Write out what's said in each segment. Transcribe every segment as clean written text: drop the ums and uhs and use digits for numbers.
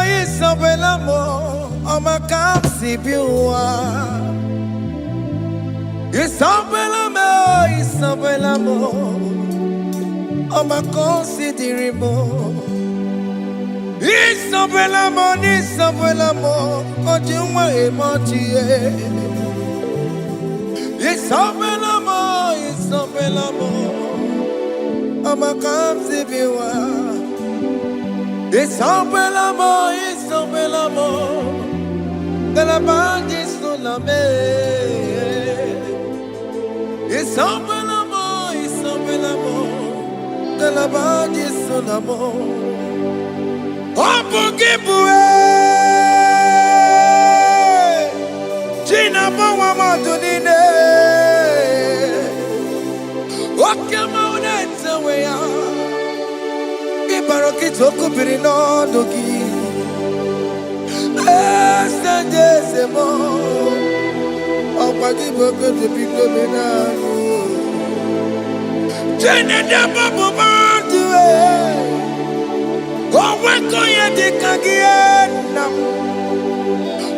Isabella mo, ama kamsi biwa. Isabella mo, ama considere mo. Isabella mo, ojuma emotie. Isabella mo, ama kamsi biwa. Isabella mo, de la bande sulla me. Isabella mo, de la bande sulla mo. Opugibue, Gina Bawa Madunine, Okamauneta Wea, Ibarokitoku Pirino Dogi, Estadezemo, Opagiboko de Picomina, Gina Babu Madue. Oh, when go ye dig again?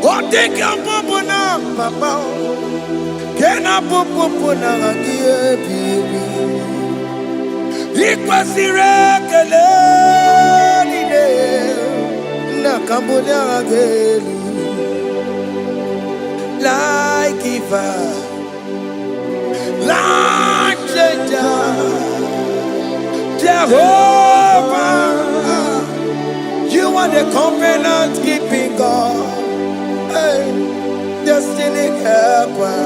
Oh, dig your papa now, papa. Can I pop now again, baby? It was the regular Nakambuda again. Like Eva, like Jehovah. You are the covenant keeping God, hey, destiny helper,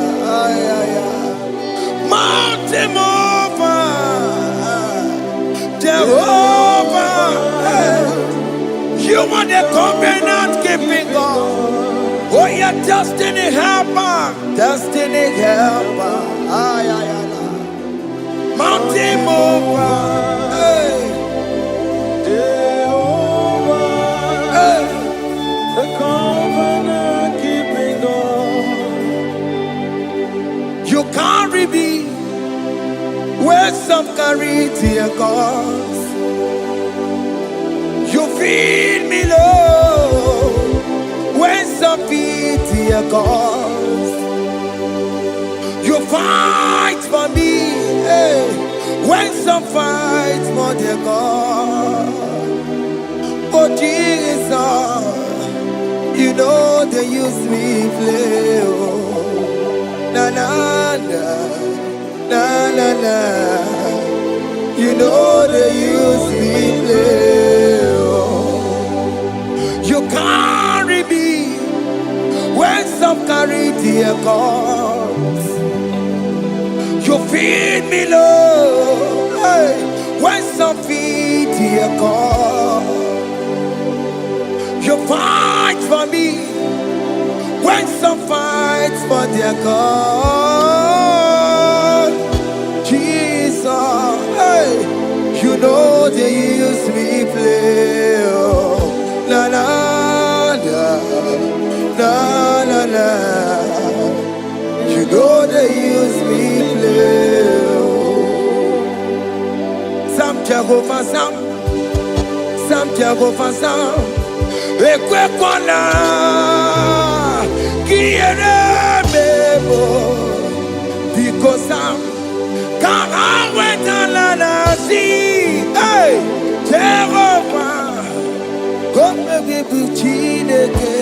mountain mover, Jehovah, hey. You are the covenant keeping God, oh yeah, destiny helper, mountain mover, hey. The covenant keeping God. You carry me where some carry tear gas. You feed me low when some feed tear gas. You fight for me, hey, when some fight for their God. Oh Jesus, you know they use me play, oh. Na na na. You know they use me play, oh. You carry me when some carry their cause. You feed me low, hey, when some feed their cause. You fight for me when some fight for their God. Jesus, hey, you know they use me play, oh. Na na na. You know they use me play, oh. Some Jehovah, some Jehovah, some. Ekwekwana kiere bebo because I'm can't wait to see. Hey, Jehovah, come and be chineke.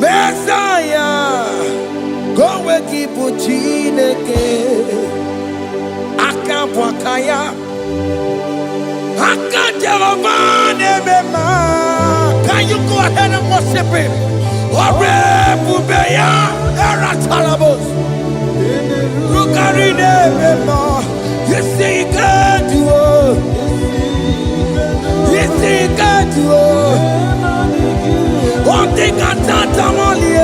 Messiah, come and keep chineke. Akapwakaya. Can you go ahead and worship him? You see, you can't do it. You see, you can't do it. One thing I thought I'm only.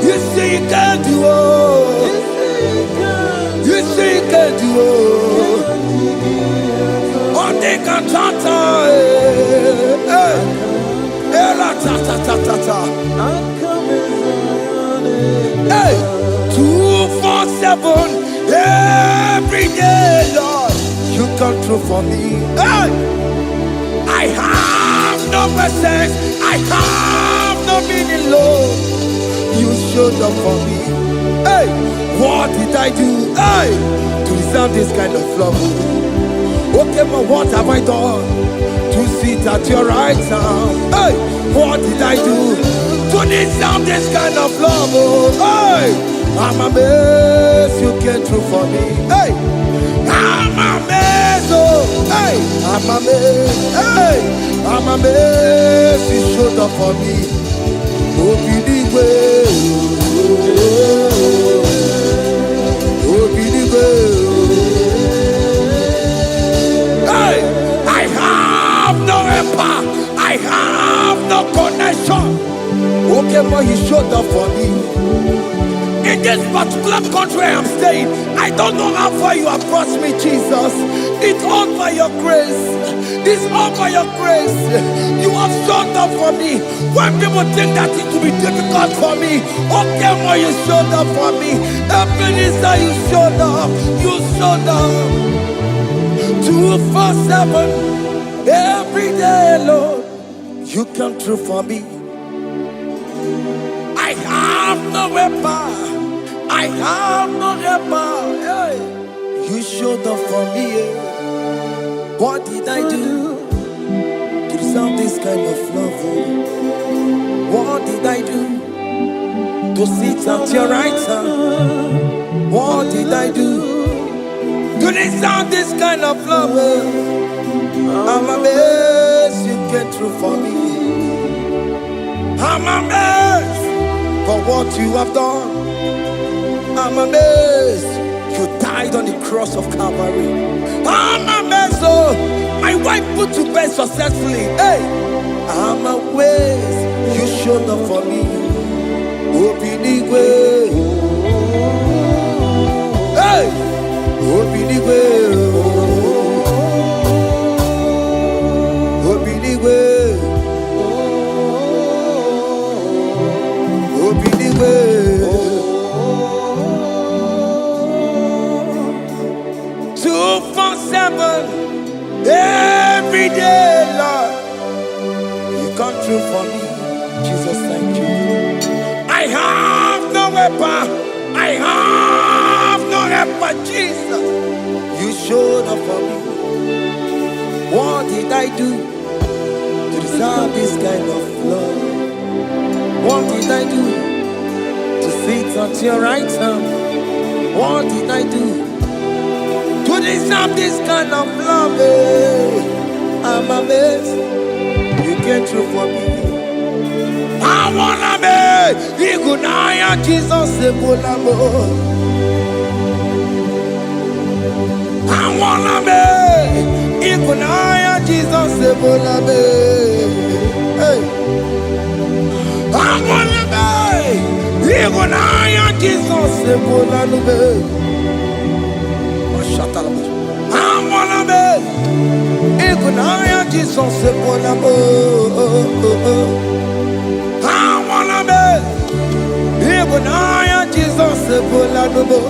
You see, you can do it. You see, you can do On the cantata, la ta ta ta ta ta. Hey, 247 every day, Lord, you come through for me. Hey, I have no presence, I have no meaning, Lord. You showed up for me. Hey, what did I do? Hey, to deserve this kind of love? Okay, but what have I done to sit at your right hand? Hey, what did I do to deserve this kind of love? Oh, hey, I'm amazed you came through for me. Hey, I'm amazed. Oh, hey, I'm amazed. Hey, I'm amazed you showed up for me. Oh, believe hey, I have no helper, I have no connection. Okay, but you showed up for me. In this particular country I'm staying, I don't know how far you have brought me, Jesus. It's all by your grace. It's all by your grace. You have showed up for me. When people think that it will be difficult for me, okay, well, you showed up for me. Ebenezer, you showed up. You showed up. 247 every day, Lord. You come through for me. I have no weapon. I have no helper. Hey. You showed up for me. What did I do to deserve this kind of love? What did I do to sit at your right hand? What did I do to deserve this kind of love? I'm amazed you came through for me. I'm amazed for what you have done. I'm amazed you died on the cross of Calvary. I'm amazed, oh, my wife put to bed successfully. Hey, I'm amazed you showed up for me. Obinigwe, hey, Obinigwe, Obinigwe, Obinigwe. 247 every day, Lord. You come through for me, Jesus. Thank you. I have no weapon, I have no helper, Jesus. You showed up for me. What did I do to deserve this kind of love? What did I do to sit at your right hand? What did I do to deserve this kind of love? I'm amazed you came through for me. I wanna be Igunaya Jesus Ebulamo. I wanna be Igunaya Jesus Ebulamo. Hey, I wanna be Igunaya Jesus Ebulamo. I wanna be Igunaya Jesus Ebulamo. I wanna be Igunaya Jesus Ebulamo.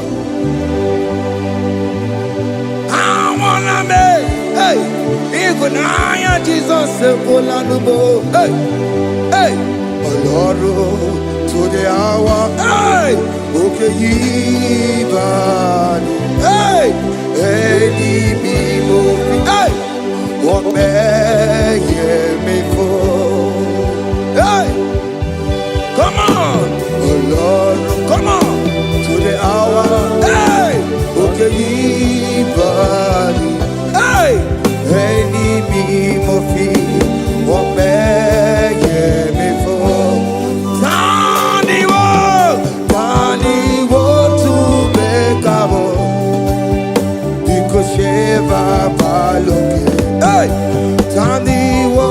I wanna be hey Igunaya Jesus Ebulamo. Hey, hey, Oloro to the hour. Hey, okay, Yibani. Hey, IGBO. Hey, what may me for? Hey, come on, oh Lord, come on to the hour. Hey, okay, Yibani. Hey, IGBO. What may me for? Tani wo to make up. Sheva baloke, hey, Tani wo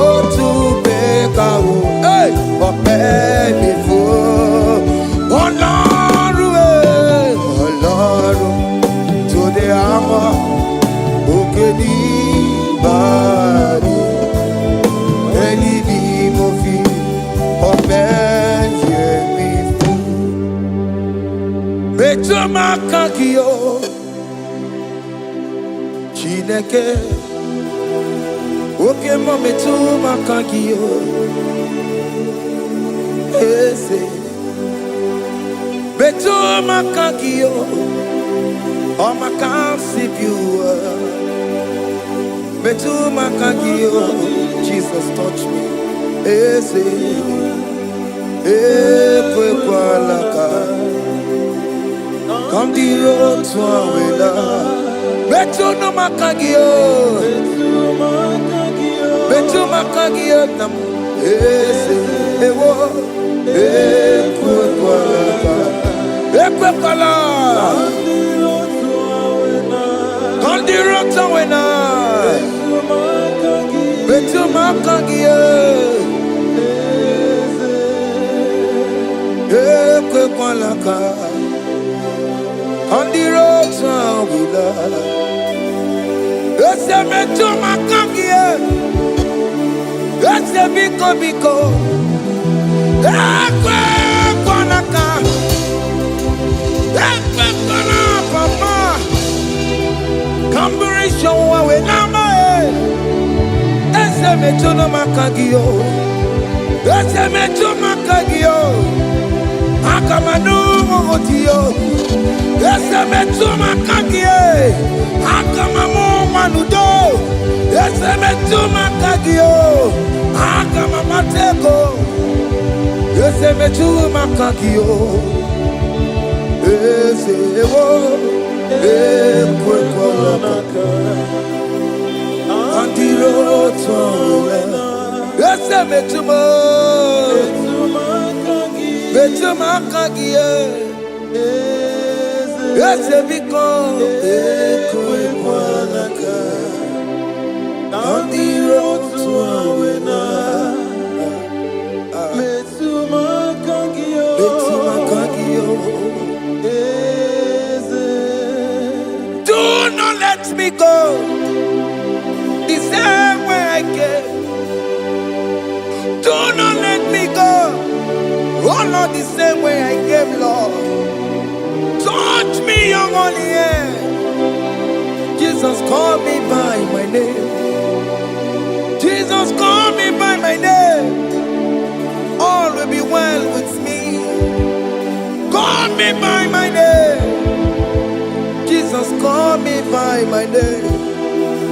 makagio Chineke Oke mo metu makagio Ese Metu makagio Oh makasipio Metu makagio Jesus touch me Ese Ekwe kwa laka Come the road to Awela. Betu no makagio. Betu makagio nam. Ese ewo. Ekwe kwala. Come the road to Awela. Betu makagio. Ekwe kwala ka. On the road to Awela, ese metu makagie, ese biko, ekwe kwanaka, ekwe kwana papa, kamburisho wawe nama ese metu no makagio, ese metu makagio, akamanu motiyo. Ese metu makagie, akamamu manudo. Ese metu makagio, akamamateko. Ese metu makagio, ese ewo, ekwe kolaka. Andiro towe, ese metu makagie. Ese biko ekwe kwanaka Andiro tuawena Metu makagio Do not let me go the same way I came. Do not let me go. Oh Lord, the same way I came, Lord. Touch me, young on the air. Jesus, call me by my name. Jesus, call me by my name. All will be well with me. Call me by my name. Jesus, call me by my name.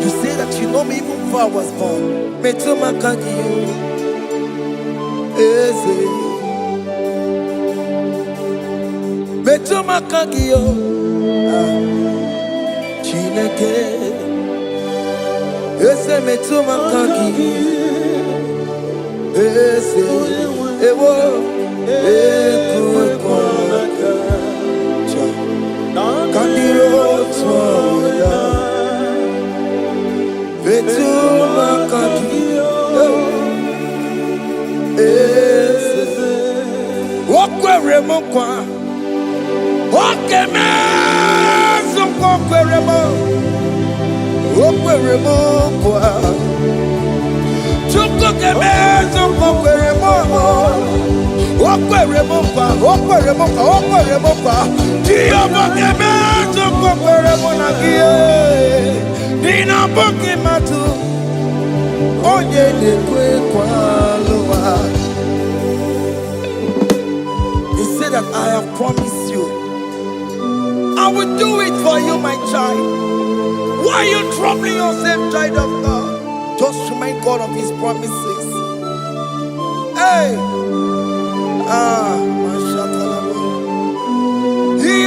You say that you know me even before I was born. Metu makagio. Eze. Metu makagio, Chineke. Ese metu makagio, ese ewo ekwe kwanaka. Kandiro tuawela, metu makagio, ese wakwe remokwa. Okay, man, some queremo, kwa. Chuko keme, some queremo, kwa. Dio bokeme, some queremo na gie. Dina boki matu, onye de kwe kwa loa. He said that I have promised you. I will do it for you, my child. Why are you troubling yourself, child of God? Just remind God of His promises. Hey! Mashatalabo. Yo.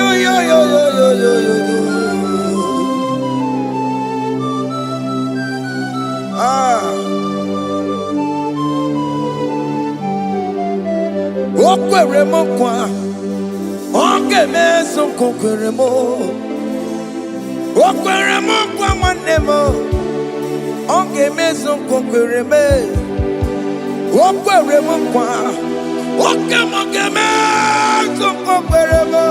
Okwere kwa. Onge meso kokweremo. Okweremo kwa manemo. Onge meso kokwereme. Okweremo kwa. Oke meso kokweremo.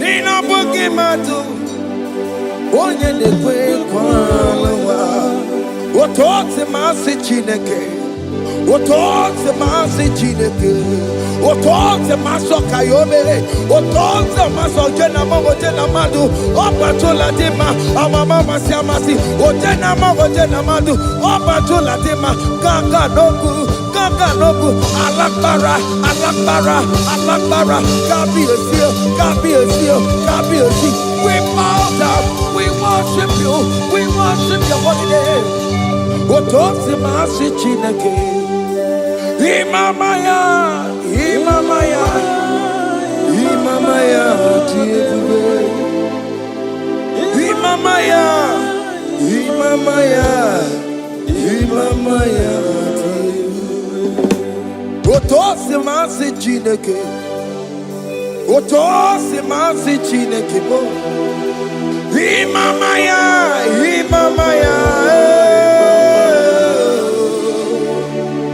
Nina boki matu. Onye nekwe kwa lewa. Otote masi Chineke. Otonze masi chineke, otonze maso kayome, otonze maso jena mamo jena madu, opatola dima, amama masi amasi, ojena mamo jena madu, opatola dima, ganga nogu, alakbara, kabi esio. We bow down, we worship your holy name. Otonze masi chineke. Imamaya, Otosi masi chineke bo. Imamaya.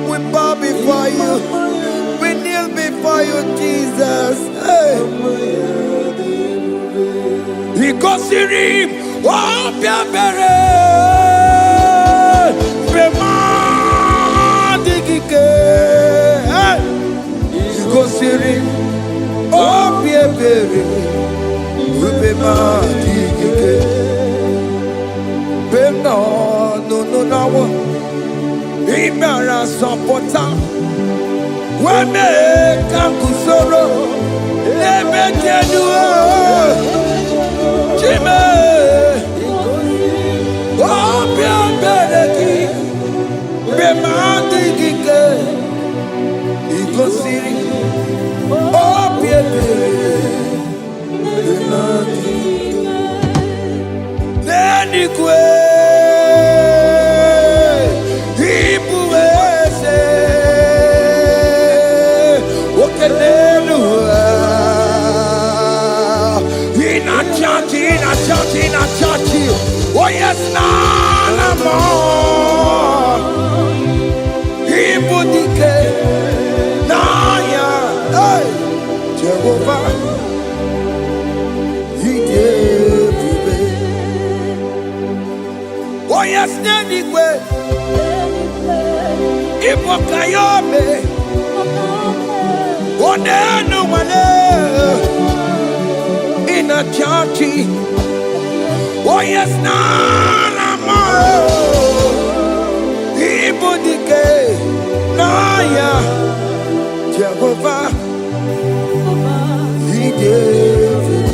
We bow before you. We kneel before you, Jesus. Hey. Ikosirim, obiabere, bemadikike. Hey. Ikosirim, obiabere, bemadikike. No. Imara sopota weme kankusoro ebe keduo chime opia bereki bemandigike ikosiri opia bereki nenikwe in a church. Oh yes, no more. Ibudike, Naya, hey, Jehovah, He gave me. Oh yes, anyway, Ibokayobe, oh no one in a church. Oh yes, Nana, Ibudike, Naya, Jehovah, He gave it.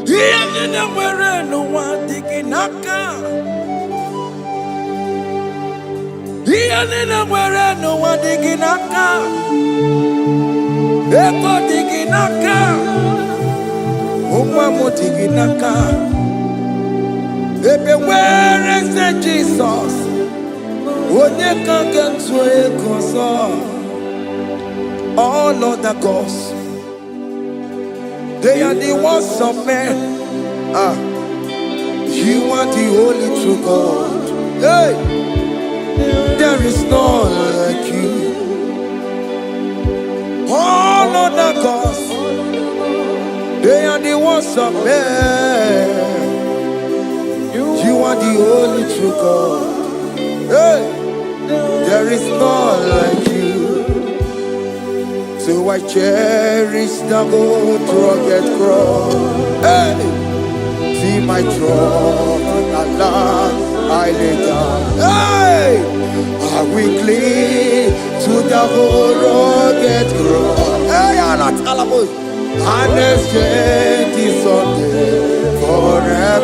He didn't wear no one digging naka. He didn't wear no one digging naka. Eko digging naka. Umamotiginaka. Ebe where is the Jesus? Onyeka genswe koso. All other gods, they are the works of men. You are the only true God. Hey, there is none like you. All other gods, they are the ones of men. You are the only true God. Hey, there is none like you. So I cherish the old rugged cross. Hey, see my throne, Allah, I lay down. Hey, I will cling to the old rugged cross. Hey, Allah, and exchange is Sunday for a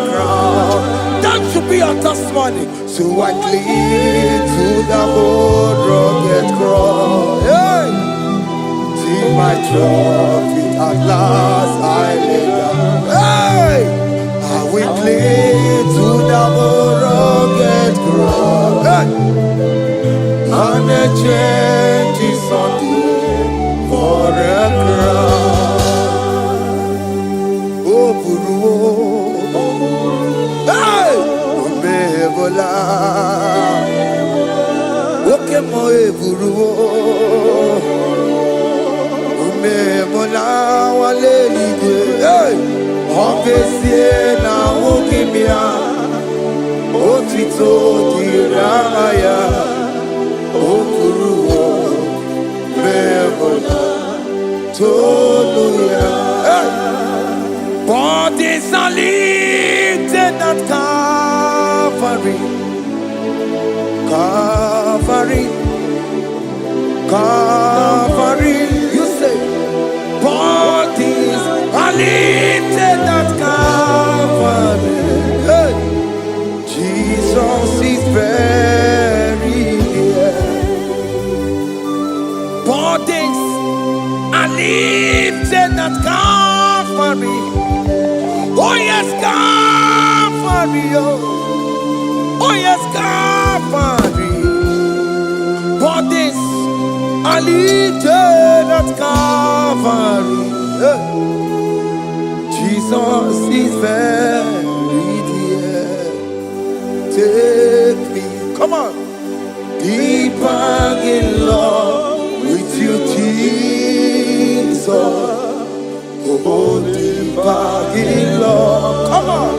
crown. That should be our testimony. So I cling to the old rugged cross. Hey, see my trophy at last I lay down. Hey, I will cling to the old rugged cross. Hey, and exchange is Sunday for a crown. Hey! Omebola. Oke mo eburu. Omebola wale ligwe. Hey! Obesie na okimia. otito diraya okuruwo mebona toluya. Bodies are lifted at Calvary, Calvary, Calvary. You say, bodies are lifted at Calvary. Hey. Jesus is very near. Bodies are lifted at Calvary. Oh yes, Calvary. Oh yes, Calvary. Bodies are lifted at Calvary. Jesus is very dear. Take me, come on, deeper in love with you, Jesus. Oh, deeper in love, come on,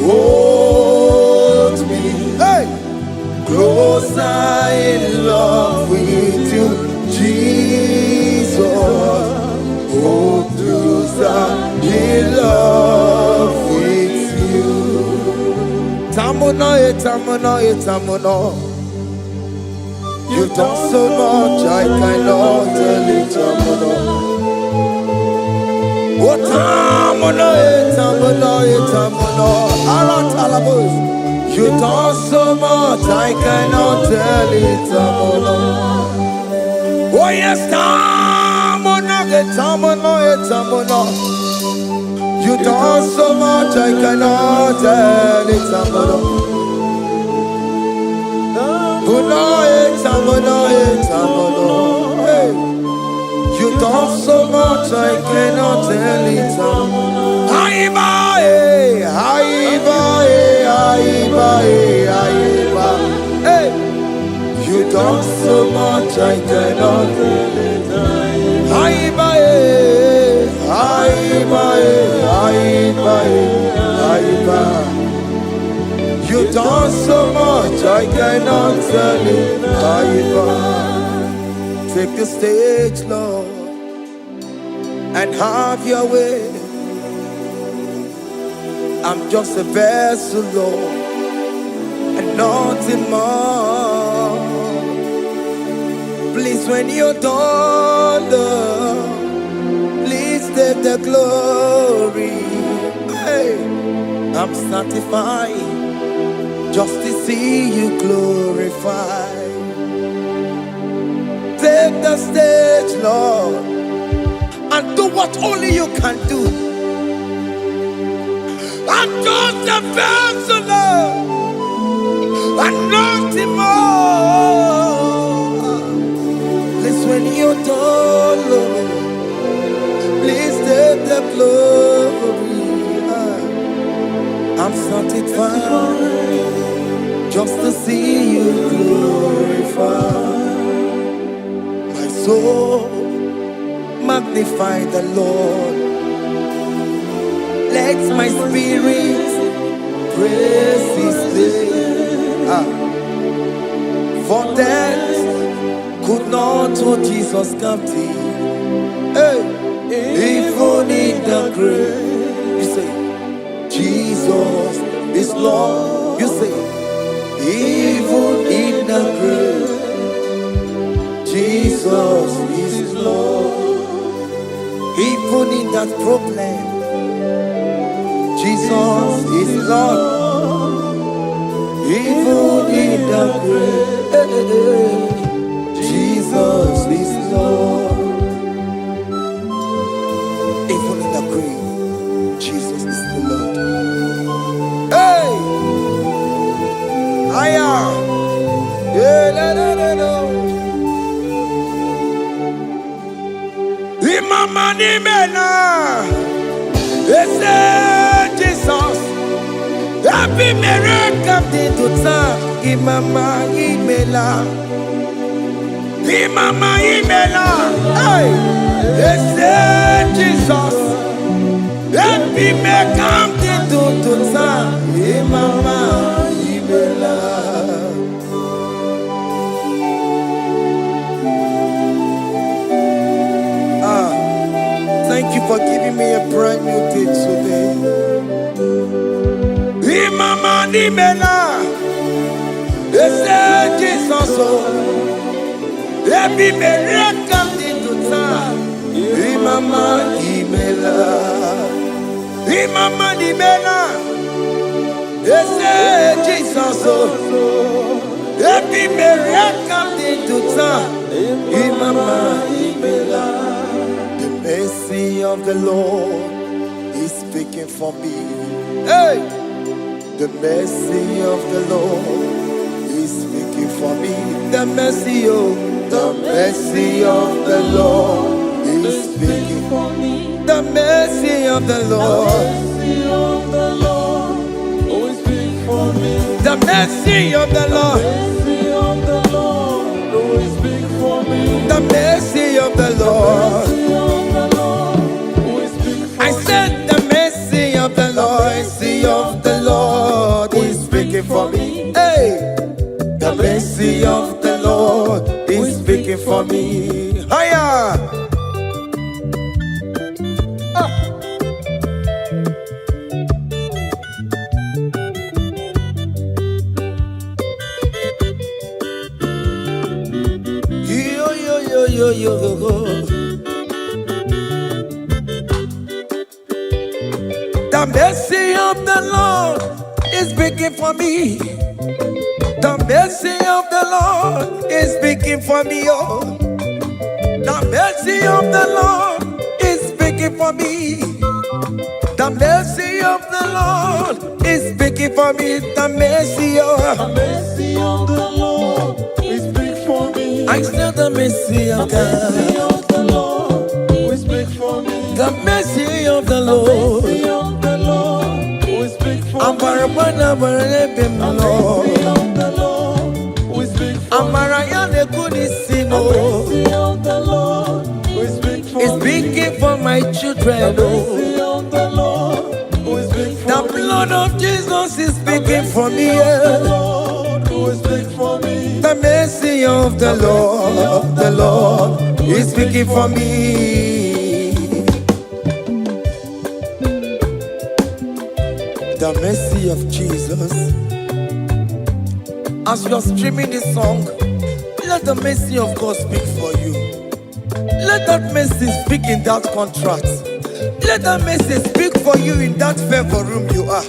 hold me, hey, closer in love with you, Jesus. Oh, closer in love with you. Tamuno, tamuno, tamuno. You've done so much, I cannot tell it, tamuno. Oh, tamuno, tamuno, tamuno. Aratalabos. You've done so much, I cannot tell it, tamuno. Oh yes, tamuno, tamuno, tamuno. You've done so much, I cannot tell it, tamuno. Hey. You've done so much, I cannot tell it. Hey. You've done so much, I cannot tell it. You've done so much, I cannot tell it. Take the stage, Lord, and have your way. I'm just a vessel, Lord, and nothing more. Please, when you're done, Lord, please take the glory. Hey, I'm satisfied just to see you glorified. Take the stage, Lord, and do what only you can do. I'm just a vessel, Lord, and nothing more. Please, when you're done, Lord, please take the glory. I'm satisfied just to see you glorified. My soul magnify the Lord. Let my spirit praise His name. For death could not hold Jesus captive. Hey, even in the grave, you say, Jesus is Lord. You say, even in the grave, Jesus is Lord. Even in that problem, Jesus is Lord. Even in the grave, Jesus is Lord. Even in the grave, Jesus is the Lord. Hey! I am. Imama ni mena, ese Jesus. Happy miracle de tutsa. Imama imela, Imama imela. Hey, ese Jesus. Happy miracle de tutsa. Imama imela. for giving me a brand new day today. Imama Nimela, they say Jesus, every miracle into time. Imama Nimela, Imama Nimela, they say Jesus, every miracle into time. Imama Nimela. The mercy of the Lord is speaking for me. Hey! The mercy of the Lord is speaking for me. The mercy of the Lord is speaking for me. The mercy of the Lord. The mercy of the Lord. The mercy of the Lord. I said the mercy of the Lord. Mercy of the Lord is speaking for me. Hey, the mercy of the Lord is speaking for me. Higher. Yo. The mercy of the Lord is speaking for me. The mercy of the Lord is speaking for me. Oh, the mercy of the Lord is speaking for me. The mercy of the Lord is speaking for me. The mercy of the Lord is speaking for me. I said the mercy of God. The Lord will speak for me. The mercy of the Lord. The Lord will speak for me. I'm the Lord. The Lord will speak for I'm me. the Kunisimo. The Lord will speak for It's me. speaking for my children. The Lord will speak for The me. blood of Jesus is speaking for me. The Lord will speak for me. The mercy of the Lord is speaking for me. The mercy of Jesus. As you are streaming this song, let the mercy of God speak for you. Let that mercy speak in that contract. Let that mercy speak for you in that favor room you are.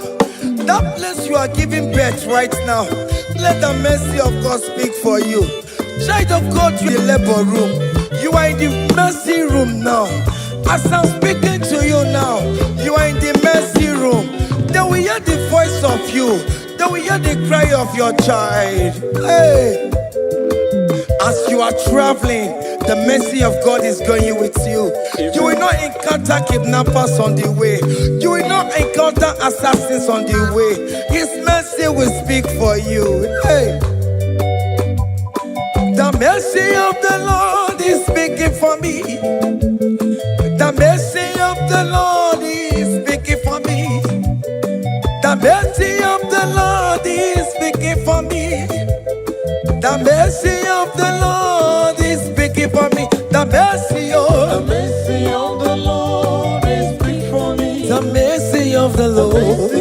That place you are giving birth right now. Let the mercy of God speak for you. Child of God, you are in the labor room. You are in the mercy room now. As I'm speaking to you now, you are in the mercy room. They will hear the voice of you. They will hear the cry of your child. Hey! As you are traveling, the mercy of God is going with you. You will not encounter kidnappers on the way. You will not encounter assassins on the way. His mercy will speak for you. Hey. The mercy of the Lord is speaking for me. The mercy of the Lord is speaking for me. The mercy of the Lord is speaking for me. The mercy of the Lord is speaking for me. The mercy of the Lord is speaking for me. The mercy of the Lord.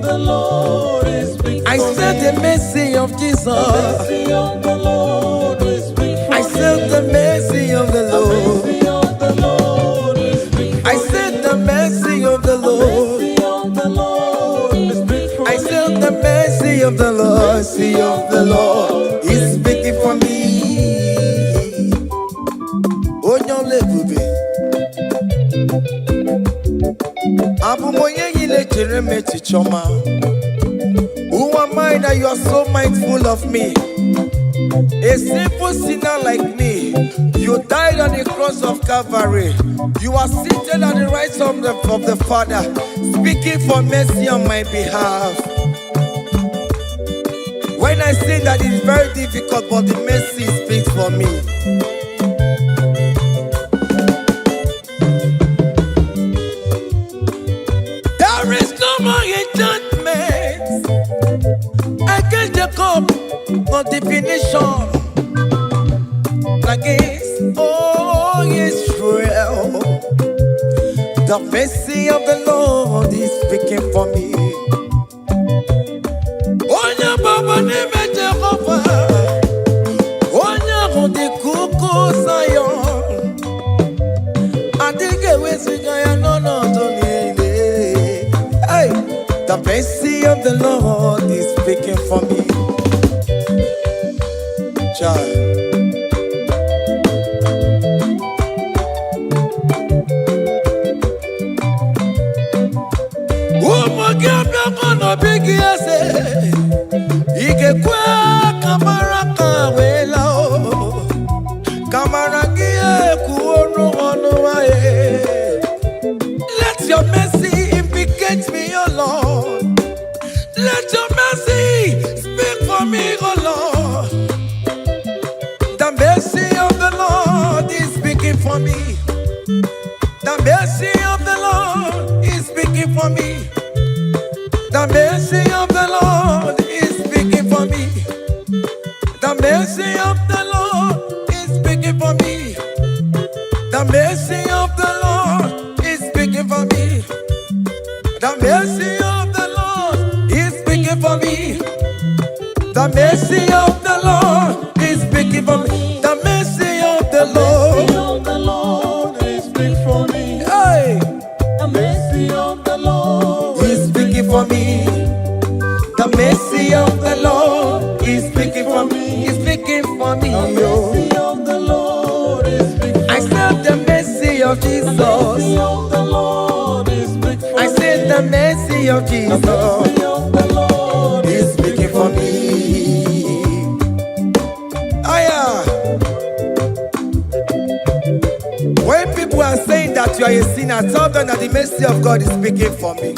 The Lord is speaking for me. I said the mercy of Jesus. The Lord is speaking for me. I said the mercy of the Lord. The Lord is speaking for me. I said the mercy of the Lord. The Lord is speaking for me. I said the mercy of the Lord. Mercy of the Lord is speaking for me. Oh, no, baby. Who am I that you are so mindful of me? A simple sinner like me. You died on the cross of Calvary. You are seated at the right hand of the Father, speaking for mercy on my behalf. When I say that it is very difficult, but the mercy speaks for me. There is no more enchantment against Jacob, no definition against all Israel. The mercy of the Lord is speaking for me. Onya baba ni meje kofa. Onya kundi kuku sayo. Adige wesiga ya no tonile. Hey, the mercy of the Lord is speaking for me. Child. Kono bigi ase ike kwa kamara kawela o kamara gie kuonu onu wae. Let your mercy implicate me, O Lord. Let your mercy speak for me, O Lord. The mercy of the Lord is speaking for me. The mercy of the Lord is speaking for me. The mercy of the Lord is speaking for me. The mercy of the Lord is speaking for me. The mercy of the Lord is speaking for me. The mercy of the Lord is speaking for me. The mercy of the Lord is speaking for me. The mercy of the Lord is speaking for me. Hey. The mercy of the Lord is speaking for me. The mercy of the Lord is speaking for me. Is speaking for me. The mercy of the Lord is speaking for me. I said the mercy of Jesus. The mercy of the Lord is speaking for me. I said the mercy of Jesus. The mercy of the Lord is speaking for me. Aya. When people are saying that you are a sinner, tell them that the mercy of God is speaking for me.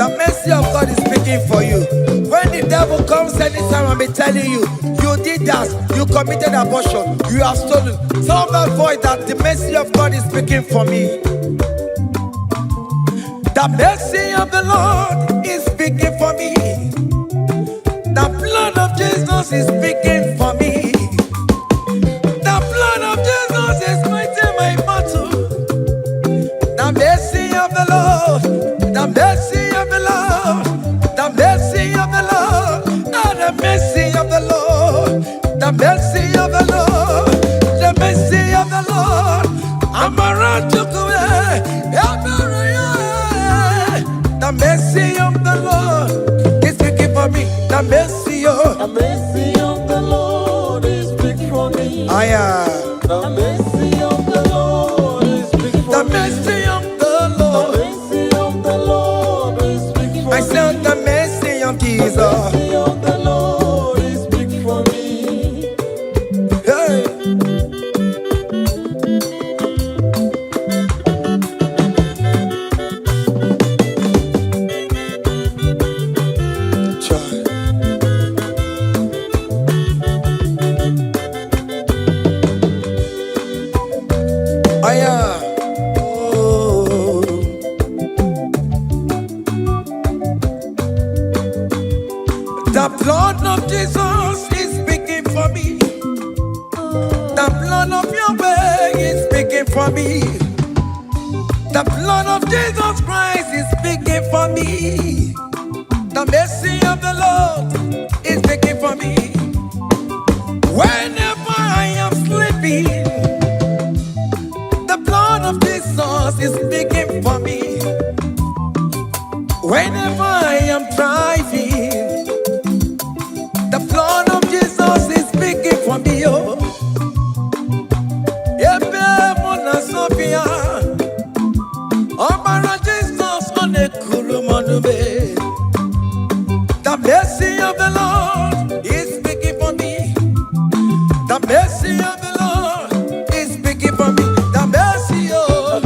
The mercy of God is speaking for you. When the devil comes anytime and be telling you, you did that, you committed abortion, you have stolen, tell that voice that the mercy of God is speaking for me. The mercy of the Lord is speaking for me. The blood of Jesus is speaking for me. The blood of Jesus is fighting my battle. The mercy of the Lord. The mercy of the Lord, the mercy of the Lord, oh, the mercy of the Lord, the mercy of the Lord, the mercy of the Lord. The mercy of the Lord is speaking for me. The mercy of the Lord is speaking for me. The mercy of the Lord is speaking for me. The mercy of the Lord. I said the mercy of Jesus. The mercy of the Lord is speaking for me. Hey. The blood of Jesus is speaking for me. The blood of Yahweh is speaking for me. The blood of Jesus Christ is speaking for me. The mercy of the Lord is speaking for me. Whenever I am sleeping, the blood of Jesus is speaking for me. Whenever I am driving, the blood of Jesus is speaking for me. Oh, Sophia, oh, Jesus on the Kurumanume. The mercy of the Lord is speaking for me. The mercy of the Lord is speaking for me. The mercy of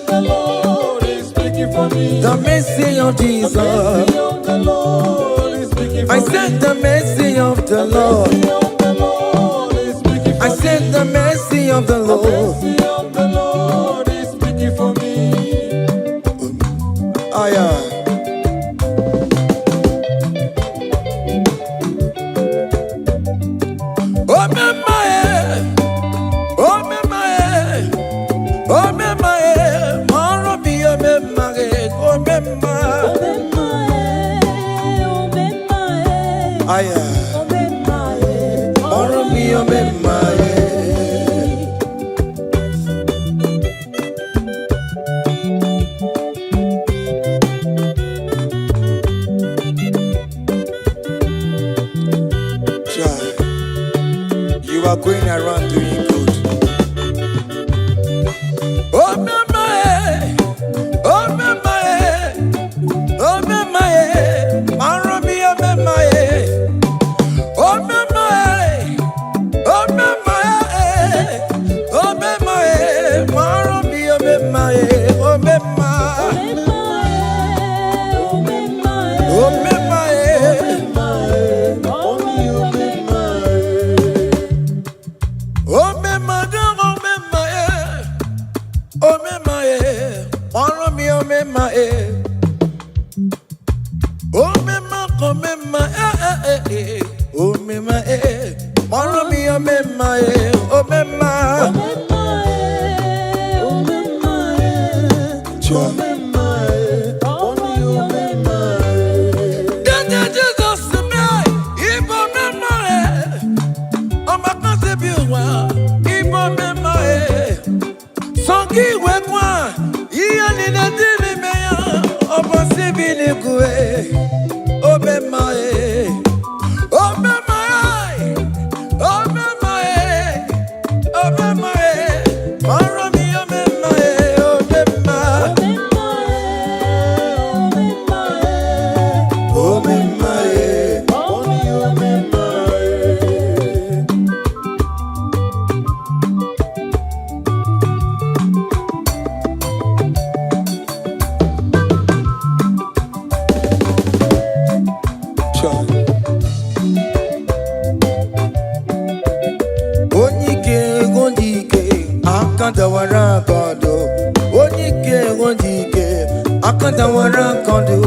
the Lord is speaking for me. The mercy of Jesus. The mercy of the Lord is speaking for I me. said the mercy of the Lord. The mercy of the Lord is speaking for I said the mercy of the Lord. The mercy of the Lord is speaking for me. Aya. Moro mi omemaye. You are going around doing good. Oh memaye, oh memaye, oh memaye, maro mi omemaye. Oh memaye, oh memaye, oh memaye, maro mi omemaye, oh memaye, oh memaye. Oh me madam, oh me my, oh me my, follow me, oh me my, oh me my, oh me my, oh me my, follow me, oh me my, oh me my, oh me my, oh me my. Then Jesus to me, if oh me my, oh my concept Ibo memae, songi wekwa, iya nina dimi meya, obo sibili kue, obemae, obemae, obemae, obemae, maro mi obemae, obemae, obemae, obemae. Akandawara kondo, onyike ondike. Akandawara kondo,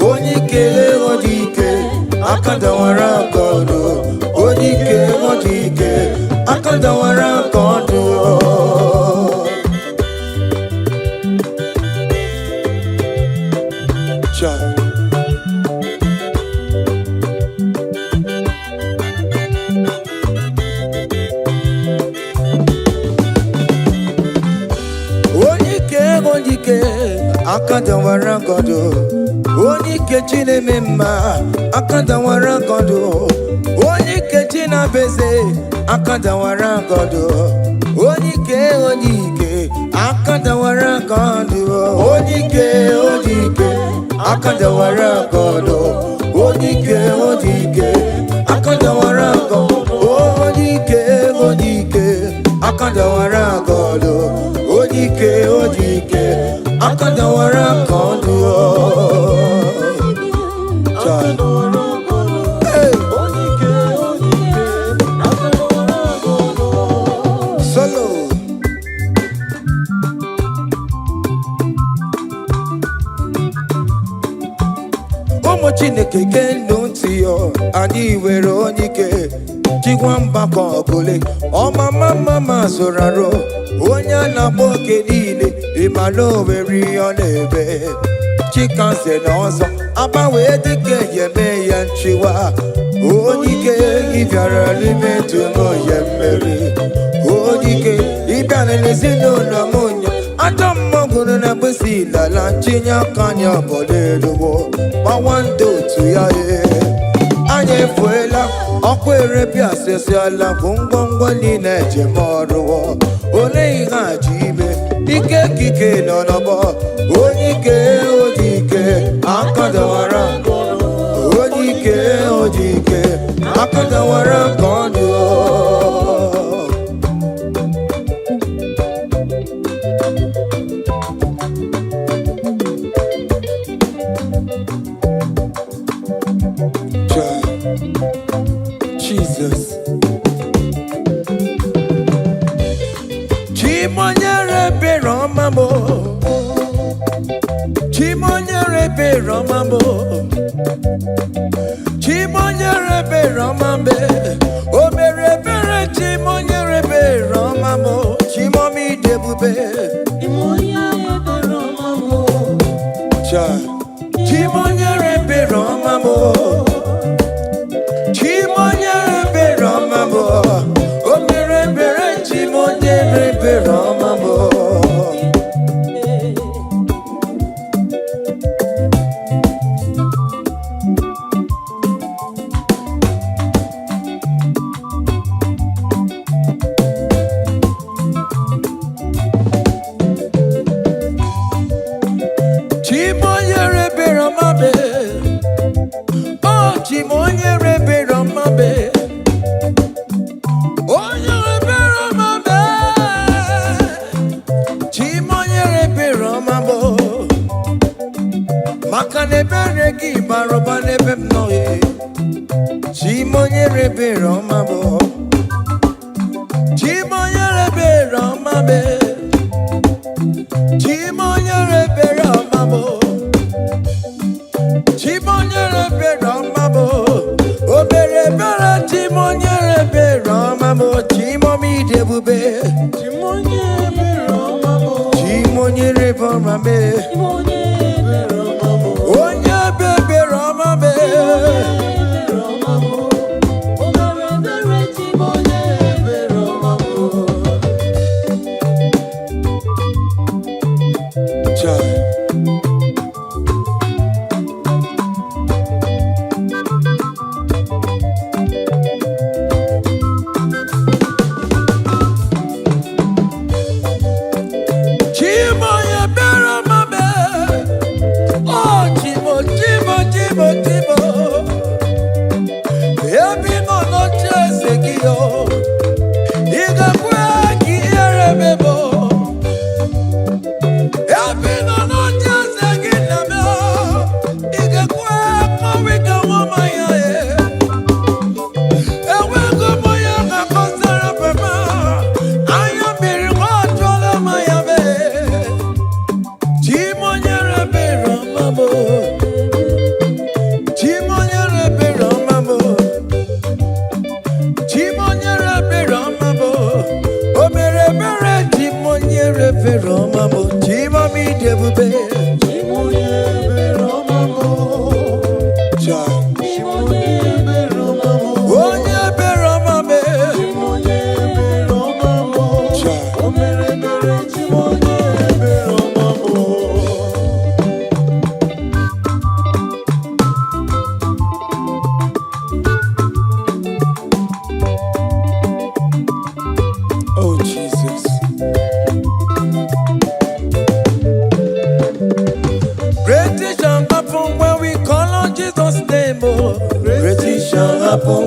onyike ondike. Akandawara kondo, onyike ondike. Akandawara kondo. Akandawara kondo, onyike chine mema. Akandawara kondo, onyike china beze. Akandawara kondo, onyike ondike. Akandawara kondo, onyike ondike. Akandawara kondo, onyike ondike. Akandawara kondo, onyike ondike. Akandawara kondo, onyike ondike. Akandawara kondo. Hey. Solo. Omo Chineke kendo ntiyo, ani were onyike. Chigwamba kogole, oma mama zoraro. Onya na boke niile, imalo weri onebe. Chikanse n'ọzọ, abawe dike yeme ya nchiwa. Onyike ibyara n'ime tumo yemeri. Onyike ibyara n'ezinụlọ mụnya. Atọ mmọgụrụ na bụsi lala nchinya kanya boleluwo. Gbawando otu ya anyị efuela ọkụ erepịa asịsị ala bụ ngwongwo niile ejem ọrụwọ. Ole ihe a ji ime ike kike nọ n'ọgbọ. Onyike ojike akadawara onyike ojike akadawara kondo. Jesus. Chimonyere be romamo. Chimonyere be romamo. Chimonyere be romambe. O mere bere chimonyere be romamo. Chimomi debube. Chimonyere be romamo. Chimonyere be romamo. Chimonyere Biramabo Makane Beregi Barobane Bemnoye Chimonyere Biramabo Chimonyere Biramabe Chimonyere Biramabo Chimonyere Biramabo Obere Bera Chimonyere Biramabo Chimomi Debube Chimonyere Biramabo Chimonyere Biramabo Onye Bebe Ramabe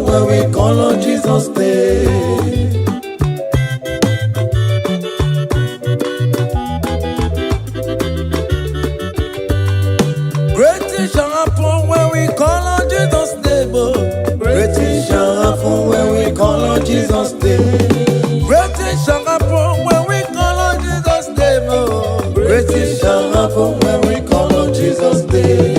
when we call on Jesus' name. Great things shall happen when we call on Jesus' name. Great things shall happen when we call on Jesus' name. Great things shall happen when we call on Jesus' name. Great things shall happen when we call on Jesus' name.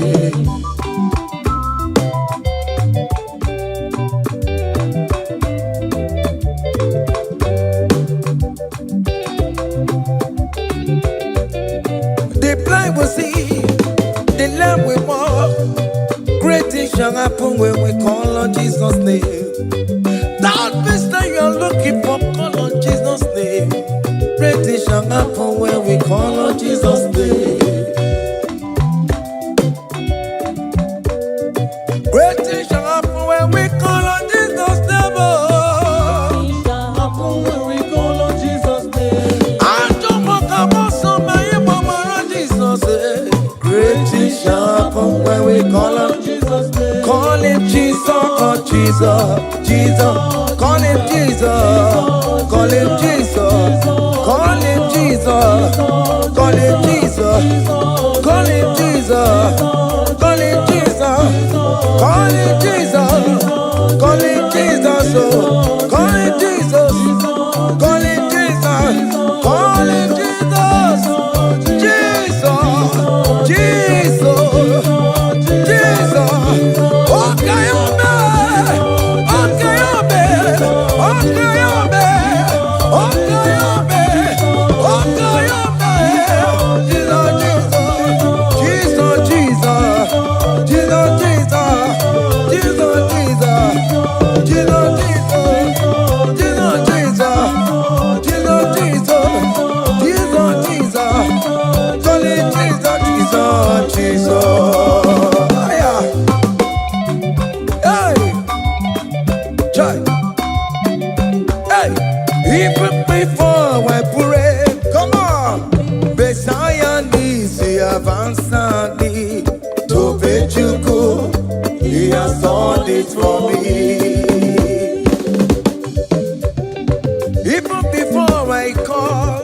Shall happen when we call on Jesus' name. That business you're looking for, call on Jesus' name. Great things shall happen when we call on Jesus' name. Great things shall happen when we call on Jesus' name. Great things shall happen when we call on Jesus' name. I don't want to go somebody, Mama, Jesus' name. Great things shall happen when we call on Jesus' name. Call him Jesus, oh Jesus, Jesus. Call him Jesus, call him Jesus, call him Jesus, call him Jesus, call him Jesus, call him Jesus, call him Jesus, call him Jesus, call him Jesus, call him Jesus, call him Jesus, Jesus, Jesus. Even before I pray, come on. Besaya nisi avanzani to Bejuku, he has done it for me. Even before I call,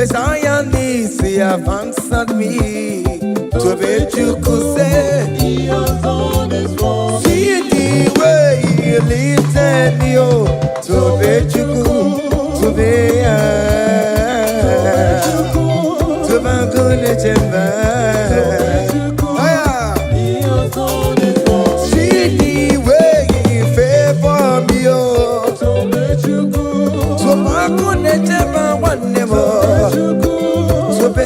Messiah needs to have answered me. To be you say, He has done His work. see the way He lifted me, oh. To be you, to be to be good, He has done His work. see the way He favored me, oh. To make you good. To my good, one never. To be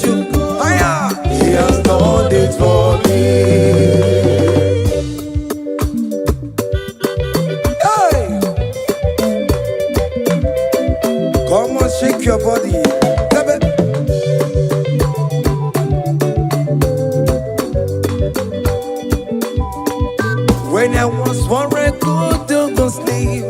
you. He has done it for me. Hey! Come on, shake your body. When I was worried, good to go sleep,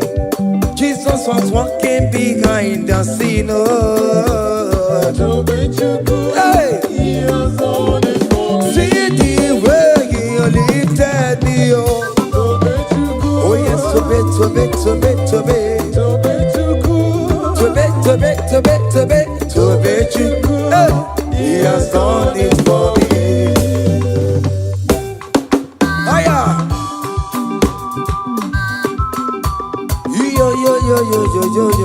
Jesus was walking behind the scene. Oh. To make you good. Hey! He has done His work. See the way He lifted me, oh. To make you good. Oh yes, to be. To make you good. To be you. Hey. He has done it for me. Hiya.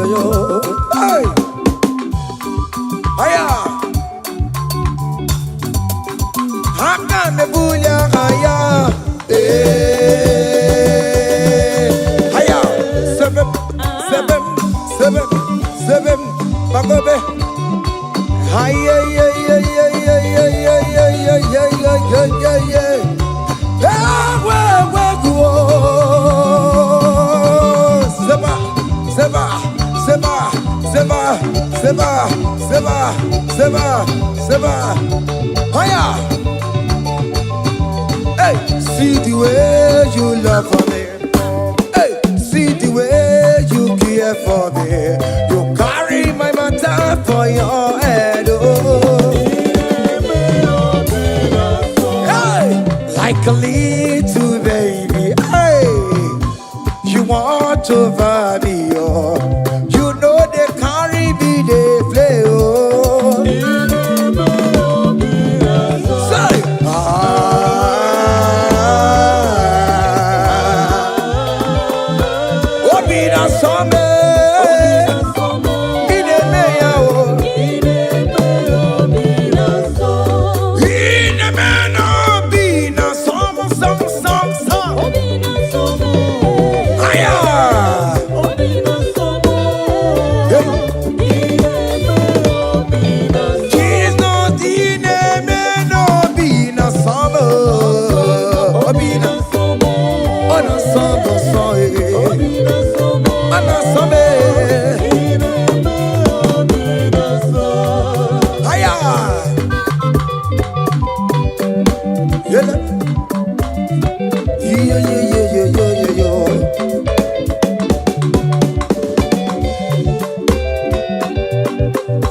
Yo. Hey. Hiya. Haka me bunya hiya. Hiya. Seven. Bagobe. Hiya. Seba. Hiya. Hey, see the way you love for me. Hey, see the way you care for me. You carry my matter for your head. Oh. Hey, like a little baby. Hey, you want over me. Oh. You know they carry me, they play. Oh.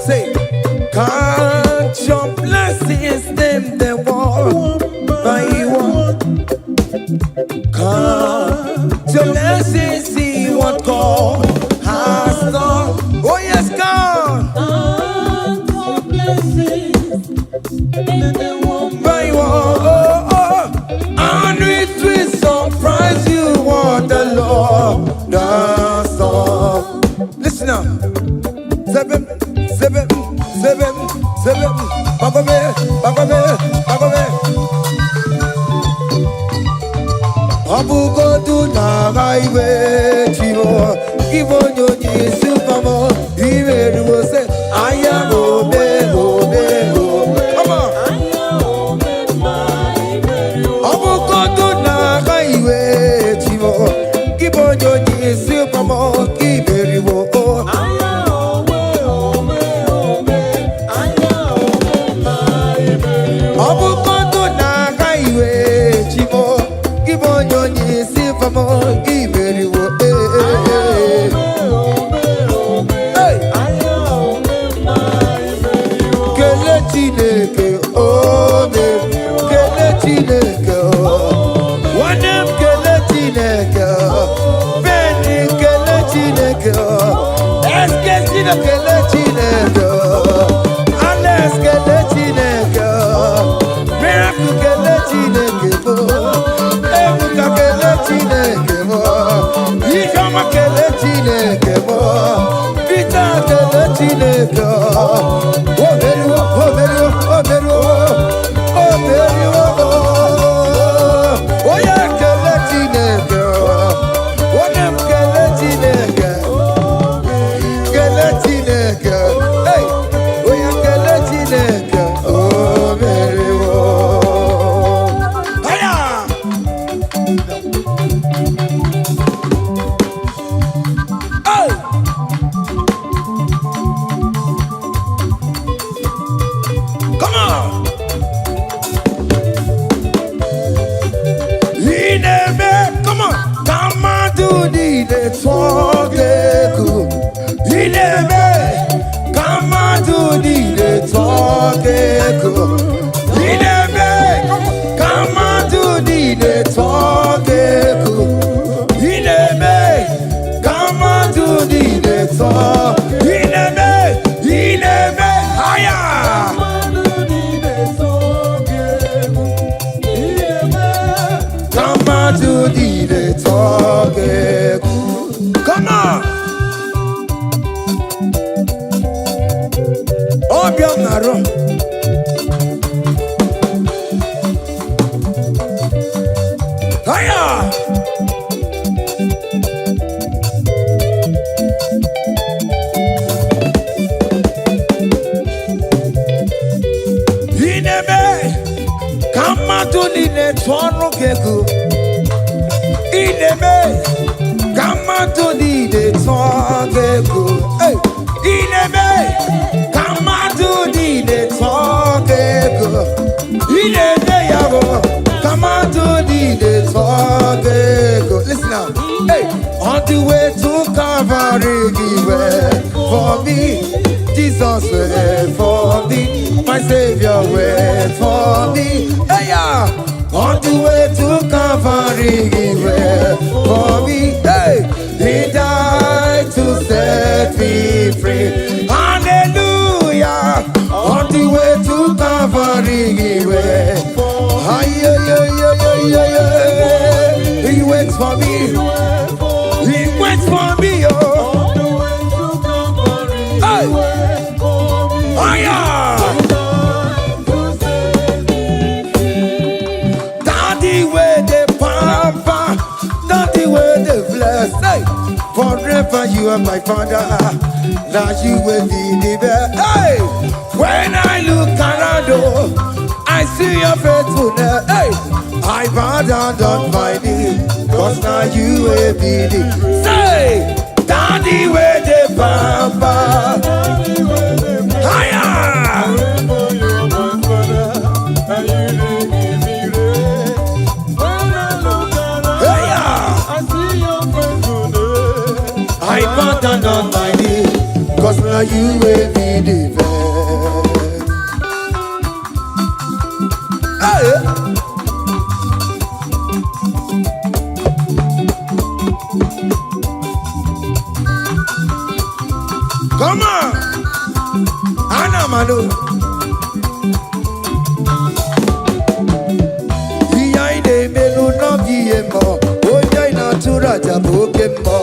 Say, can't your blessings them the one by one? Can't your blessings see what God has done? Oh yes, God. Can't your blessings By one, and it will surprise you what the Lord does done. Listen now. Seven. Bagobe. Abugo do na highway chivo. Ibo nyonyi supamo. Ibe do say aya obe. Come on. Abugo do na highway chivo. Ibo nyonyi supamo. Ibe do Let's Alex Kelechineke, Miracle Kelechineke, Ebuka Kelechineke, Ifeoma Kelechineke, Peter Kelechineke, Oberu, Oberu, Oberu, Oberu, Oya Kelechineke, Onem Kelechineke, Kelechineke, hey, Oya Kelechineke, Oberu, Aya. Hey! Come on! Ineme, come on! Come on, do the talk, Ineme, come on, do the talk, Ineme, come on, do the talk, Ineme, come on, do the talk, Ineme, Ineme, higher. Come on to the talk. Come on. Oh, Bianaro. Hiya. Ineme. Come on to the talk. Ineme, come on to the talk. Hey, Ineme, come on to the talk. Ineme, yabo, come on to the talk. Listen now. Hey, on the way to Calvary, he went for me. Jesus went for me. My Savior went for me. Hey, yeah. On the way to Calvary, he went for me. Hey, he died to set me free. Hallelujah. On the way to Calvary, he went. He waits for me. He waits for me. Oh. Hey. Hey, forever you are my father, now you will be the best. Hey, when I look around, oh, I see your faithfulness. Hey, I bow down on my knees, cause now you will be the. Say, Daddy, where the papa. Higher. I bow down on my knees, cause now you will be the best. Hey. Come on, Anna Manu. Iya ide melu no giemo, oya ina turaja bokemo.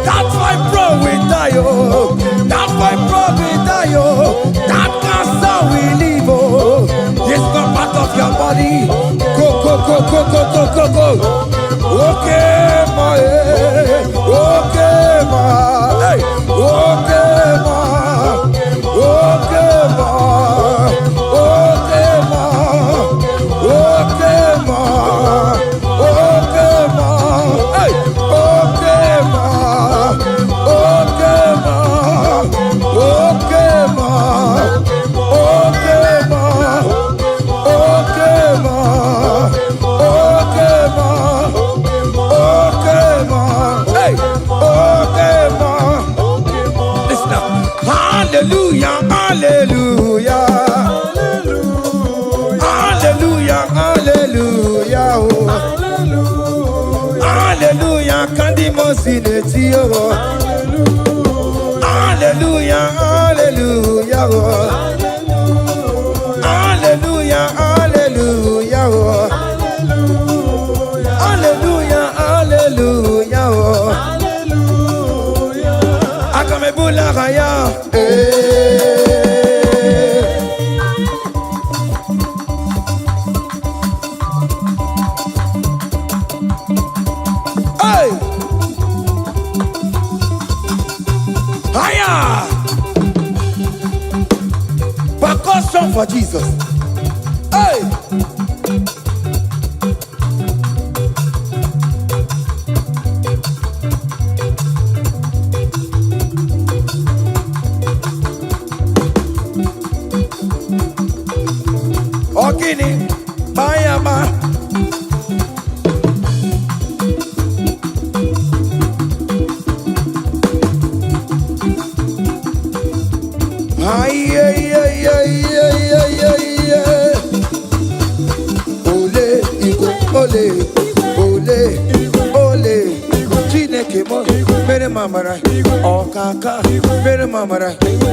That's my bro. Hallelujah, hallelujah, hallelujah, hallelujah, oh. Hallelujah, kandi mosineti oh. Hallelujah, hallelujah, oh. Hallelujah, hallelujah, oh. Hallelujah, hallelujah, oh. Akamebula raya. Hey! Higher! Percussion for Jesus. Hey! Ogini, Bayama. Ole, Chineke mo, mere mamara, okaka, mere mamara,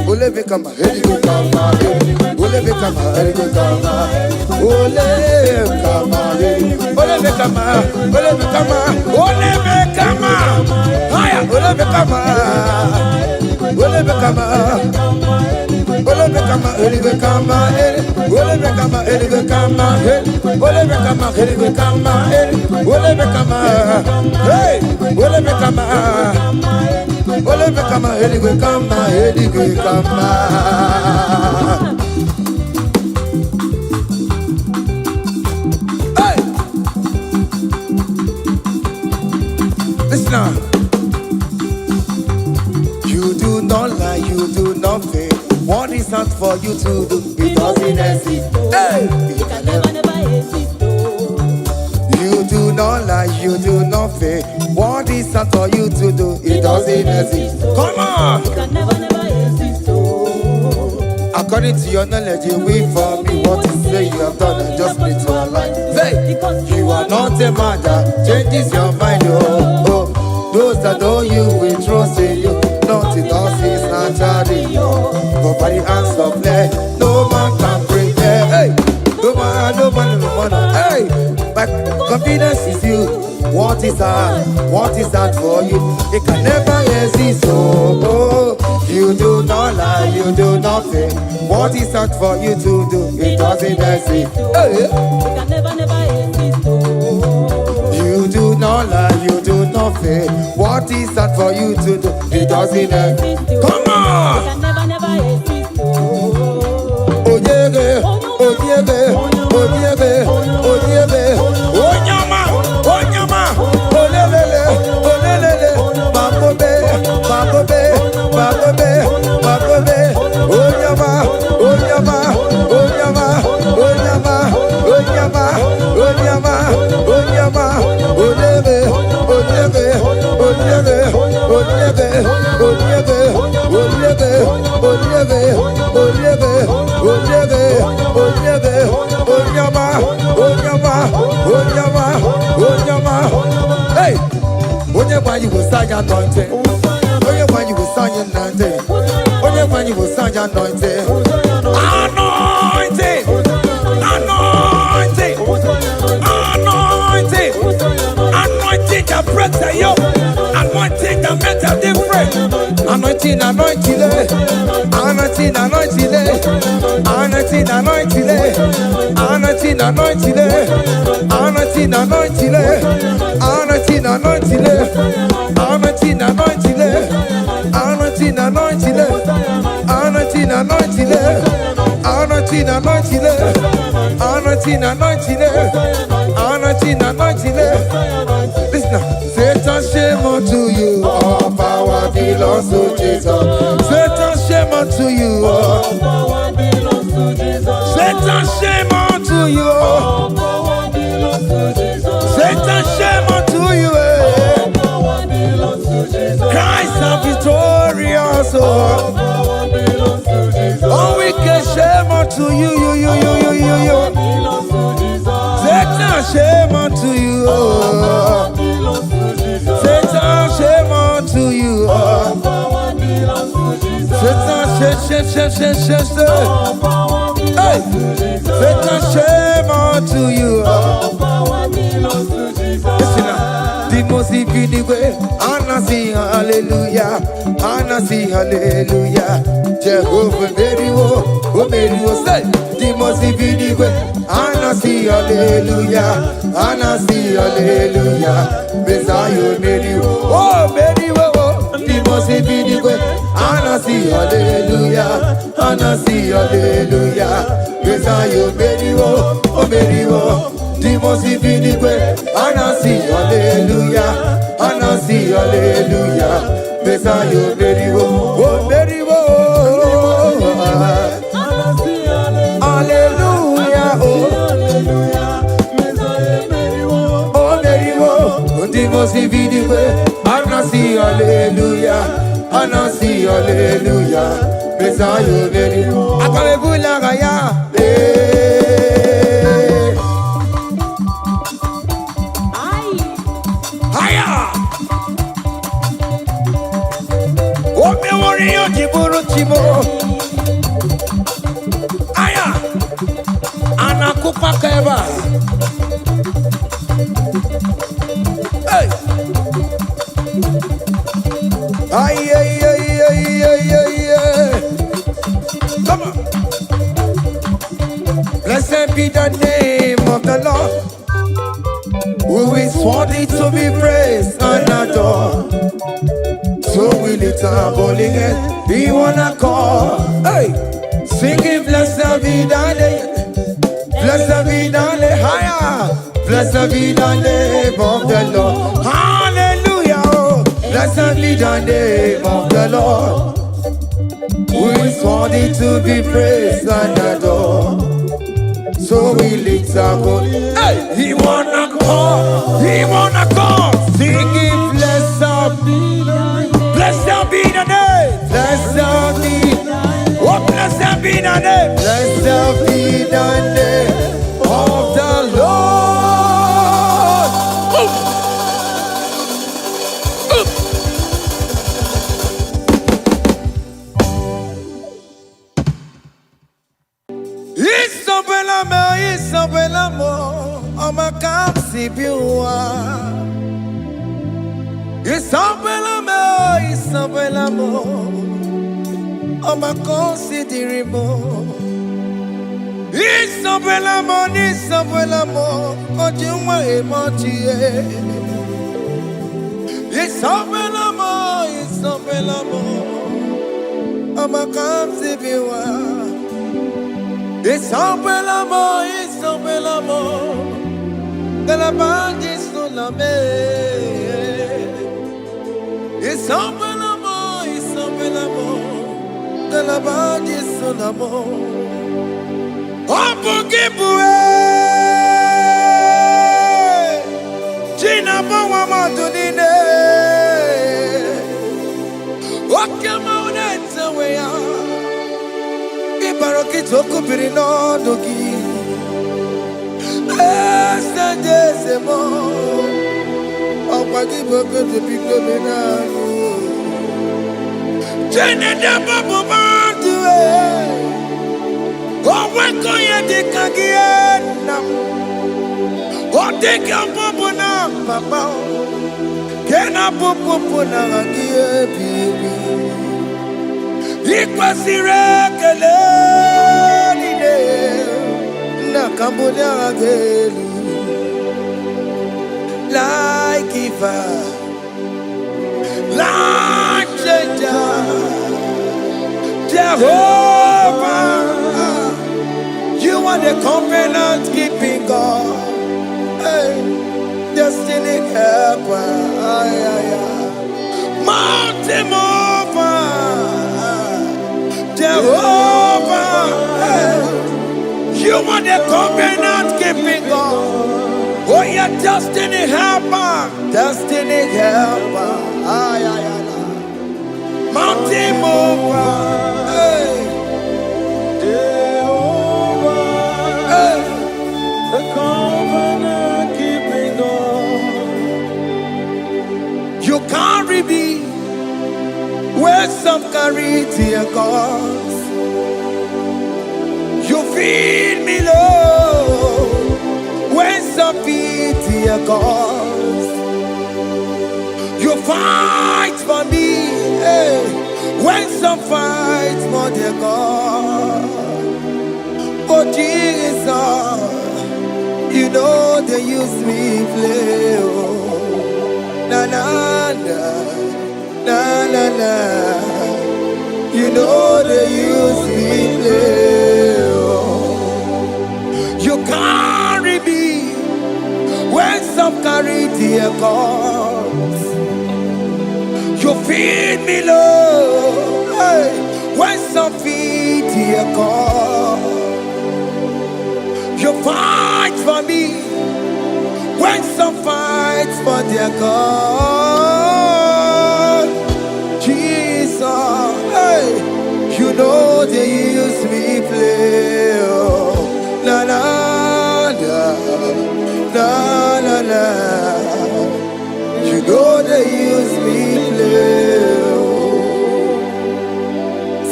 ole bekama, heligo kama, ole bekama, heligo kama, ole bekama, ole bekama, haya, ole bekama, listen now. You do not lie, you do not fail. What is not for you to do? It doesn't exist. Hey! It can never exist. You do not lie, you do not fail. What is not for you to do? It doesn't exist. Come on! It can never exist. According to your knowledge, you wait for me. What you say you have done, I just need to align. Hey! You are not a man that changes your mind, oh, oh. Those that know you will trust in you. Nothing else is naturally. But by the hands of flesh, no man can prepare. Hey, no man, no man. Hey, my confidence is you. What is that? What is that for you? It can never exist. Oh, you do not lie, you do not fail. What is that for you to do? It doesn't exist. Hey, it can never exist. you do not lie, you do not fail. What is that for you to do? It doesn't exist. Come on! It can never exist. Oh yeah, oh yeah, oh yeah, oh yeah, oh nyama, oh lelele, bakobe, oh nyama, Hey, whenever you will sign anointing, whenever you will sign anointing, whenever you will sign anointing, anointing, anointing, anointing, anointing that breaks the yoke, anointing that makes a difference, anointing, anointing, anointing, anointing, anointing, anointing, anointing, anointing, anointing, anointing, anointing, anointing, anointing, anointing, anointing, anointing, anointing, anointing, anointing, anointing, anointing, anointing. Listen now. Satan, shame unto you. All power belongs to Jesus. Satan, shame unto you. All power belongs to Jesus. Satan, shame unto you. All power belongs to Jesus. Satan, shame unto you. All power belongs to Jesus. Christ is victorious. All power belongs to Jesus. All wicked shame unto you. Satan, shame unto you. Satan, shame unto you. Satan, shame. Hey, Satan, shame unto you. Listen now. The most infinite way, Anasi, hallelujah, Anasi, hallelujah. Jehovah, Meriwo, say, the most infinite way, Anasi, hallelujah, Anasi, hallelujah. Messiah, Meriwo, oh, Meriwo, the most infinite way, Anasi, hallelujah, Anasi, hallelujah. Messiah, Meriwo, oh, Meriwo. The most infinite way, Anasi, hallelujah, Anasi, hallelujah. Messiah, Meriwo, oh, Meriwo, hallelujah, oh, oh, Meriwo. The most infinite way, Anasi, hallelujah, Anasi, hallelujah. Messiah, Meriwo. Akamebula gaya, aya anakupa keba. Hey, ay. Come on. Blessed be the name of the Lord, who is worthy to be praised and adored. So we lift our holy hand, we wanna call, hey, singing blessed be the name, blessed be the name, higher, blessed be the name of the Lord, hallelujah, oh, blessed be the name of the Lord, who is worthy to be praised and adored. So we lift our holy, hey, he wanna call, singing blessed be the name. Blessed be the name, blessed be, oh, blessed be the name, blessed be the name of the Lord. Isabella mo, omakam sibiwa. Isabella mo, I'ma consider more. Isabella mo, Ojuma emoji. Isabella mo, I'ma consider. Isabella mo, Galabandi Sulame. Isabella mo, Galabandi Sulamo. Opugibue, Gina Bawa Madunine, Okamauneta Wea, Ibarokitoku Pirino Dogi, Estandesemo, Opagiboko to Picomina. Jenna Babu Bandue, oh, when go you take again? Oh, take your Popuna, Papa. Can I Popuna again, baby? It was the regular. Cambodia Gelu, like giver, like changer, Jehovah, you are the covenant keeping God, hey, destiny helper, mountain mover, Jehovah, hey, you are the covenant keeping God. Oh, your destiny helper, destiny helper. Mountain mover, hey. Jehovah, Hey. the covenant keeping God. You carry me where some carry tear gods. You feed me low when some feed tear gods. You fight for me, hey, when some fight for their God. Oh Jesus, you know they use me play. Oh, na na na, na na na. You know they use me play. Oh, you carry me when some carry their gods. You feed me low, hey, when some feed their God. You fight for me when some fight for their God. Jesus, hey, you know they use me play. Oh, na na na, na na na. You know they use me play.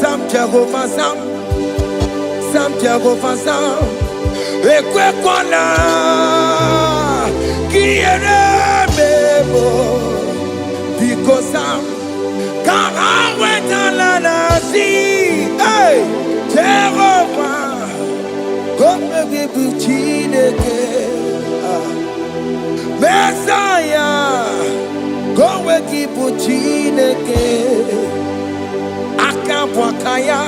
Some Jehovah, some Jehovah, some. Ekwe kwana, kiere mebo, because I'm karawetana si, hey, Jehovah, come give chineke, Messiah, come give chineke, akapwakaya.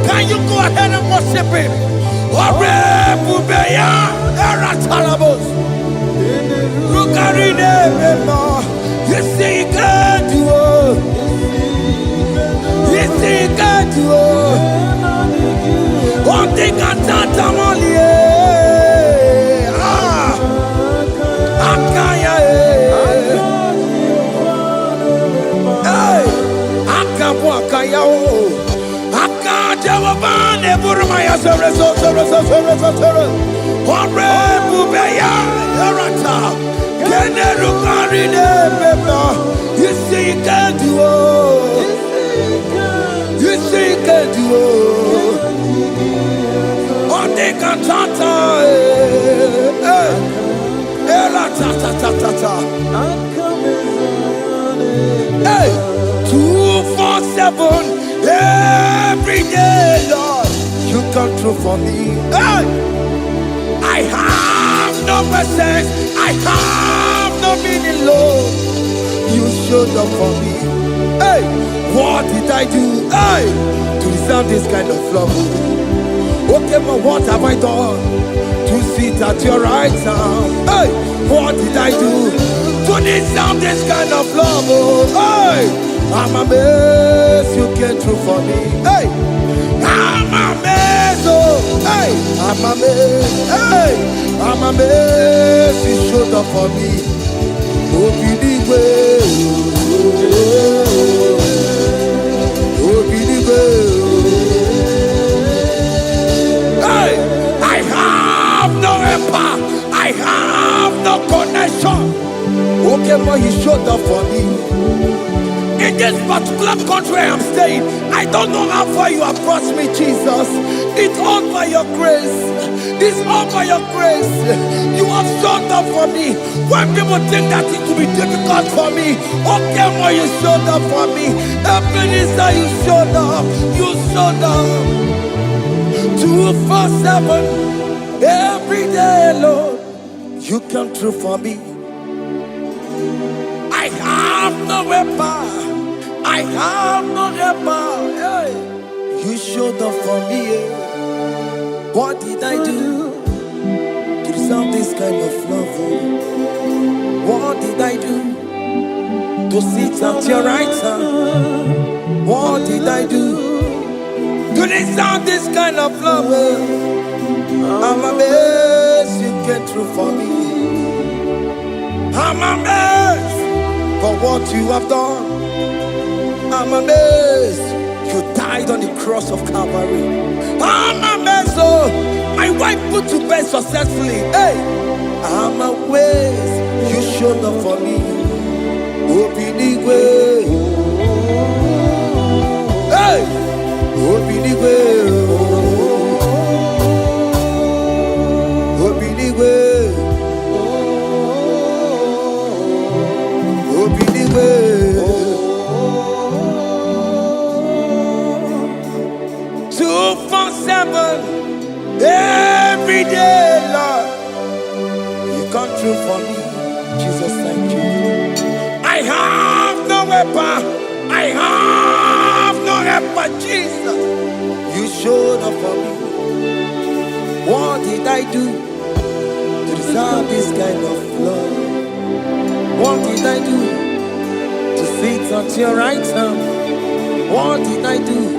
Can you go ahead and worship him? You see, he can do it. You see, he can do it. One thing I can't only. You see, you can do it. You see, you can do it. One thing I can't. Hey, 247 every day, Lord, you come through for me. Hey, I have no presence, I have no meaning, Lord. You showed up for me. Hey, what did I do? Hey, to deserve this kind of love? Okay, but what have I done to sit at your right hand? Hey, what did I do to deserve this kind of love? Oh, hey, I'm amazed you came through for me. Hey, I'm amazed. Oh, hey, I'm amazed. Hey, I'm amazed you showed up for me. Oh, believe it. Oh, believe it. Hey, I have no empire, I have no connection. Okay, but he showed up for me. In this particular country I am staying, I don't know how far you have brought me, Jesus. It's all by your grace. It's all by your grace. You have shown up for me. When people think that it will be difficult for me, okay, more you showed up for me. Ebenezer, you showed up. You showed up. 247 every day, Lord. You come through for me. I have no weapon. I have no weapon. Hey. You showed up for me. What did I do to deserve this kind of love? What did I do to sit at your right hand? What did I do to deserve this kind of love? I'm amazed you came through for me. I'm amazed for what you have done. I'm amazed you died on the cross of Calvary. I'm amazed, oh, my wife put to bed successfully. Hey, I'm amazed you showed up for me. Obinigwe, hey, Obinigwe, Obinigwe, Obinigwe. 247 every day, Lord. You come through for me, Jesus. Thank you. I have no weapon. I have no weapon, Jesus. You showed up for me. What did I do to deserve this kind of love? What did I do to sit at your right hand? What did I do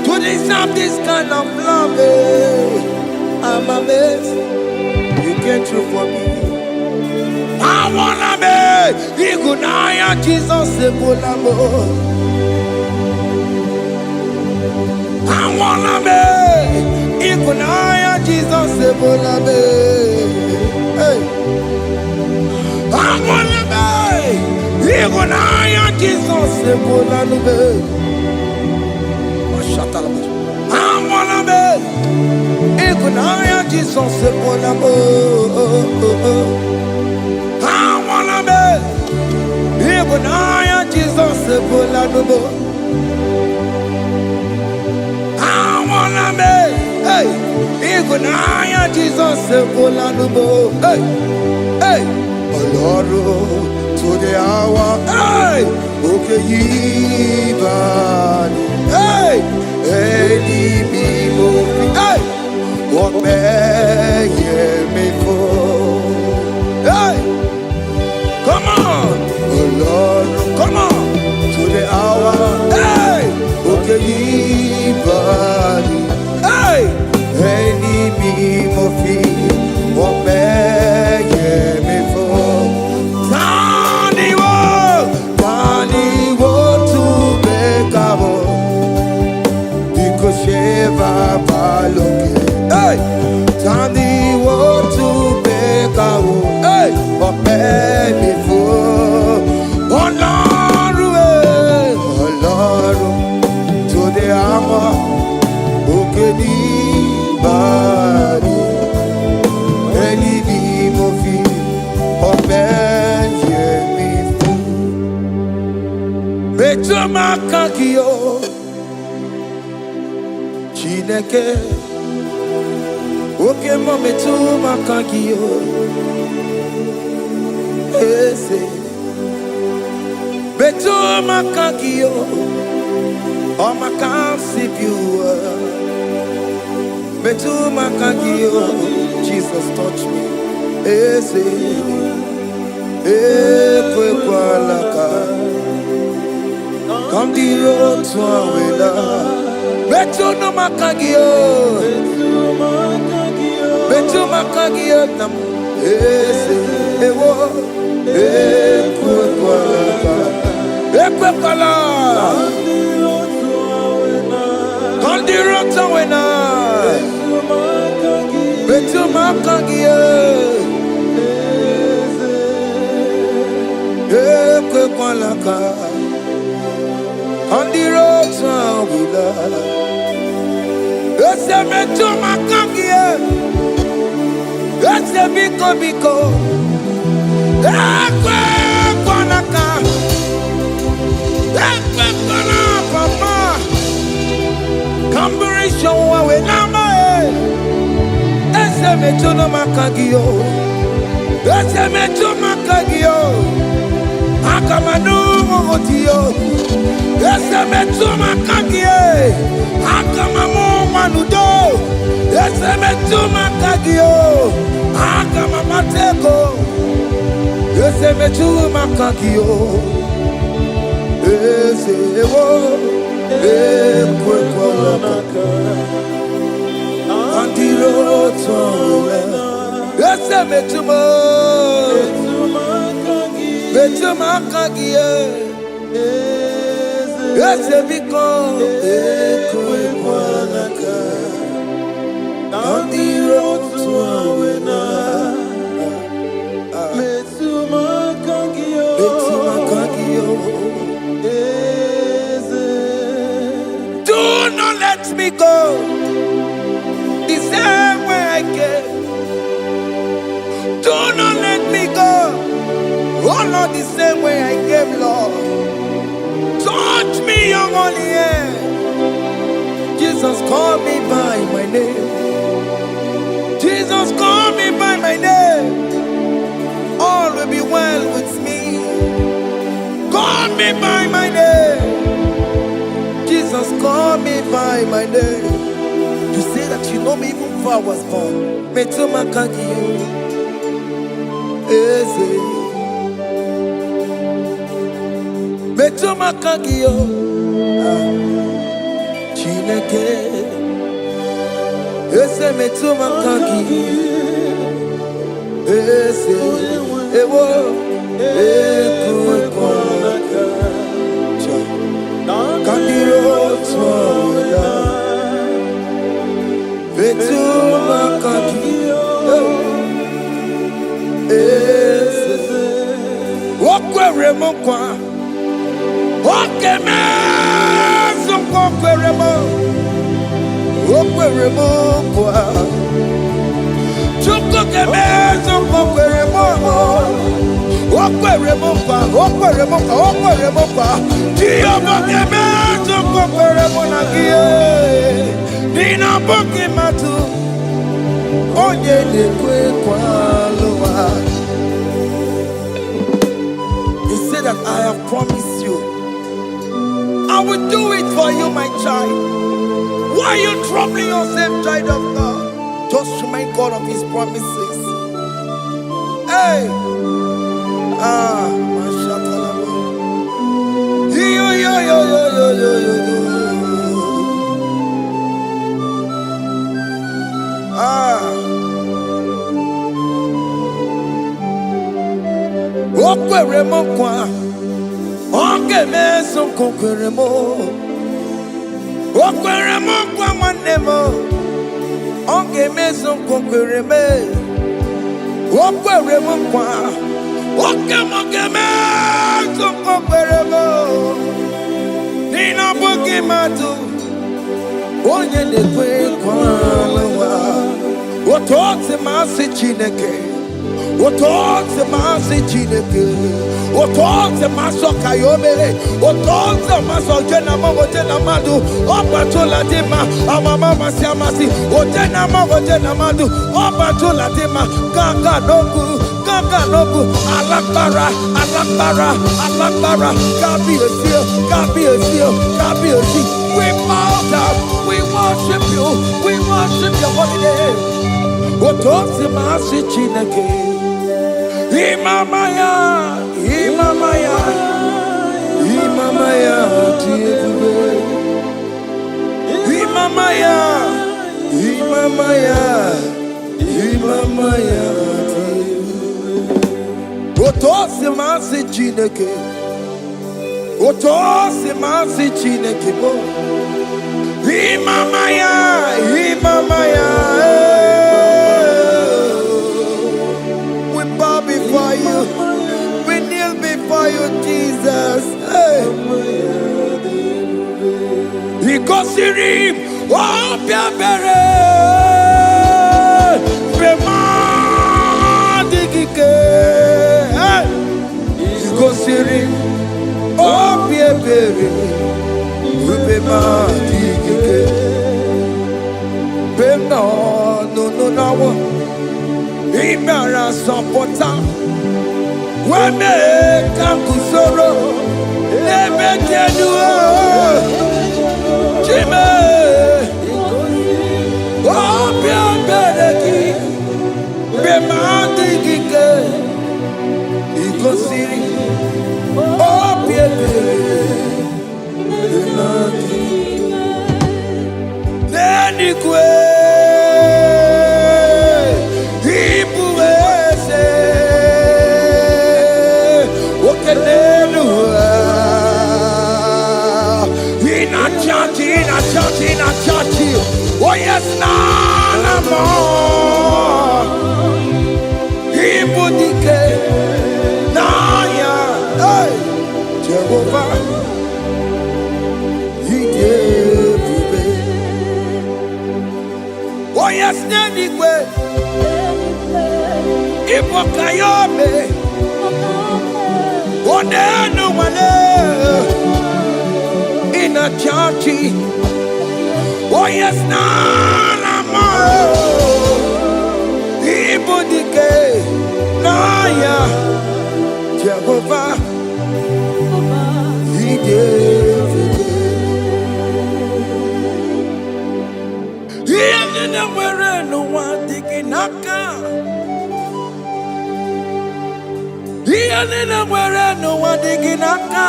to deserve this kind of love? I'm amazed you came through for me. I wanna be Igunaya Jesus Sebulamo. I wanna be Igunaya Jesus Sebulame. Hey, I wanna be Igunaya Jesus Sebulame. I wanna be Igunaya Jesus Sebulamo. I wanna be Igunaya Jesus Sebulamo. I wanna be, hey, Igunaya Jesus Sebulamo. Hey, hey, Oloro to the hour. Hey, okay, Yibani. Hey, hey, hey, what may me for? Hey, come on, oh Lord, come on to the hour. Hey, okay, body. Hey, any me what may me for? Tani wo to make up. Sheva Baloke, hey, Tani wo to beka wo, hey, but baby for Olaru to the armor, Okedi body, any be movie, or baby for Betoma Kakio. Chineke, oke mometu makagiyo, ese, betu makagiyo, o makansibiwa, betu makagiyo, Jesus touch me, ese, ekwe kwa laka, come the road to Awela. Betu no makagio, betu makagio nam, ese ewo, ekwe kwala, kondi rota wena, betu makagio, ekwe kwala ka. On the road to we love. Yes, I met to my kangia. Yes, I biko. Ekwe kwanaka. Ekwe kwana papa. Kamburisho wawe nama e. Yes, I met to no makagio. Yes, I met to makagio. Akamanu motiyo. Ese metuma kagie. Akamamu manudo. Ese metuma kagio. Akamamateko. Ese metuma kagio. Ese ewo. Ekwe kwa naka. Andiro towe. Ese metuma. Metuma kagie. Ese biko ekwe kwanaka. Andiro tuawena. Metuma kagio. Do not let me go the same way I came. Do not let me go. Oh Lord, the same way I came, Lord. Touch me, young only hand. Jesus, call me by my name. Jesus, call me by my name. All will be well with me. Call me by my name. Jesus, call me by my name. You say that you know me even before I was born. Metuma kagio. Eze. Metuma kagio. Chineke. Ese metuma kagio. Ese. Ewo. Ekwe kwanaka. Kandiro toya. Metuma kagio. Ese. Okwere mokwa. Okeme soko kweremo. Okweremo kwa. Chuko keme soko kweremo. Okweremo kwa. Dio keme soko kweremo na gie. Nina boki matu. Onye de kwe kwa loa. He said that I have promised you. I will do it for you, my child. Why are you troubling yourself, child of God? Just remind God of His promises. Hey! Mashakalama. Yo. Okweremo kwa. Okeme soko kweremo. Okweremo kwa manemo. Okeme soko kwereme. Okweremo kwa. Okeme soko kweremo. Nina boki matu. Onye nekwe kwa lawa. Otote masi chineke. Otote masi chineke. Otote maso kayome. Otote maso jena madu. Opatola dima. Amama masi amasi. Ojena madu. Opatola dima. Kaka nobu. Alakbara. Gabi osio. We bow down. We worship you. We worship your holy name. Otote masi chineke. Imamaya, Otose masi chineke bo. Imamaya. We bow before you. We kneel before you, Jesus. Hey. Ikosirim, Opiabere, Bemadikike, Ikosirim, Opiabere, Bemadikike, Bema, no, Imara Sapota, Wame Kakusoro, Nebetenua, Jime, Opia Bereki, Bemadikike, Ikosiri, Opia Bemadikike, Nenikwe. Oh yes, nana more. Ibudike, Naya, hey, Jehovah, He gave me. Oh yes, Nenigwe, Ibokayobe, oh no one in a churchy. Oh yes, nana more. Ibudike, Naya, Jehovah, He gave it. He didn't wear no one digging naka. He didn't wear no one digging naka.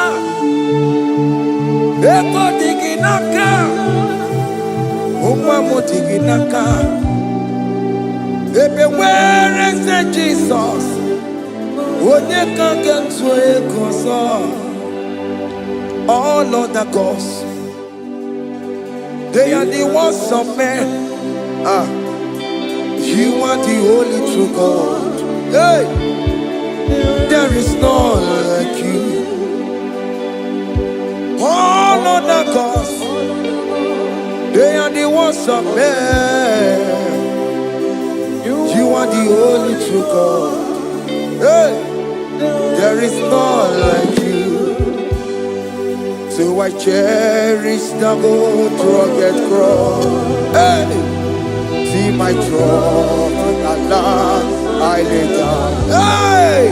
Epo digging naka. Tiginaka. Where is the Jesus? When you can get to a all other gods, they are the ones of men. You are the only true God. Hey, there is none like you. All other gods, they are the ones of men. You are the only true God. Hey, there is none like you. So I cherish the old rugged cross. Hey, see my throne, Allah, I lay down. Hey,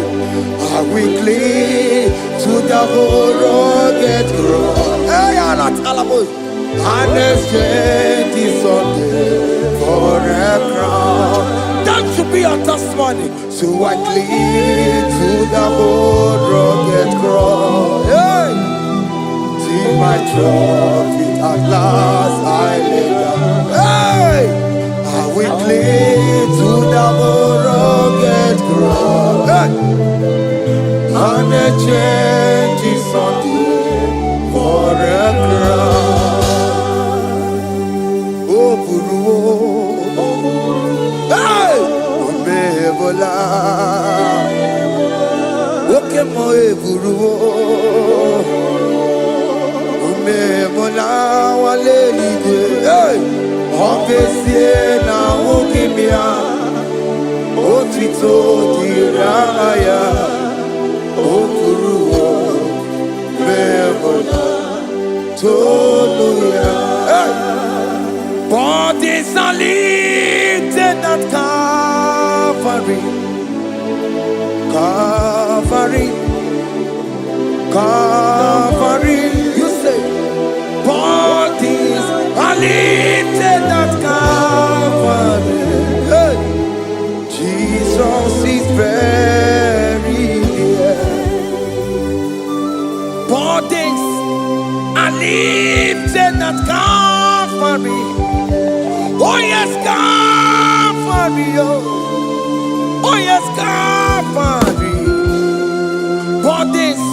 I will cling to the old rugged cross. Hey, Allah, Talabos. And exchange is Sunday for a crown. That should be our testimony. So I cling to the old rugged cross. Hey, see my trophy at last I lay down. Hey, I will cling to the old rugged cross. Hey, and exchange is Sunday for a crown. Hey, Omebola, Okemo Eburu, Omebola wale lide. Hey, Obesie na Okimia, Otito diraya, Okuru, Omebola, Toluya. Hey. Bodies are lifted at Calvary, Calvary, Calvary. You say, bodies are lifted at Calvary. Hey. Jesus is very near. Bodies are lifted at Calvary. Oh yes, Calvary, oh yes, Calvary. Bodies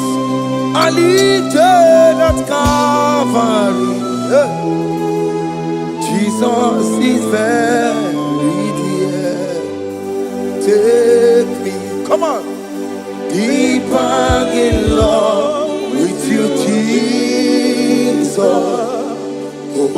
are lifted at Calvary. Jesus is very dear. Take me, come on, deeper in love with you, Jesus. Oh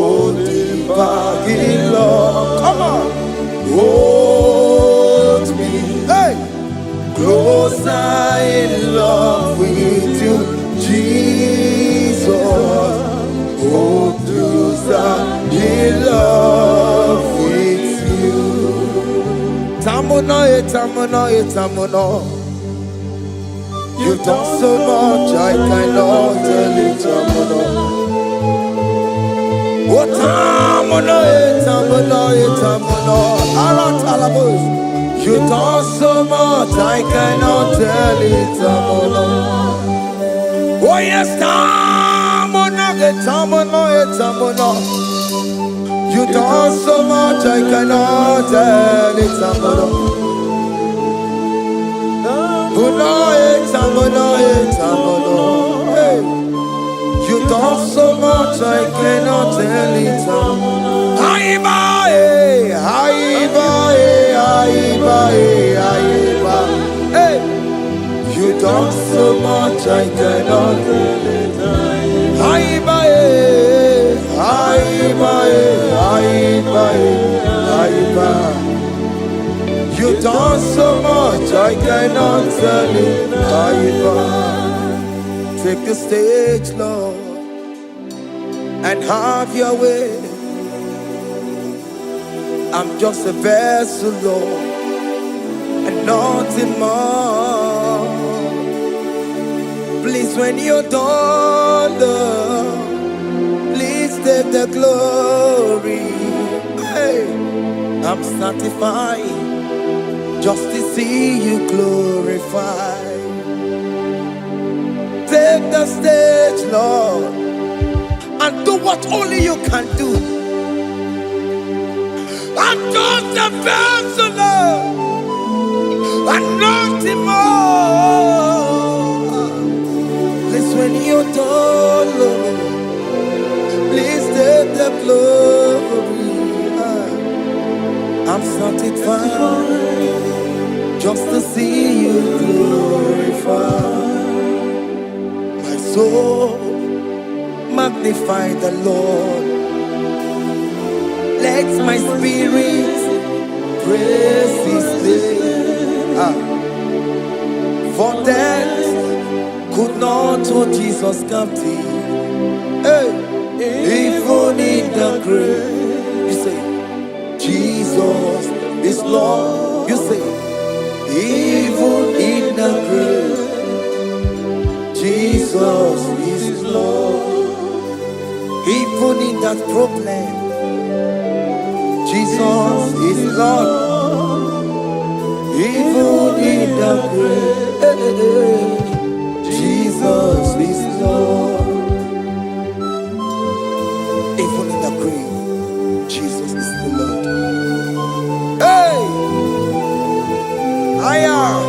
You've done so much, I cannot tell it. You've done so much, I cannot tell it. Oh yes, you done so much, I cannot tell it. Hey. You done so much, I cannot tell it. Hey. You done so much, I cannot tell it. You done so much, I cannot tell it. Take the stage, Lord, and have your way. I'm just a vessel, Lord, and nothing more. Please, when you're done, Lord, please take the glory. Hey, I'm satisfied just to see you glorified. Take the stage, Lord, and do what only you can do. I'm just a vessel, Lord, and nothing more. Please, when you're done, Lord, please take the glory. I'm satisfied just to see you glorified. My soul magnify the Lord. Let my spirit praise His name. For death could not hold Jesus captive. Hey, even in the grave, you say, Jesus is Lord. You say, even in the grave, Jesus is Lord. Even in that problem, Jesus is Lord. Even in the grave, Jesus is Lord. Even in the grave, Jesus is the Lord. Hey! I am.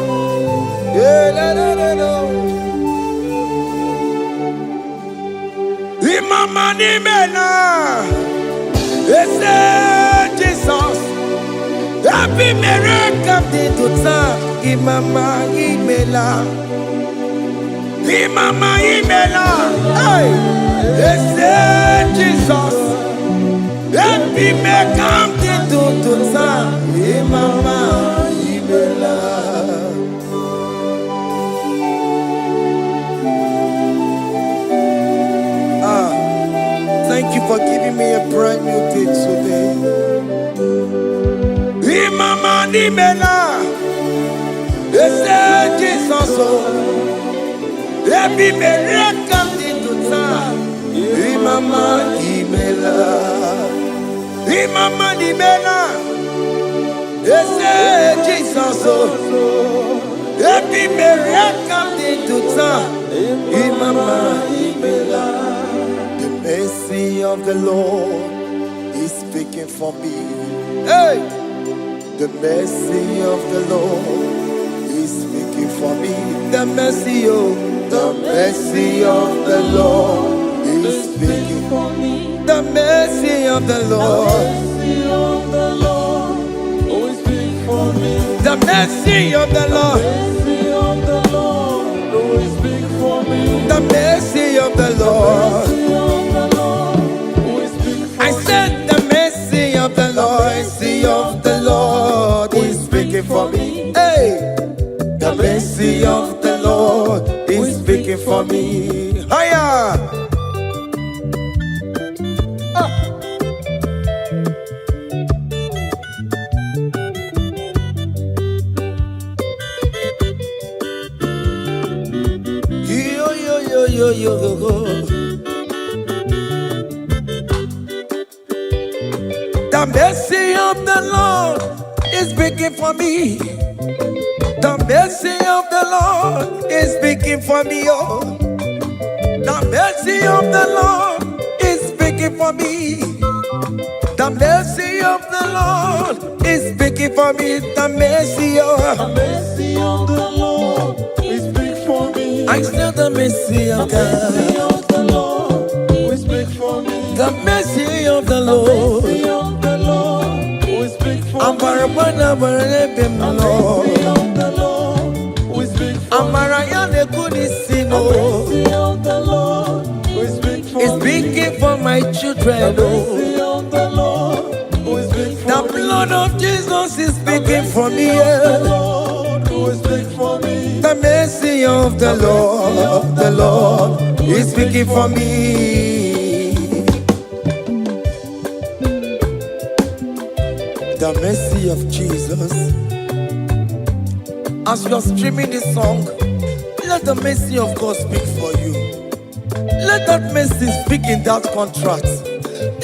Imama ni mena, ese Jesus. Happy miracle di tuta. Imama imela, Imama imela. Hey, ese Jesus. Happy miracle di tuta. Imama imela. Thank you for giving me a brand new day today. Imama nimela, ese Jesus o, ebi mereka tituta. Imama nimela, Imama nimela, ese Jesus o, ebi mereka tituta. Imama nimela. The mercy of the Lord is speaking for me. Hey! The mercy of the Lord is speaking for me. The mercy, oh, the mercy of the Lord is speaking for me. The mercy of the Lord, always speak for me. the mercy of the Lord, Always speak for me. the mercy of the Lord. I said the mercy of the Lord, mercy of the Lord is speaking for me. Hey, the mercy of the Lord is speaking for me. Higher. The mercy of the Lord is speaking for me. The mercy of the Lord is speaking for me. Oh, the mercy of the Lord is speaking for me. The mercy of the Lord is speaking for me. The mercy of the Lord is speaking for me. I still the mercy of The mercy God. of the Lord will speak for me. The mercy of the Lord. The mercy of the Lord will speak for me. Amara bana barele The bimlo. mercy of the Lord will speak for me. Amara yane kunisino. The mercy of the Lord will speak for It's me. speaking for my children. The mercy of the Lord will speak for The me. blood of Jesus is The speaking for mercy me. of the Lord will speak for me. The mercy of the Lord is speaking for me. The mercy of Jesus. As you are streaming this song, let the mercy of God speak for you. Let that mercy speak in that contract.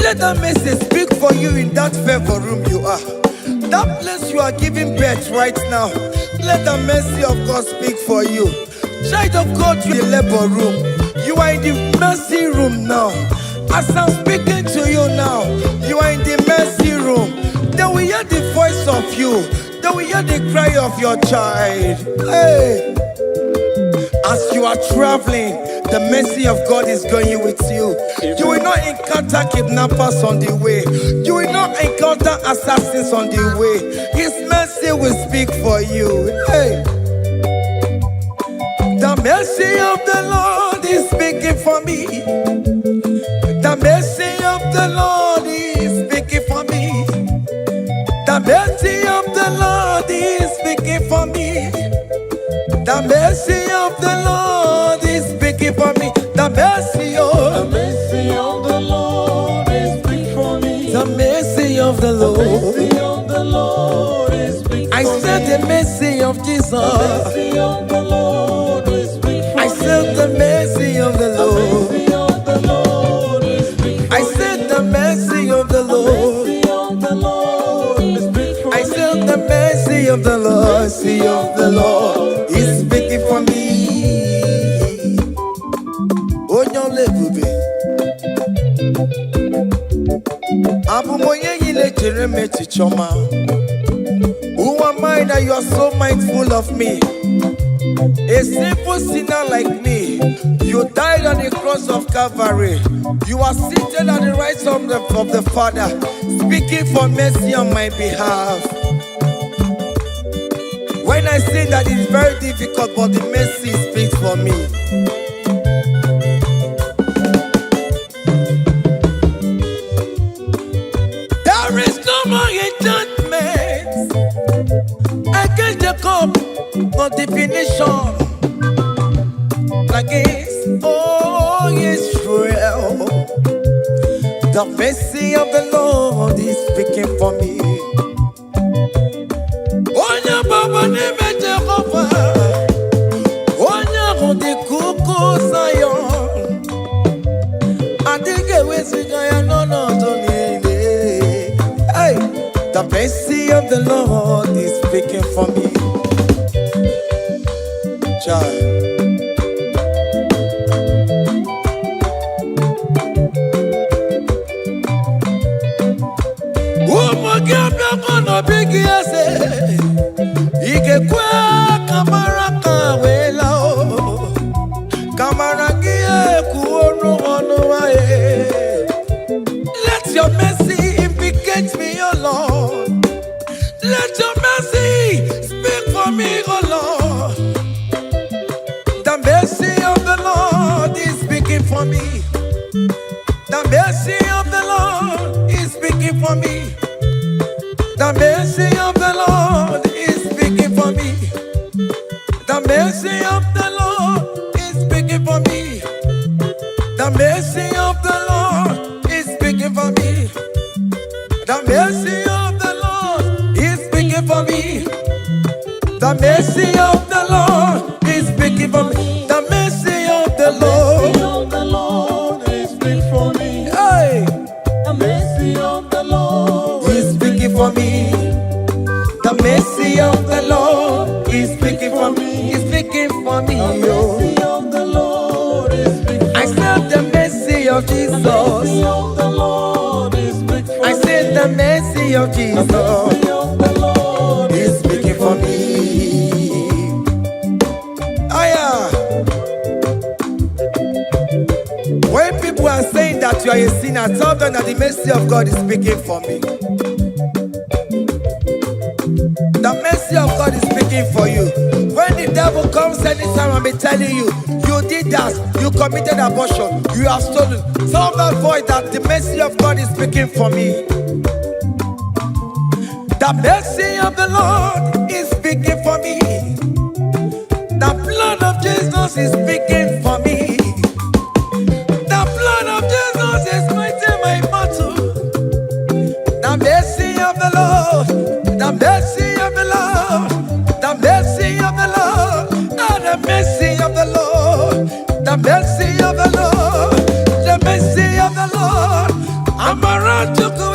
Let that mercy speak for you in that favor room you are. That place you are giving birth right now. Let the mercy of God speak for you. Child of God, you in the labor room. You are in the mercy room now. As I'm speaking to you now, you are in the mercy room. They will hear the voice of you. They will hear the cry of your child. Hey. As you are traveling, the mercy of God is going with you. You will not encounter kidnappers on the way. You will not encounter assassins on the way. His mercy will speak for you. Hey. The mercy of the Lord is speaking for me. The mercy of the Lord is speaking for me. The mercy of the Lord is speaking for me. The mercy of the Lord is speaking for me. The mercy The of mercy of the Lord is speaking for me. the mercy of the The Lord. mercy of the Lord is speaking I for me. said the mercy of Jesus. The mercy of the Lord is speaking for I me. said the mercy of the The Lord. mercy of the Lord is speaking for I me. said the mercy of the The Lord. mercy of the Lord is speaking for I me. said the mercy of the Lord. Mercy of the Lord is speaking for me. Onyole bube. Abu moye yile jereme chichoma. Who am I that you are so mindful of me? A simple sinner like me. You died on the cross of Calvary. You are seated at the right hand of the Father, speaking for mercy on my behalf. When I say that it's very difficult, but the mercy speaks for me. There is no more enchantment against Jacob, no definition against all Israel. The mercy of the Lord is speaking for me. Onya baba neme Jehovah, onya hodi kuku Zion, adige wesigaya no to nile. Hey, the mercy of the Lord is speaking for me. Child. Umugiabia bigi ase Igekwe kamara kawela o Kamara gie kuonu onu wae. Let your mercy implicate me, O Lord. Let your mercy speak for me, O Lord. The mercy of the Lord is speaking for me. The mercy of the Lord is speaking for me. The mercy of the Lord is speaking for me. The mercy of the Lord is speaking for me. The mercy of the Lord is speaking for me. The mercy of the Lord is speaking for me. The mercy of the Lord is speaking for me. The mercy of the Lord of Jesus the Lord is speaking for me. When people are saying that you are a sinner, tell them that the mercy of God is speaking for me. The mercy of God is speaking for you. When the devil comes anytime and be telling you, you did that, you committed abortion, you have stolen, tell that voice that the mercy of God is speaking for me. The mercy of the Lord is speaking for me. The blood of Jesus is speaking for me. The blood of Jesus is fighting my battle. The mercy of the Lord, the mercy of the Lord, the mercy of the Lord, the mercy of the Lord, the mercy of the Lord, the mercy of the Lord. I'm around to go.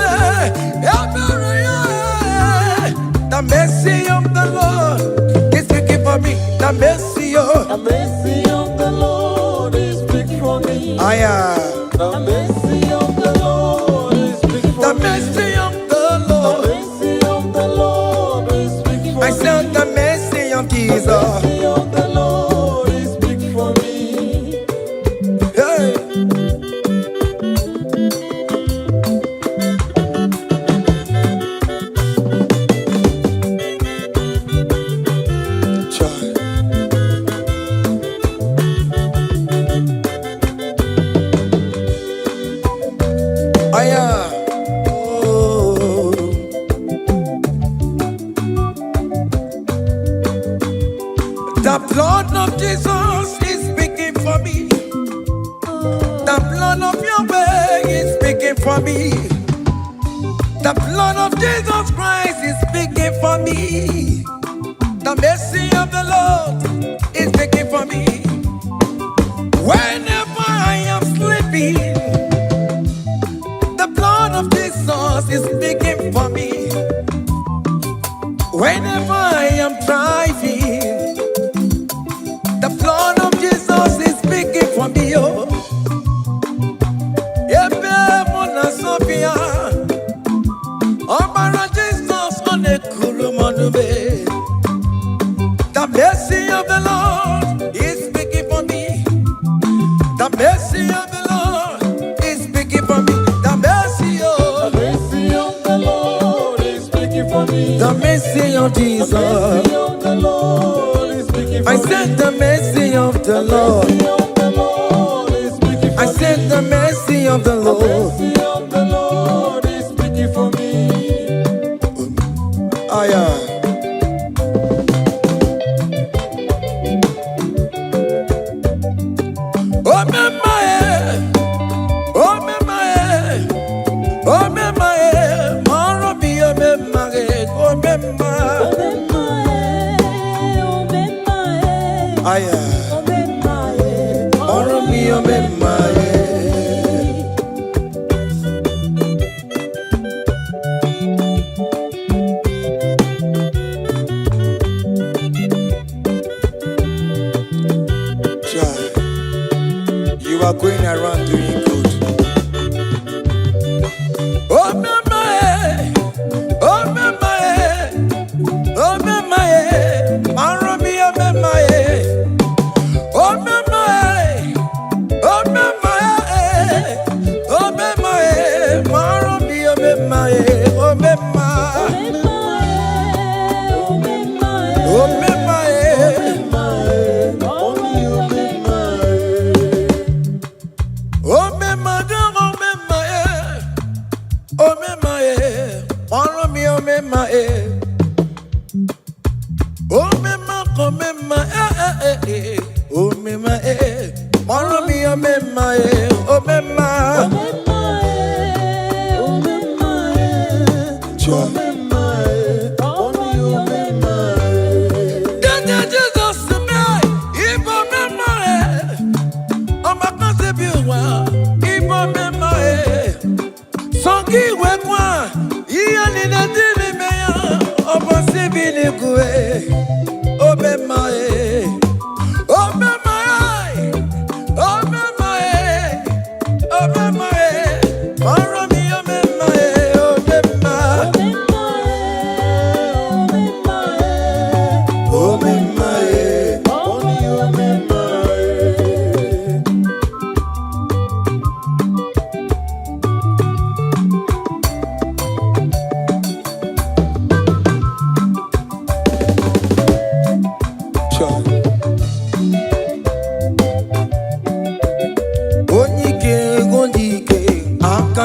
The mercy of the Lord is speaking for me. The mercy of the Lord is speaking for me. I am. The mercy of the Lord is speaking for The me. mercy of the Lord. The mercy of the Lord is speaking for me. I said the mercy of Jesus. The mercy of the Lord is speaking for me. Hey. The blood of Jesus is speaking for me. The blood of Yahweh is speaking for me. The blood of Jesus Christ is speaking for me. The mercy of the Lord is speaking for me. Whenever I am sleeping, the blood of Jesus is speaking for me. Whenever I am driving, the blood of Jesus is speaking for me. Oh, Ebe Mona Sophia, Obara Jesus on a Kurumanube. The mercy of the Lord is speaking for me. The mercy of the Lord is speaking for me. The mercy of the Lord is speaking for me. The mercy of Jesus. The mercy of the Lord is speaking for me. I said the mercy of the Lord. I said the mercy of the Lord. The mercy of the Lord is speaking for me. Oh yeah. Oh my my, oh my my, oh my my, oh be oh my my, oh my my, oh yeah. Oh me oh my my. You are going around doing good. Oh mama, oh mama, oh mama, Maromi, oh mama, oh mama, oh mama, oh mama, Maromi, oh mama, oh mama, oh mama.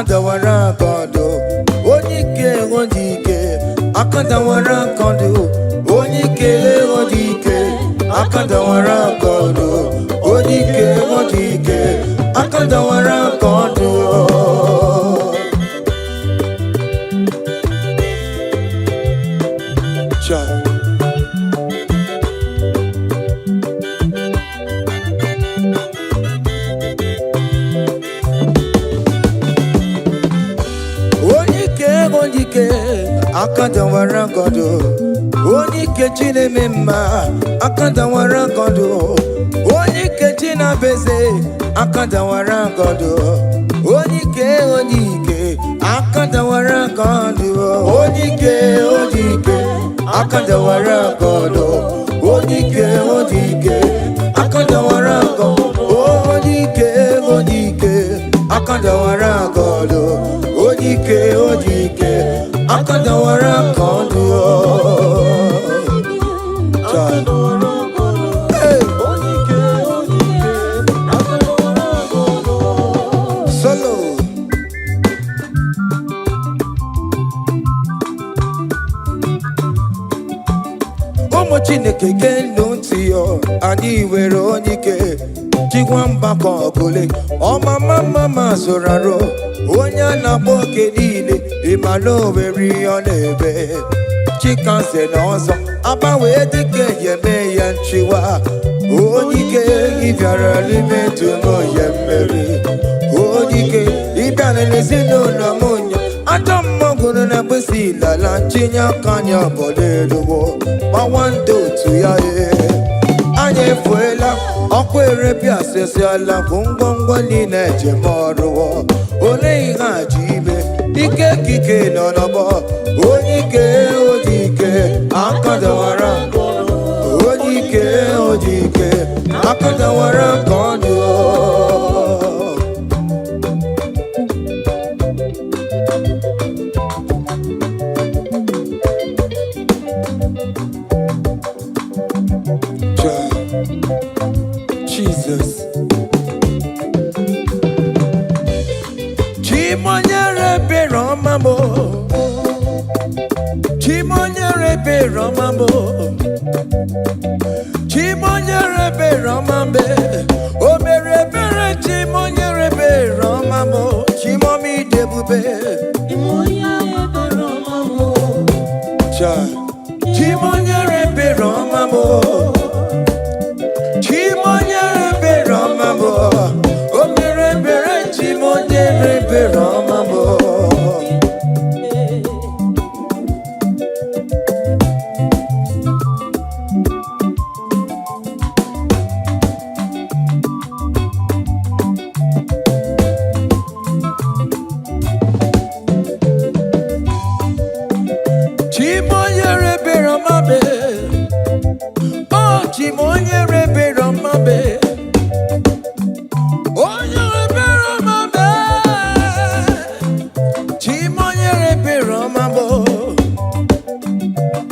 akandawara kondo, onike onike, akandawara kondo, onike onike, akandawara kondo, onike onike, akandawara kondo. Child. Onike akandawara kondo, onike chineme mma akandawara kondo, onike chinabeze akandawara kondo, onike onike akandawara kondo, onike onike akandawara kondo, onike onike akandawara kondo, onike onike akandawara kondo, onike onike akandawara kondo. Solo. Ụmụ Chineke genu ntị yo, anyị were onike jigwa mgbakọ ọbụla ọmama mama zụrụ arụ onye a na-akpọ oke niile ịmana owere ihe ọ na-ebe chikanze na ọzọ agbanwee dịka eme ya nchiwa onike ịbịara n'ime dum ya mmeri onike ịbịara n'ezinụlọ m onye ajọ mmọgụrụ na mgbesi lala chinye aka anya ọbọdọ eluwo gbawa ndị otu ya anyị efuela ọkụ erepịa asịsịala bụ ngwongwo niile ejem ọrụwo ole ihe a ji ime ike kike nọ n'ọgbọ onike odike akadawara onike odike akadawara nke ọdụ. Jesus. Chimonyere beromamo, Chimonyere beromamo, Chimonyere beromambe, Omere bere Chimonyere beromamo, Chimomi debube, Chimonyere beromamo, Chimonyere beromamo. Chimonyere beromamo, omere bere chimonyere beromamo. Chimonyere beromame, oh chimonyere beromame.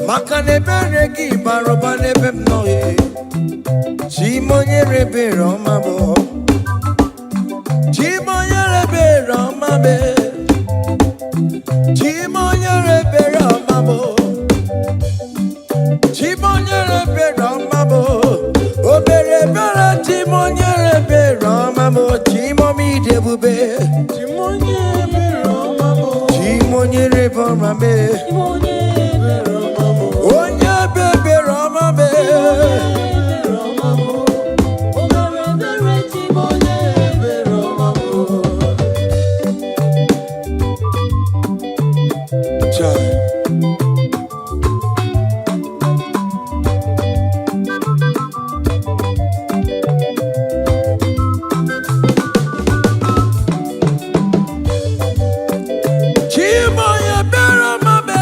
Makane bereki baroba nebe mnoye, Chimonyere beromamo, Chimonyere beromame, Chimonyere beromamo, Chimonyere beromamo, Obere bera Chimonyere beromamo, Chimomi debube, Chimonyere beromamo, Chimonyere beromame. Onye bebe romame, Chimoye beromame.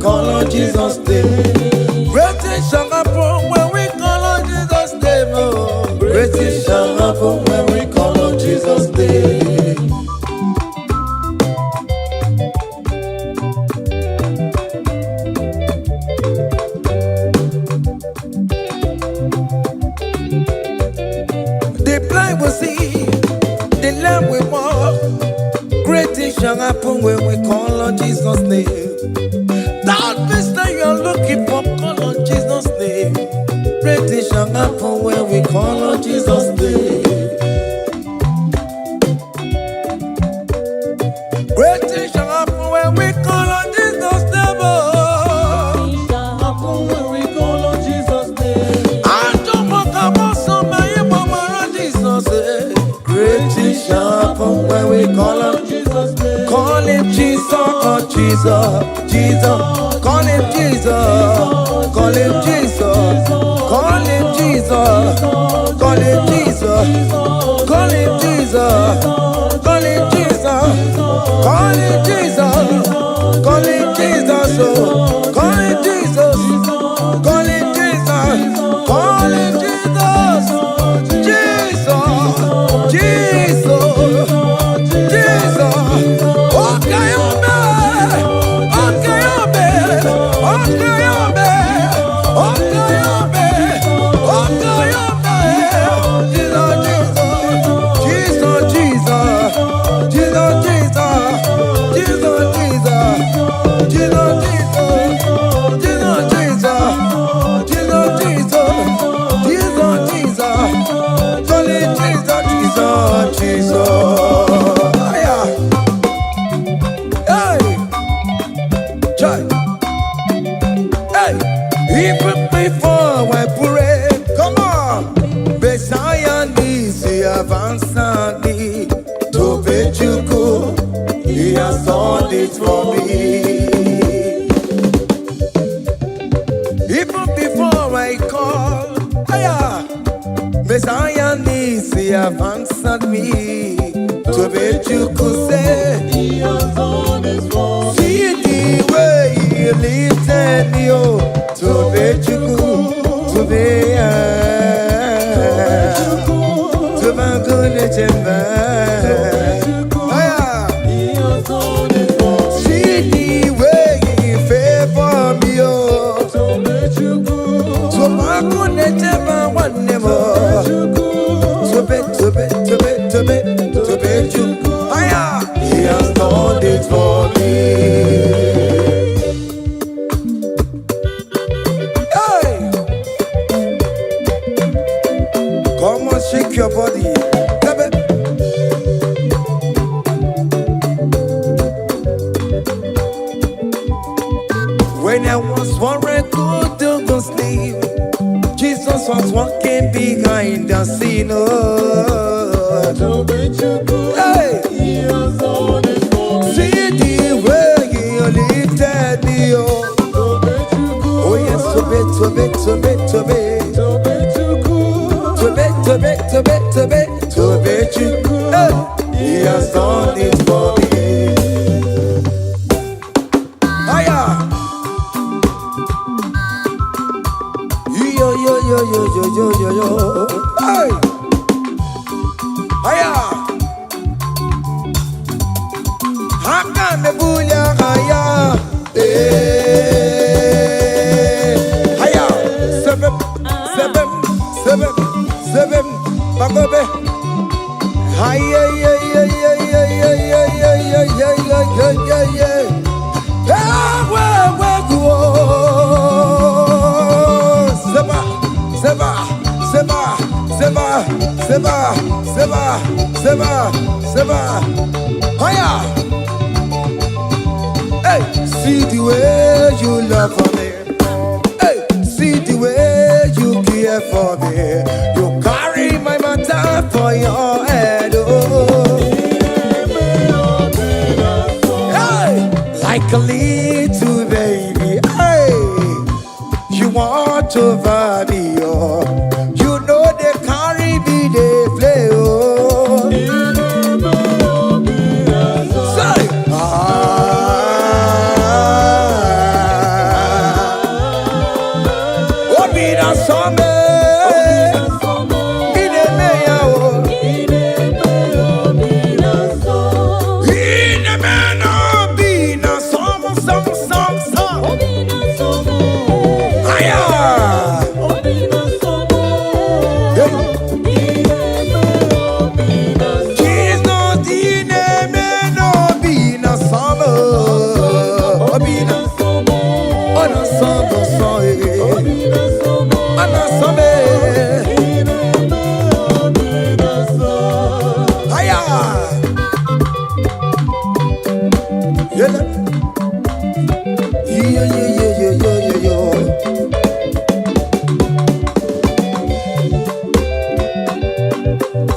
call on Jesus' name. Great things shall happen when we call on Jesus' name. Oh, great things shall happen when we call on Jesus' name. The blind will see, the lame will walk. Great things shall happen when we call on Jesus' name. That means that you are looking for, call on Jesus' name. Great things shall happen when we call on Jesus' name. Great things shall happen when we call on Jesus' name. Oh. It shall happen when we call on Jesus' name. I don't want to go somewhere, mama, Jesus. Great things shall happen when we call on Jesus' name. Call him Jesus, oh Jesus, Jesus. Call him Jesus, call him Jesus, call him Jesus, call him Jesus, call him Jesus, call him Jesus, call him Jesus, call him Jesus, oh, call him Jesus, call him Jesus, call him Jesus, Jesus, Jesus. Okay, even before I pray, come on. Messiah needs the advance me to bet you go. He has done it for me. Even before I call, Messiah needs the advance me to bet you could say He has done it for me. see the way he lifted me up. To be chuku, to be to be good chemba. He has done it for me. See the way he favor me, oh. To be chuku, To be good chemba one more. To be chuku. He has done it for me. Come on, shake your body. When I was worried, good to sleep, Jesus was walking behind the scene. Oh. to be chuku, Hey, He has done it for me. see the way he lifted me. Oh, To be chuku, oh yes, to be. to be chuku, To bet you, he has done it for me. Hiya! Yo. Hey! Hiya! Haka me bulia hiya! Hiya! Seven, Bagobe. Hiya, Seba. Hiya! Hey, see the way you love for me. Hey, see the way you care for me. You carry my matter for your head. Oh. Hey, like a little baby. Hey, you want over me. Oh. You know they carry me, they play. Oh. Say,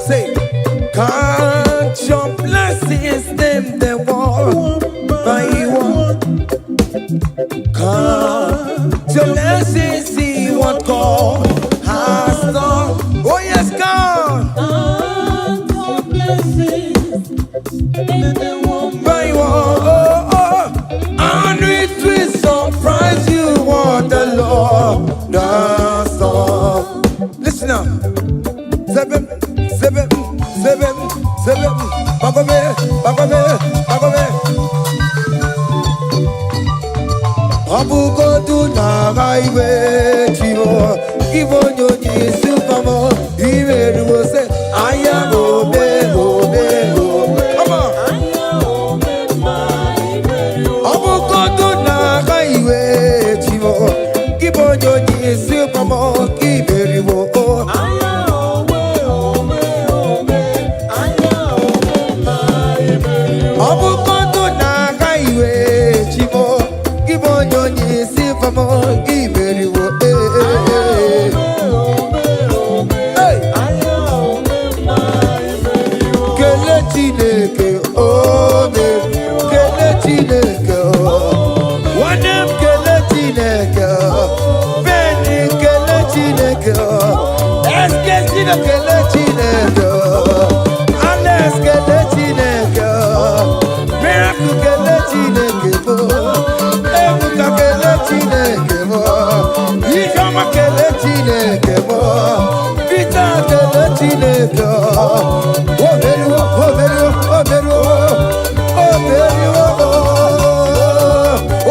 Say, can't your blessings them the one by one? Can't your blessings see what God has done? Oh yes, God. Can't your blessings them the one By one, and it will surprise you what the Lord does done. Listen up. Seven. Bagome. Abugo do na gaiwe chivo. Ivo nyonyi supamo. Iwe do say aya obe. Come on. Abugo do na gaiwe chivo. Ivo nyonyi supamo. Iwe do Abukondo na gaiwe chivo Gibonyo nyisi famo Giberiwo Kele chineke ome Kele chineke Wanem kele chineke Beni kele chineke Eske chino kele chineke Ales kele chineke Miracle kele chineke mo Ebuka kele chineke mo Ishama kele chineke mo Vita kele chineke Oberu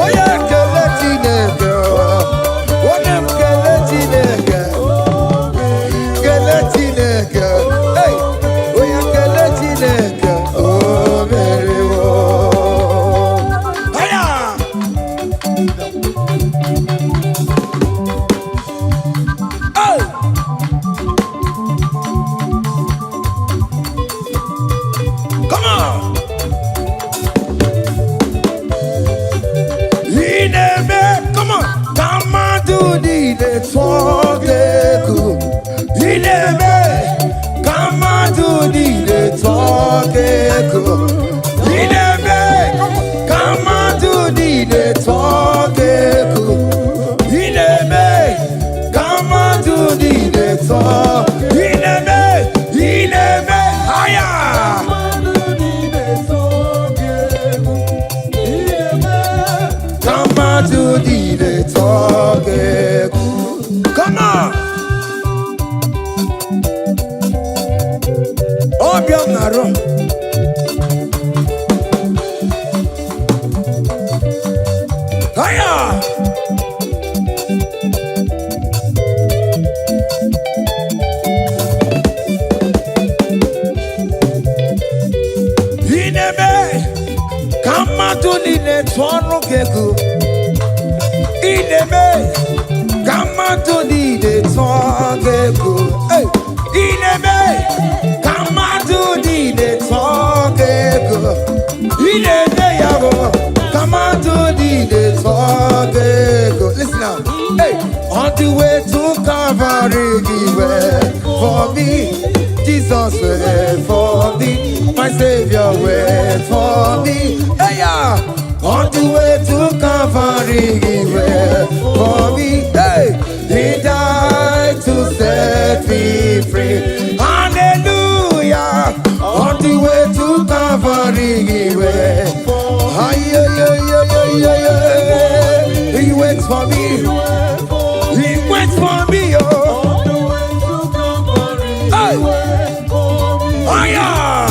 Oya kele chineke Onem kele chineke Kele chineke Hey Oya kele chineke Oberu Haya Oh Come on Come on Come on do the talk Come on do the talk Come on do the talk Come on do the talk Higher Come on to the talk. Come on. Oh, Bianaro. Hiya. Come on to the talk. Ineme, come on to the talk. Hey, Ineme, come on to the talk. Ineme, come on to the talk. Listen now. Hey, on the way to Calvary, wait for me. Jesus wait for me. My Savior wait for me. Hey, yeah. On the way to Calvary, wait for me. Hey, He died to set me free. Hallelujah. On the way to Calvary, wait. He waits for me. He waits waits for me, oh. Hey. Oh, yeah.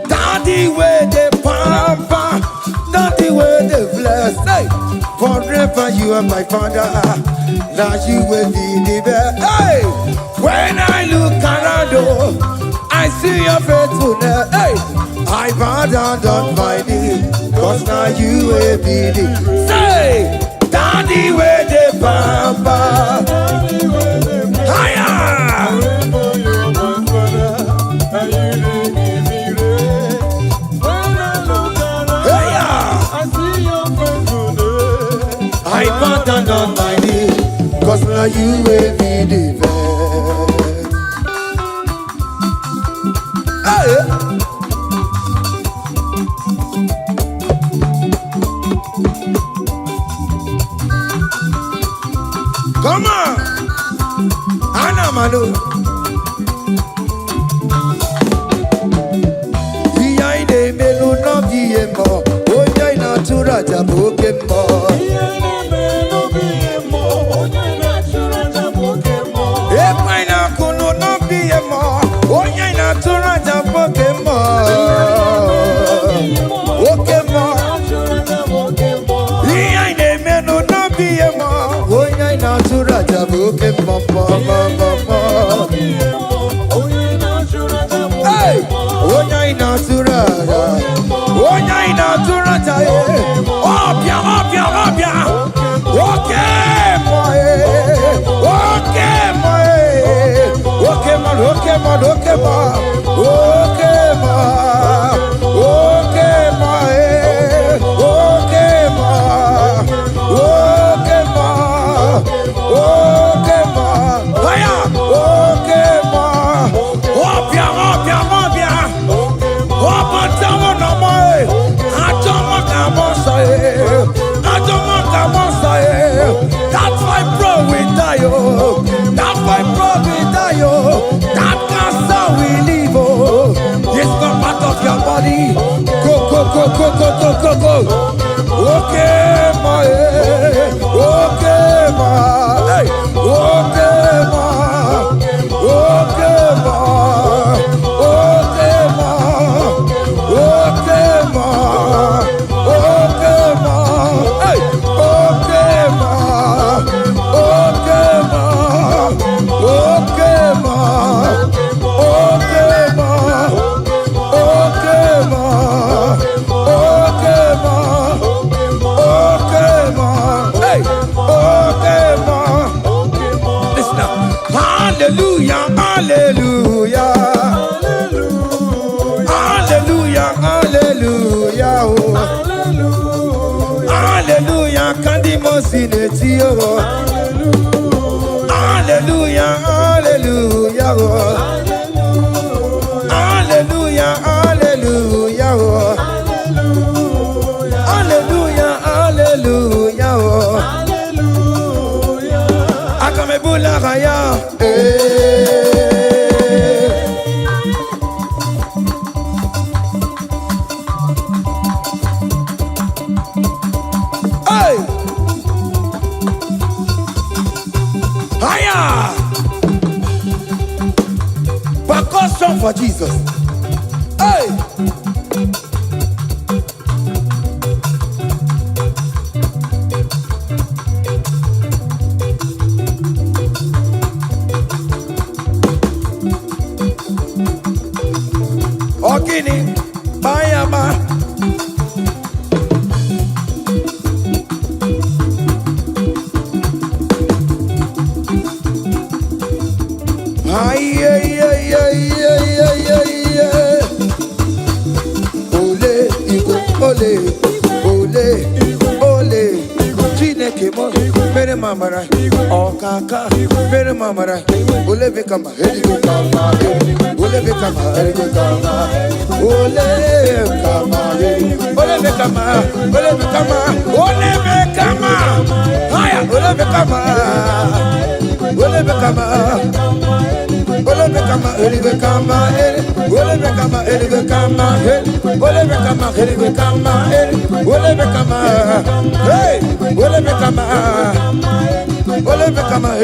Daddy, where they pamper, daddy, where they bless. Hey. Forever you are my father, now you will be the best. Hey. When I look around, oh, I see your faithfulness. Hey. I bow down on my knee, cause now you will be the. Say, daddy, where they pamper. Higher. I bow down on my knee, cause now you will be the best. Hey. Come on, Anna Manu. Behind the melu no biemo, oya ina tura jabo kemo. Epa ina kunu no biemo, oya ina tura jabo kemo. Okemo. Behind the melu no biemo, oya ina tura jabo kemo. Hey, oya ina tura, oya ina tura jaye. Obia, obia, obia. Okay, boy. Okay, boy. Okay, man. Okay, man. Okay, man. Okay, man. Okay, man. Okay, man. Okay, man. Okay, man. Hiya. Okay, man. Obia, obia, obia. Open down on my. I don't want to say. I don't want to say. That's why bro we die, oh. That's why bro we die, oh. That cancer we live, oh. It's not part of your body. Go, go, go, go, go, go, go, go. Okay, my. Okay, my. Hey. Okay, my. Okay, my. Okay, my. Okay, ma. Okay, ma. Hey. Okay, ma. Okay, ma. Okay, ma. Okay, ma. Okay, ma. Okay, ma. Okay, ma. Hey. Okay, ma. Listen now. Hallelujah, hallelujah. Hallelujah, hallelujah, oh. Hallelujah, kandi mosineti, oh. Hallelujah, hallelujah, oh. Hallelujah, hallelujah, oh. Hallelujah, hallelujah, oh. Akamebula raya, Hey! Higher! Percussion for Jesus. Hey! Ogini, Bayama. Ay, ay, ay, ay, ay, ay, ay, ay. Ole, Igwe, ole, ole, ole. Chineke mo, mere mamara. Okaka, mere mamara. Ole bekama, hele kama, ole bekama, hele kama, ole kama, ole bekama, ole bekama, ole bekama. Haya, ole bekama, ole bekama. Ole bekama, ele bekama, ele. Ole bekama, ele bekama, ele. Ole bekama, ele bekama, ele. Ole bekama, hey.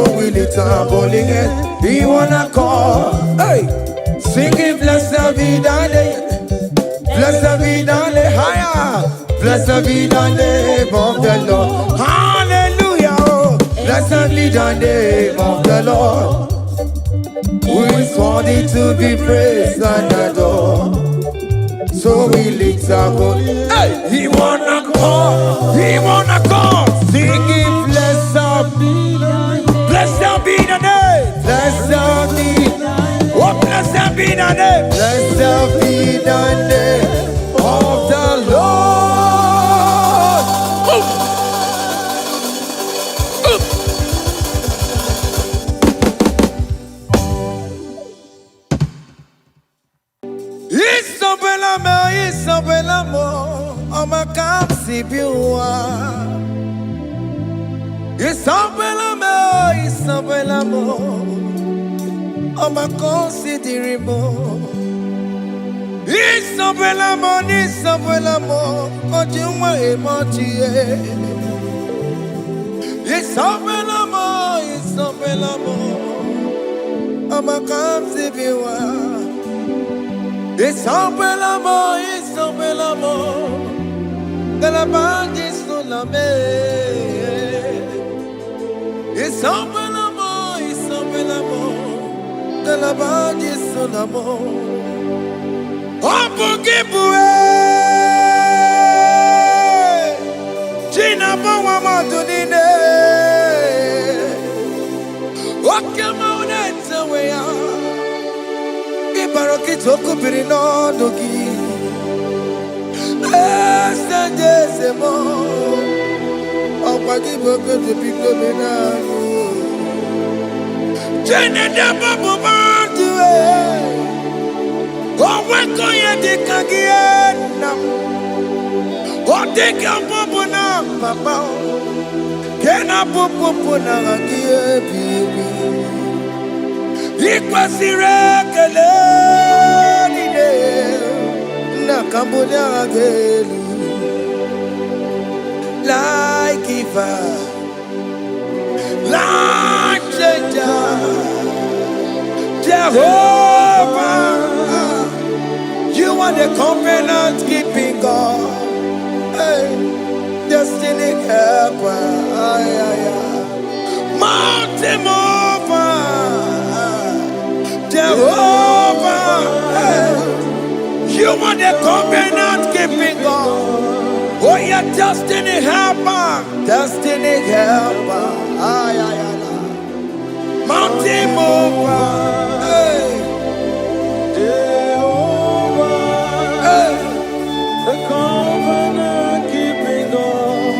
So we lift our bowling it. We wanna call. Hey, singing blessed be thy name. Blessed be thy name. Higher. Blessed be the name of the Lord. Hallelujah. Oh. Blessed be the name of the Lord. Who is worthy to be praised and adored. So we lift our voice. Hey, he wanna call. He wanna call. Singing blessed be the name. Blessed be. Oh, blessed be the name. Blessed be the name of the Lord. Isabella mo, ama kamsi biwa. Isabella mo, ama considere mo. Isabella mo, ojuma emochie. Isabella mo, ama kamsi biwa. Isabella mo, de la bande sulla me. Isabella mo, de la bande sulla mo. Opugibue, Gina bawa madunine. Okama unenza weya. Ibaroki toku birino dogi. Estendezemo. Opagi boke de biglo menano. Jene de babu bandue. Oweko ye de kagiena. Odeka babu na papa. Kena pupu na kagie bibi. Ikwasire kele nide na kambonya gelu like giver, like changer, Jehovah. You are the covenant keeping God, hey, destiny helper, mountain mover. Jehovah, you are the covenant keeping God. Oh, your destiny helper, mountain mover, Jehovah, the covenant keeping God.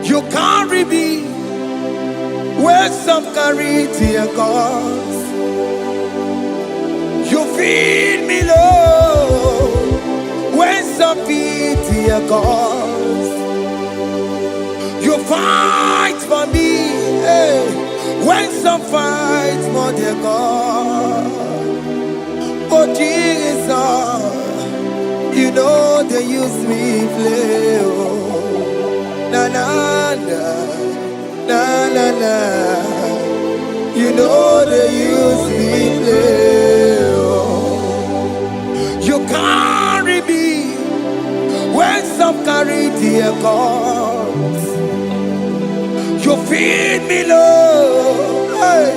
You carry me where some carry tear gods. You feed me, Lord, when some feed tear gods. You fight for me, hey, when some fight for their God. Oh Jesus, you know they use me play. Oh, na na na. You know they use me play. Oh. You carry me when some carry their gods. You feed me, Lord, hey,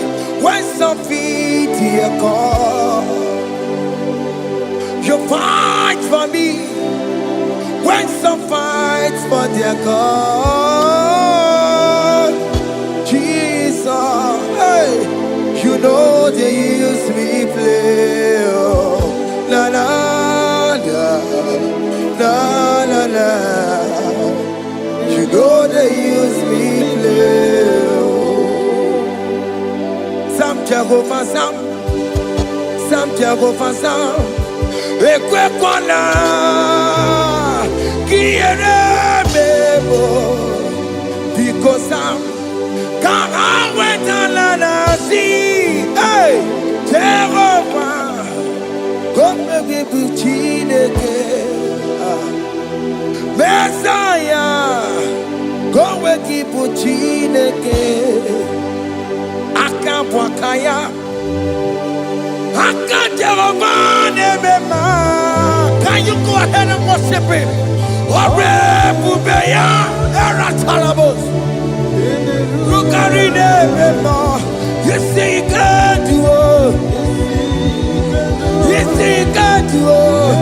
when some feed their God. You fight for me when some fight for their God. Jesus, hey, you know they use me play. Oh, na na na. You know they use me play. Oh. Sam Jehovah Sam. Ekwe kwana kiere mebo because Sam. Kara wetala na si, hey, Jehovah, come give you Chineke, Messiah, go with Chineke Akabwakaya Akajelovane. Can you go ahead and worship him? Orebubeya Eratalabos Rukarine Mema. You see you can do it. You see you can do it.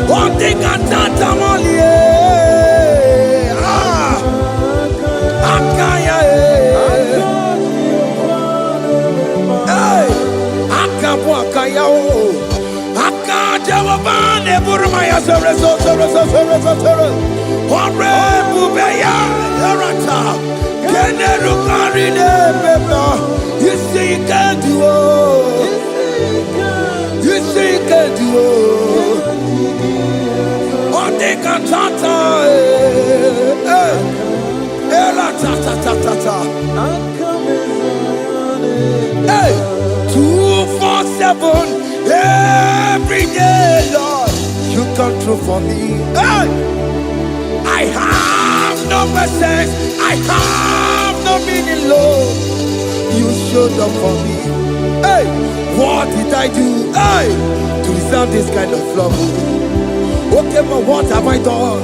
One thing I can't Akaya Akabwakaya Akajawabane Burmaya Sereso Orebubeya Erata Kenerukarine Mema. You see you can do it. You see you can do it. On the cantata Hey, 247 every day, Lord, you come through for me. Hey, I have no message, I have no meaning, Lord. You showed up for me. Hey, what did I do? Hey, to deserve this kind of love? Okay, but what have I done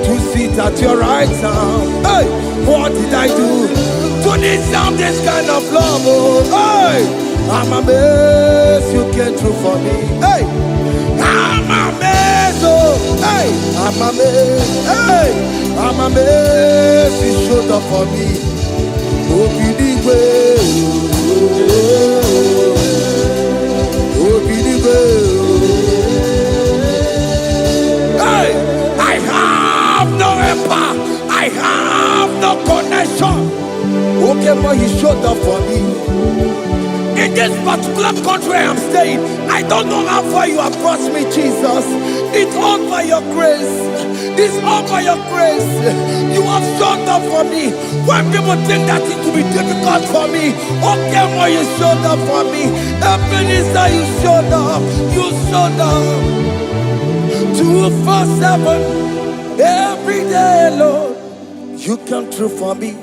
to sit at your right hand? Hey, what did I do to deserve this kind of love? Oh, hey, I'm amazed you came through for me. Hey, I'm amazed. Oh, hey, I'm amazed. Hey, I'm amazed you showed up for me. Oh, be the way. Oh, be the way. I have no helper. I have no connection. Okay, but he showed up for me. In this particular country I'm staying, I don't know how far you have brought me, Jesus. It's all by your grace. It's all by your grace. You have showed up for me. When people think that it will be difficult for me, okay, but you showed up for me. Ebenezer, you showed up. You showed up. 247 every day, Lord, you come through for me.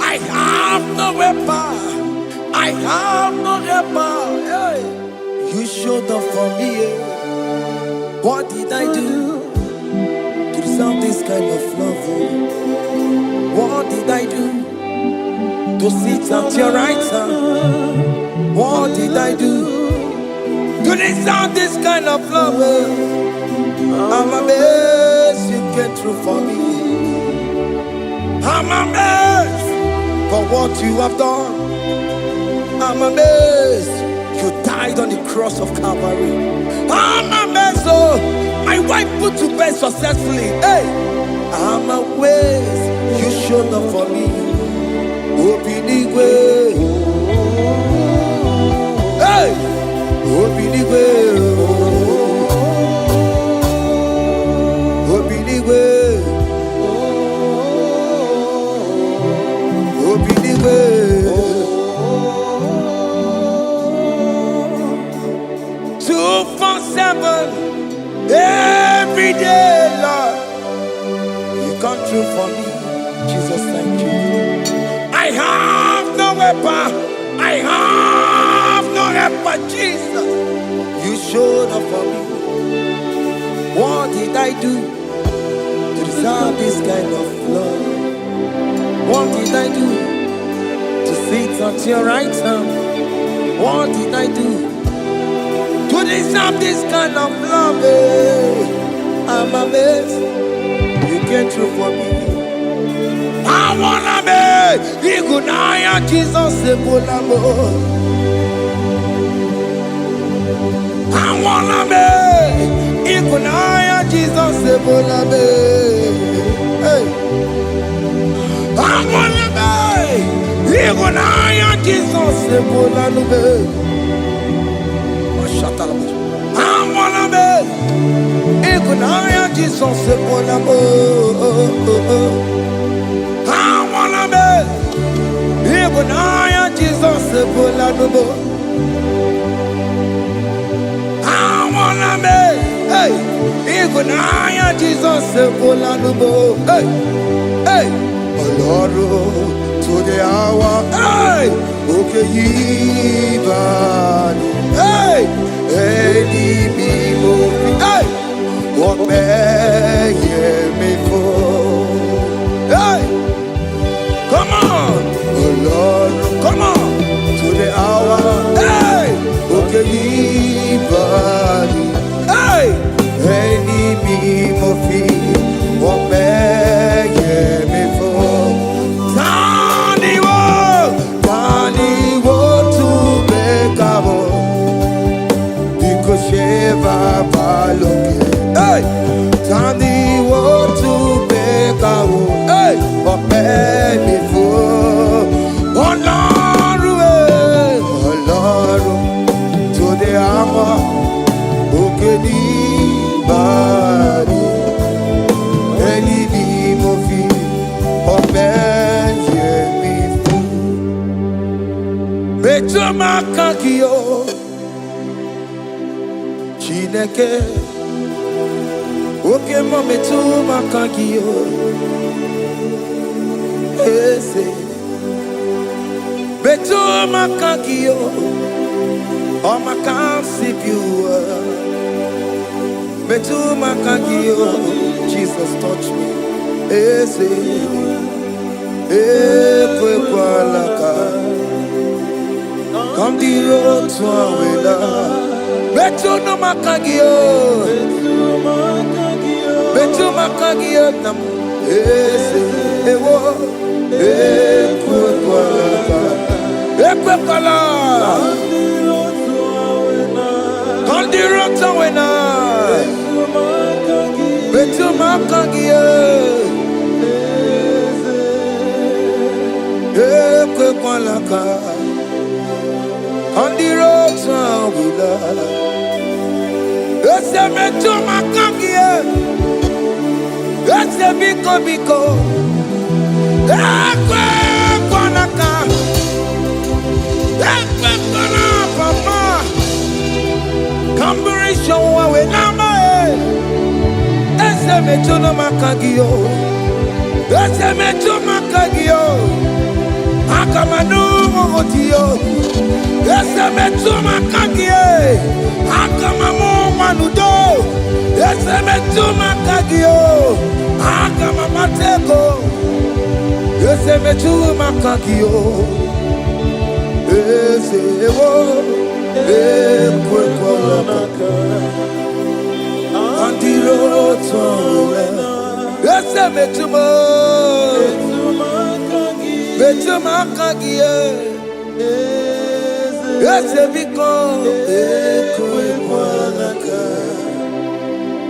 I have no weapon, I have no helper. Hey, you showed up for me. What did I do to deserve this kind of love? What did I do to sit at your right hand? What did I do to deserve this kind of love? I'm amazed you came through for me. I'm amazed for what you have done. I'm amazed you died on the cross of Calvary. I'm amazed, oh, my wife put to bed successfully. Hey, I'm amazed you showed up for me. Open the way. Hey, open the way. Open the way. Open the way. 247 every day, Lord, you come through for me. Jesus, thank you. I have no weapon, I have no helper. Jesus, you showed up for me. What did I do to deserve this kind of love? What did I do to sit at your right hand? What did I do to deserve this kind of love? I'm amazed you came through for me. I wanna be Igunaya Jesus Ebulamo. I wanna be Igunaya Jesus Ebulamo. Hey, I wanna be Igunaya Jesus Ebulamo. I wanna be Igunaya Jesus Ebulamo. I wanna be Igunaya Jesus Ebulamo. I wanna be Hey, Igunaya Jesus Sepolanubo. Hey, hey, Oloro to the hour. Hey, okay, Yibani. Hey, Eni Mimo. Hey, what may me for? Hey, come on, Oloro, come on to the hour. Hey, okay, Yibani. Hey, Eni Mimo fi. What may me for? Tani wo to bekabo. Diko sheva baloke. Hey, Tani wo to bekabo. Hey, what may me for? Olorun, to the hour. Okay, ni bari. Eni bi mo fi. Betuma kagiyo Chineke Oke mo betuma kagiyo Ese Betuma kagiyo Oma kansibiwa Betuma kagiyo Jesus touch me Ese Ekwe kwa laka Come the road to Awela. Betu no makagio. Betu makagio nam. Ewo. Ekwe kwala. Come the road to Awela. Betu makagio. Ekwe kwala. On the road to Awila. Ese me to makangie. Ese biko. Ekwe kwanaka. Ekwe kwana papa. Kamburisho wawe nama. Ese me to no makagio. Ese me to makagio. Akamanu mogotiyo. Ese metuma kagie, akamamu manudo. Ese metuma kagio, akamamateko. Ese metuma kagio, ese ewo, ekwe kwa maka. Andiro towe, ese metuma kagie. Ese biko ekwe kwanaka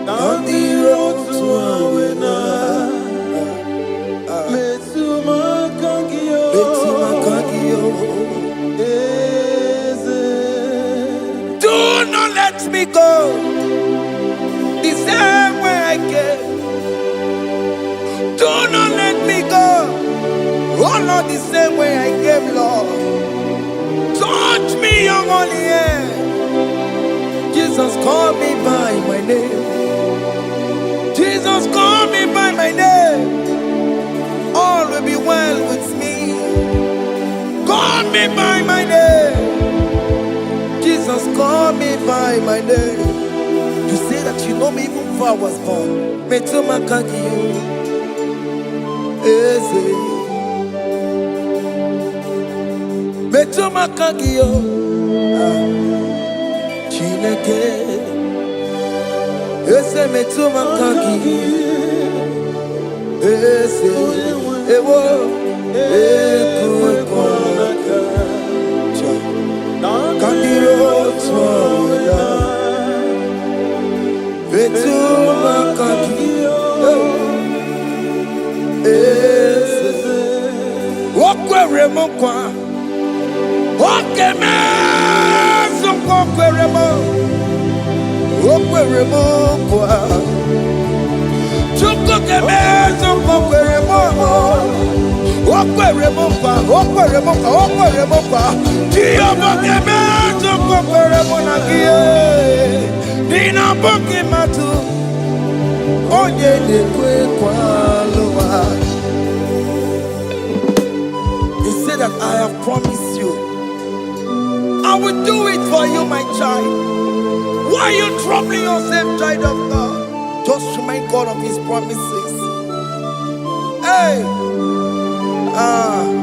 Andiro tuawena Betuma kagio Do not let me go the same way I came. Do not let me go. Oh Lord, the same way I came, Lord. Touch me, young only here. Jesus, call me by my name. Jesus, call me by my name. All will be well with me. Call me by my name. Jesus, call me by my name. You say that you know me even before I was born. Metuma kagiyo. Eze. Betuma kagio, Chineke. Ese metuma kagio, ese ewo ekwe kwanaka. Kandiro tuawela. Betuma kagio, ese wakwe remokwa. Okay, man, so queremo, kwa. Chuko que me so queremo, He said that I have promised you. I will do it for you, my child. Why are you troubling yourself, child of God? Just remind God of His promises. Hey!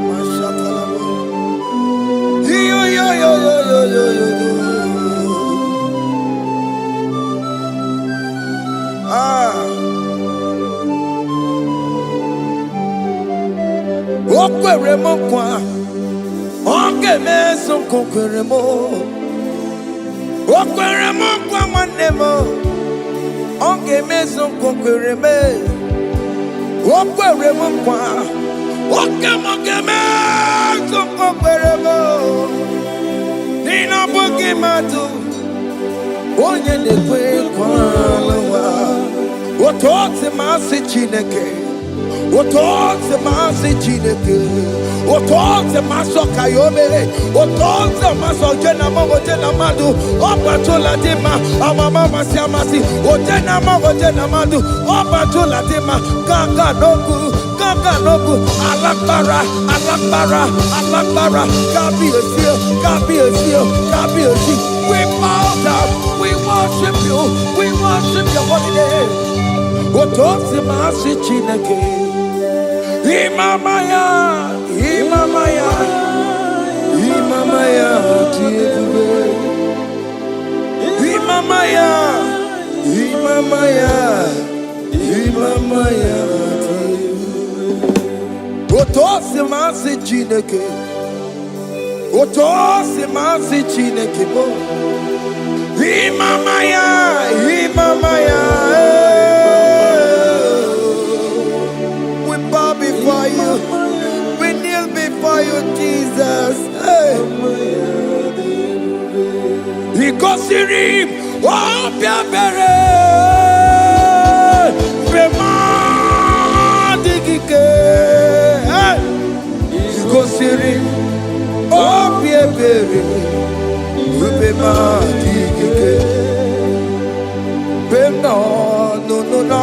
Mashatalabo. Yo, yo, yo, yo, yo, yo, yo, yo. Okweremo kwa. Ongemeso kokweremo. Okweremo kwa manemo. Ongemeso kokwereme. Okweremo kwa. Okemogemeso kokweremo. Nina bukimatu. Onye nekwe kwa lawa. Otote masi chineke. Otote masi chineke. Otote maso kayome. Otote maso jenama ojenamadu. Opatola dima. Amama masi amasi. Ojenama ojenamadu. Opatola dima. Ganga nogu. Ganga nogu. Alakbara. Alakbara. Alakbara. Gabi esio. Gabi esio. Gabi esio. We bow down. We worship you. We worship your holy name. Otote masi chineke. Imamaya, Imamaya, Imamaya, Imamaya, Imamaya, Imamaya. Otosi masi chineke, Otosi masi chineke bo. Imamaya, Imamaya. Before you, we kneel before you, Jesus. Hey. Ikosirim, opiabere, bemadikike. Ikosirim, opiabere, bemadikike. Beno, no.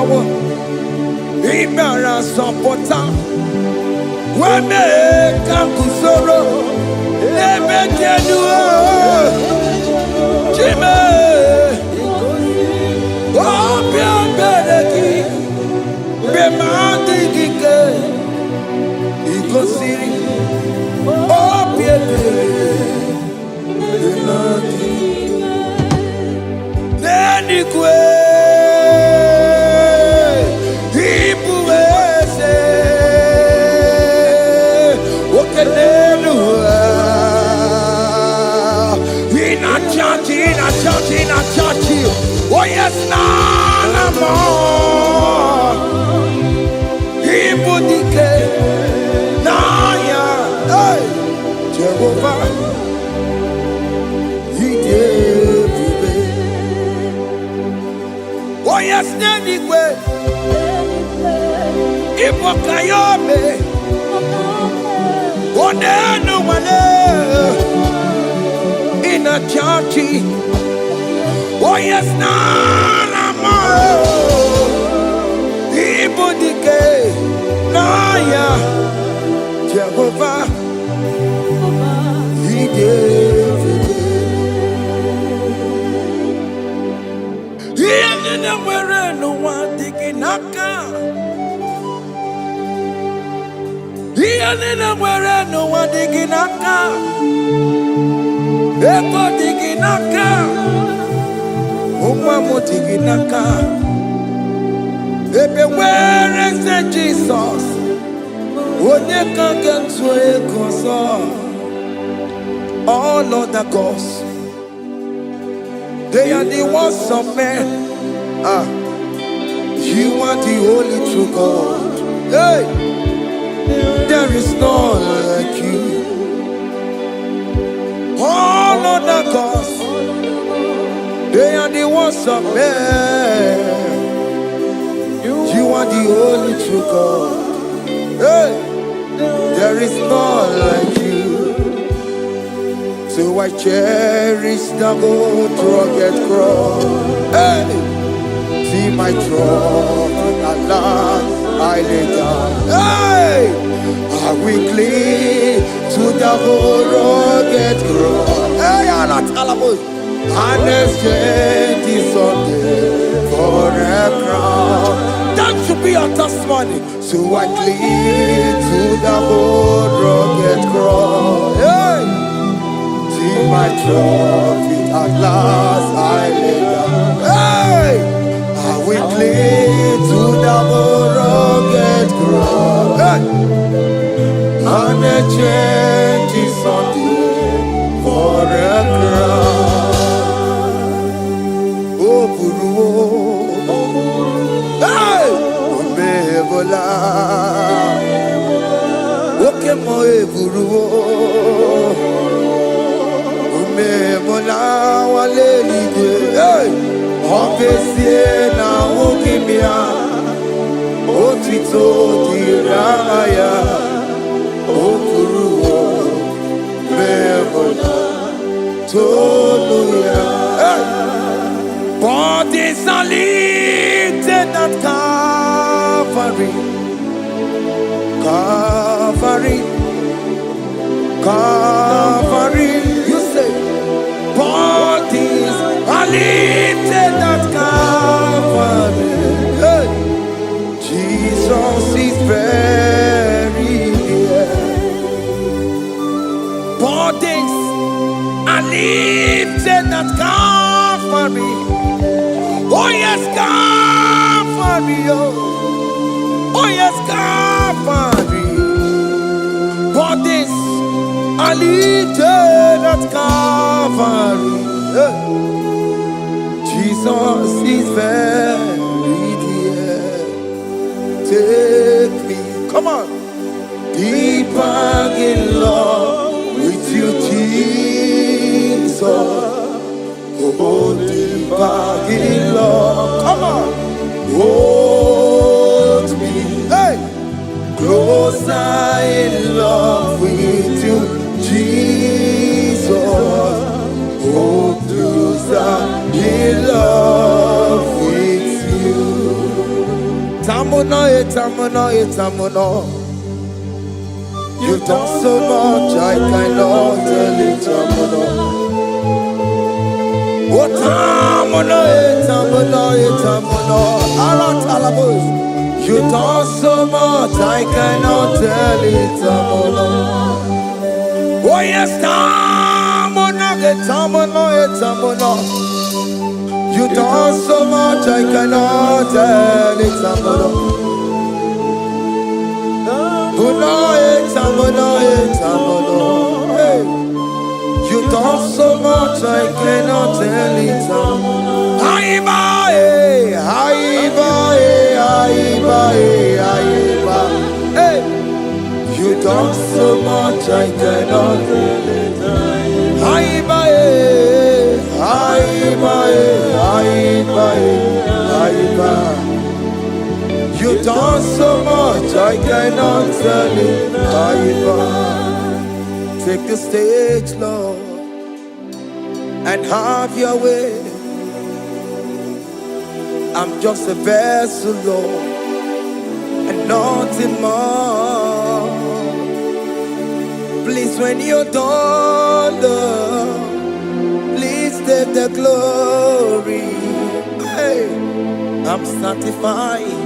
Imara sopota weme kakusoro lebe kenua chime opia bereki bemandi kike ikosiri opia bereki neni kwe in a church. Oh yes, nana more. Ibudike, Naya, hey, Jehovah. He gave me. Oh yes, Nenigwe. Ibokayobe. Oh no one in a church. Oh yes, nana more. Ibudike, Naya, Jehovah. He gave it. He ended up where no one digging naka. He ended up where no one digging naka. Eko digging naka. Umamo tiginaka. Ebe where is the Jesus? Onye kangen swe koso. All other gods, they are the works of men. You are the only true God. Hey, there is none like you. All other gods, they are the ones of men. You are the only true God. Hey, there is none like you. So I cherish the good rugged cross. Hey! See my throne, at last I lay down. Hey! I will cling to the good rugged cross. Hey, Anatalabos! And exchange is Sunday for a crown. That should be our testimony. So I cling to the good rugged cross. Hey! See my trophy, at last I lay down. Hey! I will cling to the rugged cross. Hey! And the change is Sunday for a crown. Oh, Guru. Hey! Omebola. Okay, my Guru. Mola wale ligwe, hey, obesie na ukimia, otito diraya, okuruo, memola, toluya, hey. Bodies are lifted at Calvary, Calvary, Calvary. You say. Bodies are lifted at Calvary. Hey. Jesus is very near. Bodies are lifted at Calvary. Oh yes, Calvary. Oh yes, Calvary. Bodies are lifted at Calvary. Jesus is very dear. Take me, come on, deeper in love with you, Jesus. Oh, deeper in love, come on, hold me, hey, closer in love with you, Jesus. Oh, closer in love with you. Tamuno, tamuno, tamuno. You've done so much, I cannot tell it, tamuno. Oh, tamuno, tamuno, tamuno. Aratalabos. You've done so much, I cannot tell it, tamuno. Oh yes, tamuno, tamuno. You done so much, I cannot tell it, tamuno. Tamuno. Hey, you done so much, I cannot tell it, tamuno. Aiba. Hey. You done so much, I cannot tell it. Aiba. You done so much, I cannot tell it. Aiba. Take the stage, Lord, and have your way. I'm just a vessel, Lord, and nothing more. Please, when you're done, Lord, please take the glory. Hey, I'm satisfied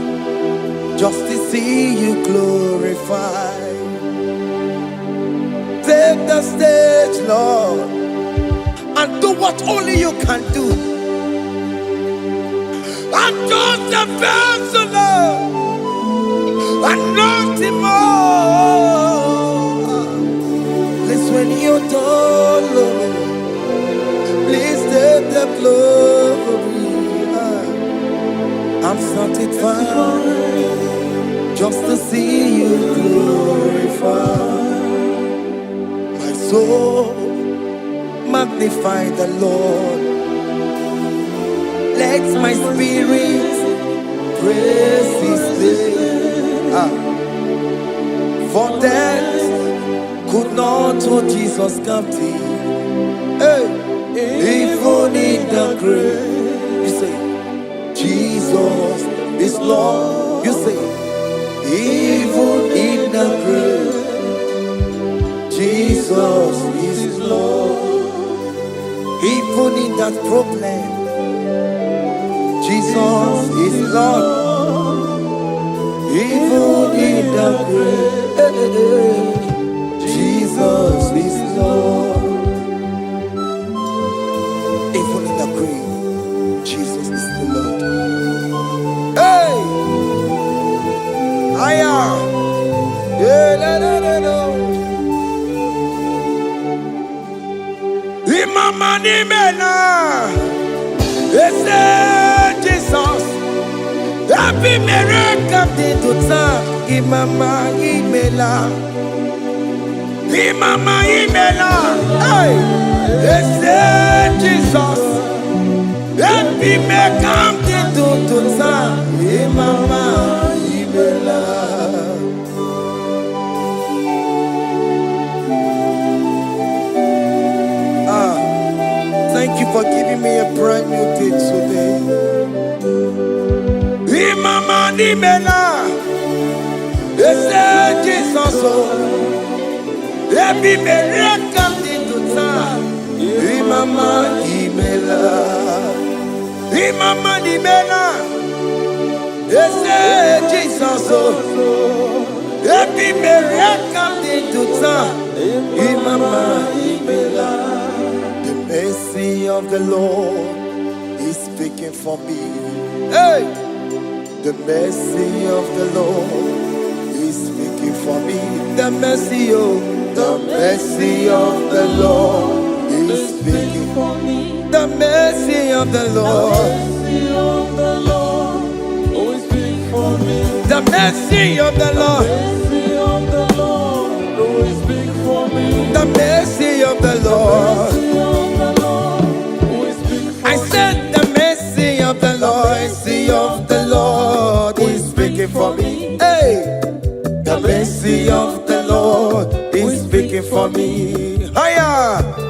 just to see you glorified. Take the stage, Lord, and do what only you can do. I'm just a vessel, Lord, and nothing more. Please, when you're done, Lord, please take the glory. I'm satisfied just to see you glorified. My soul magnify the Lord. Let my spirit praise His name. For that hold Jesus captive. Hey, even in the grave, you say, Jesus is Lord. You say, even in the grave, Jesus is Lord. Even in that problem, Jesus is Lord. Even in the grave, Jesus is Lord. Even in the grave, Jesus is the Lord. Hey! Aya! Yeah, no, no, no, no. Imama ni mena, ese Jesus. Happy miracle de tuta, imama imela, imama imela. Hey, ese Jesus. Happy miracle de tuta, imama imela. Thank you for giving me a brand new day today. Imama Nimela, ese Jesus, every miracle into time. Imama Nimela, Imama Nimela, ese Jesus, every miracle into time. Imama Nimela. The mercy of the Lord is speaking for me. Hey, the mercy of the Lord is speaking for me. The mercy of the Lord is speaking for me. The mercy of the Lord, always speak for me. the mercy of the Lord, Always speak for me. the mercy of the Lord. I said the mercy of the Lord is speaking for me. Hey, the mercy of the Lord is speaking for me. Hiya!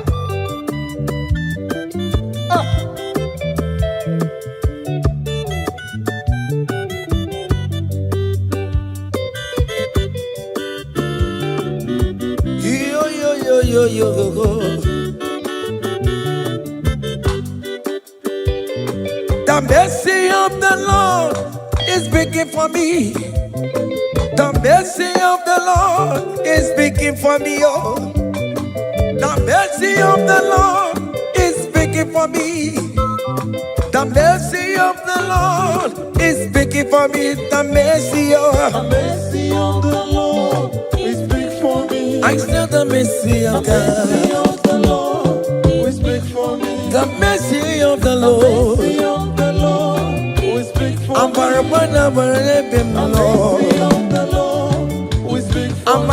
Yo, yo, yo, yo, yo, yo. The mercy of the Lord is speaking for me. The mercy of the Lord is speaking for me. Oh, the mercy of the Lord is speaking for me. The mercy of the Lord is speaking for me. The mercy of the Lord is speak for me. I said the mercy of God. The Lord will speak for me. The mercy of the Lord. The Lord will speak for me. I'm The Lord will speak for me.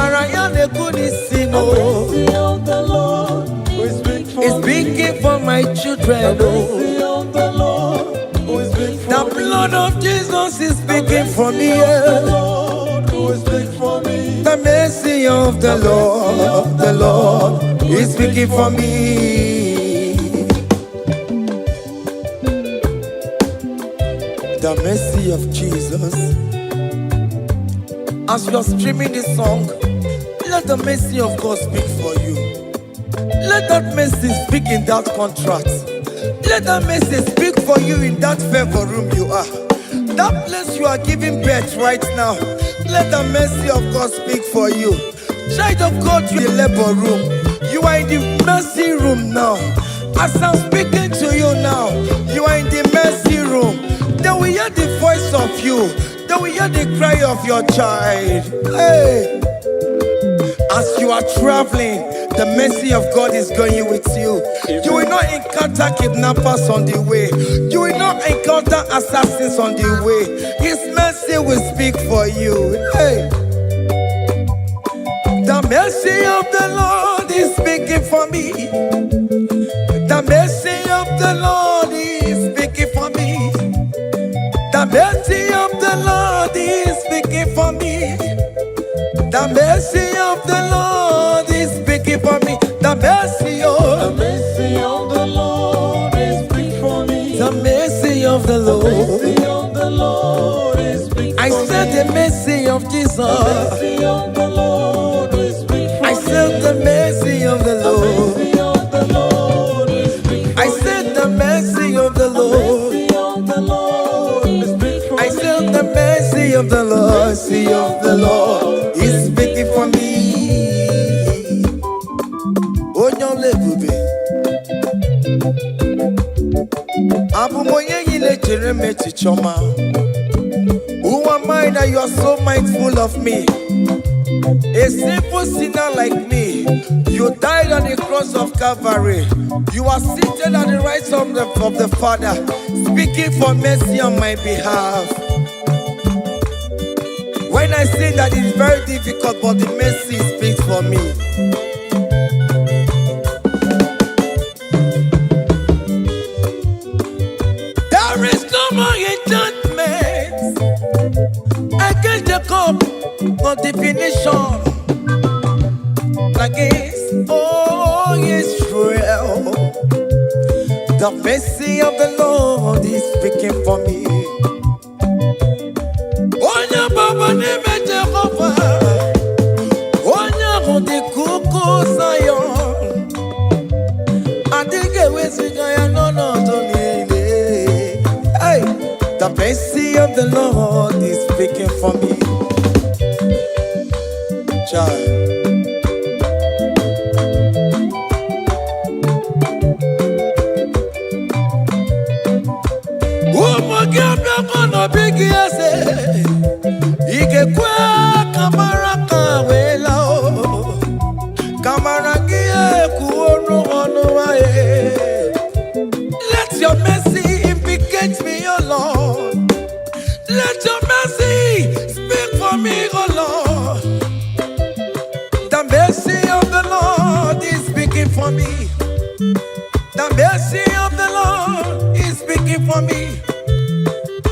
The Lord will speak for It's me. speaking for my children. The Lord will speak for The me. blood of Jesus is speaking for me. The Lord will speak for me. The mercy of the Lord is speaking for me. The mercy of Jesus. As you are streaming this song, let the mercy of God speak for you. Let that mercy speak in that contract. Let that mercy speak for you in that favor room you are. That place you are giving birth right now. Let the mercy of God speak for you. Child of God, you are in the labor room. You are in the mercy room now. As I'm speaking to you now, you are in the mercy room. They will hear the voice of you. They will hear the cry of your child. Hey! As you are traveling, the mercy of God is going with you. You will not encounter kidnappers on the way. You will not encounter assassins on the way. His mercy will speak for you. Hey! The mercy of the Lord is speaking for me. The mercy of the Lord is speaking for me. The mercy of the Lord is speaking for me. The mercy of the Lord is speaking for me. mercy, oh. The mercy of the Lord is big for me. The mercy of the The Lord. mercy of the Lord is big for me. I said the mercy of Jesus. The mercy of the Lord is big for me. I said the mercy of the The Lord. mercy of the Lord is big for me. I said the mercy of the Lord. The mercy of the Lord is big for me. I said the mercy of the Lord. Mercy of the Lord is speaking for me. Onyole bube. Abumoye yile jereme chichoma. Who am I that you are so mindful of me? A simple sinner like me, you died on the cross of Calvary. You are seated at the right hand of the Father, speaking for mercy on my behalf. When I say that it is very difficult, but the mercy speaks for me. There is no more enchantment against the cup of definition. Against all Israel, the mercy of the Lord is speaking for me. Onya baba neme Jehovah, onya kundi kuku Zion, adige wesigaya no donile. Hey, the mercy of the Lord is speaking for me. Child. Big yes, Ike kamara kawela o, kamara gie kuonu wae. Let your mercy implicate me, O Lord. Let your mercy speak for me, O Lord. The mercy of the Lord is speaking for me. The mercy of the Lord is speaking for me.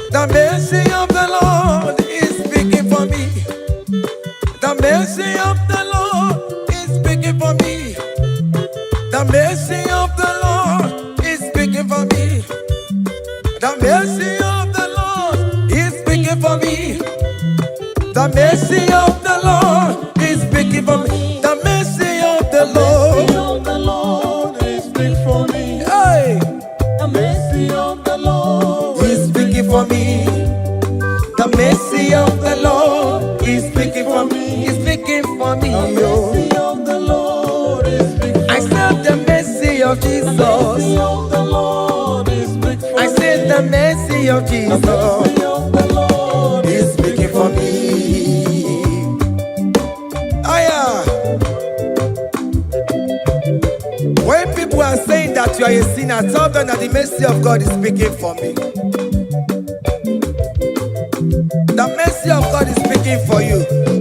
The mercy of the Lord is speaking for me. The mercy of the Lord is speaking for me. The mercy of the Lord is speaking for me. The mercy of the Lord is speaking for me. The mercy of the Lord is speaking for me. The mercy of the Lord is speaking for me. Hey. The mercy of the Lord is speaking for me. The mercy of the Lord is speaking for me. Is speaking for me. The mercy of the Lord is speaking for me. I said the mercy of Jesus. The mercy of the Lord is speaking for me. I said the mercy of Jesus. The mercy of the Lord is speaking for me. Aya. When people are saying that you are a sinner, tell them that the mercy of God is speaking for me. The mercy of God is speaking for you.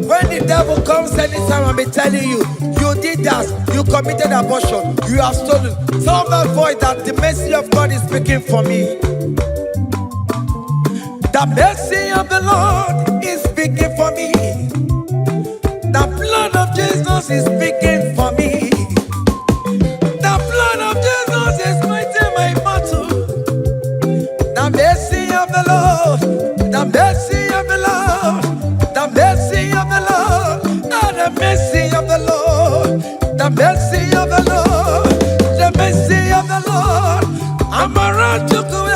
When the devil comes anytime and be telling you, you did that, you committed abortion, you have stolen, tell that voice that the mercy of God is speaking for me. The mercy of the Lord is speaking for me. The blood of Jesus is speaking for me. The blood of Jesus is fighting my battle. The mercy of the Lord, the mercy of the Lord, the mercy of the Lord, oh, the mercy of the Lord, the mercy of the Lord, the mercy of the Lord. I'm around to go.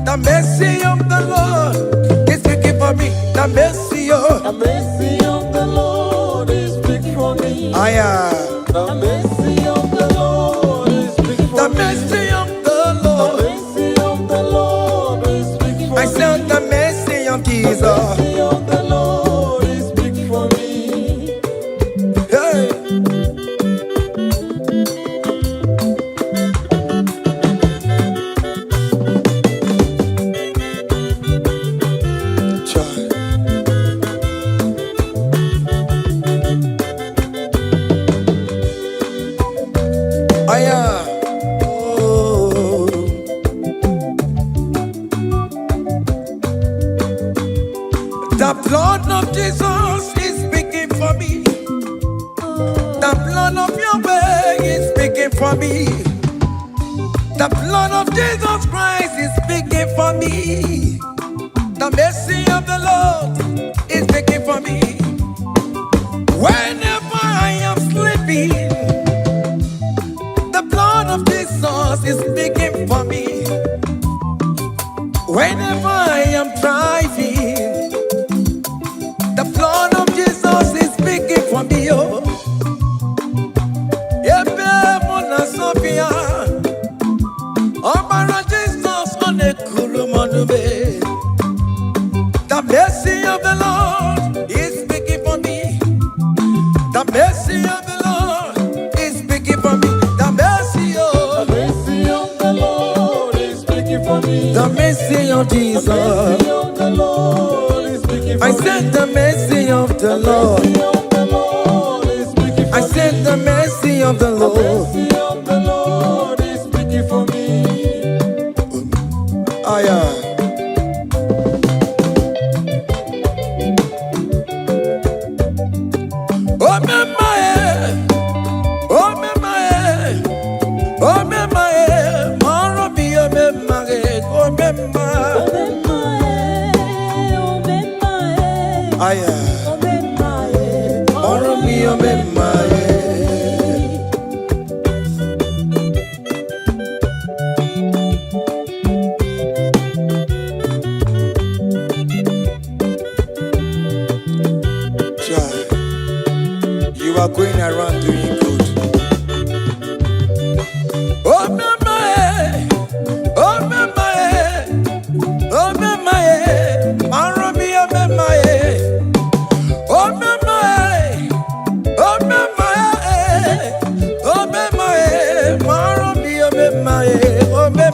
The mercy of the Lord is speaking for me. The mercy of the Lord is speaking for me. The mercy of the Lord is speaking for me. The mercy of the Lord. The mercy of the Lord is speaking for me. I said the mercy of Jesus. The mercy of the Lord is speaking for me. Hey. The blood of Jesus is speaking for me. blood of Yahweh is speaking for me. The blood of Jesus Christ is speaking for me. The mercy of the Lord is speaking for me. Whenever I am sleeping, the blood of Jesus is speaking for me. Whenever I am driving, the blood of Jesus is speaking for me. Oh, Sophia, oh, Jesus on the Kulumanube. The mercy of the Lord is speaking for me. The mercy of the Lord is speaking for me. The mercy of the Lord is speaking for me. The mercy of Jesus. The mercy of the Lord is speaking for me. I said the mercy of the Lord. I said the mercy of the Lord. The mercy of the Lord is speaking for me. Oh, yeah. Oh, you are going around doing good. Oh, my, oh, my, oh, my, Maromi, oh, my, oh, my, oh, my, oh, my, Maromi, oh, my, oh, my.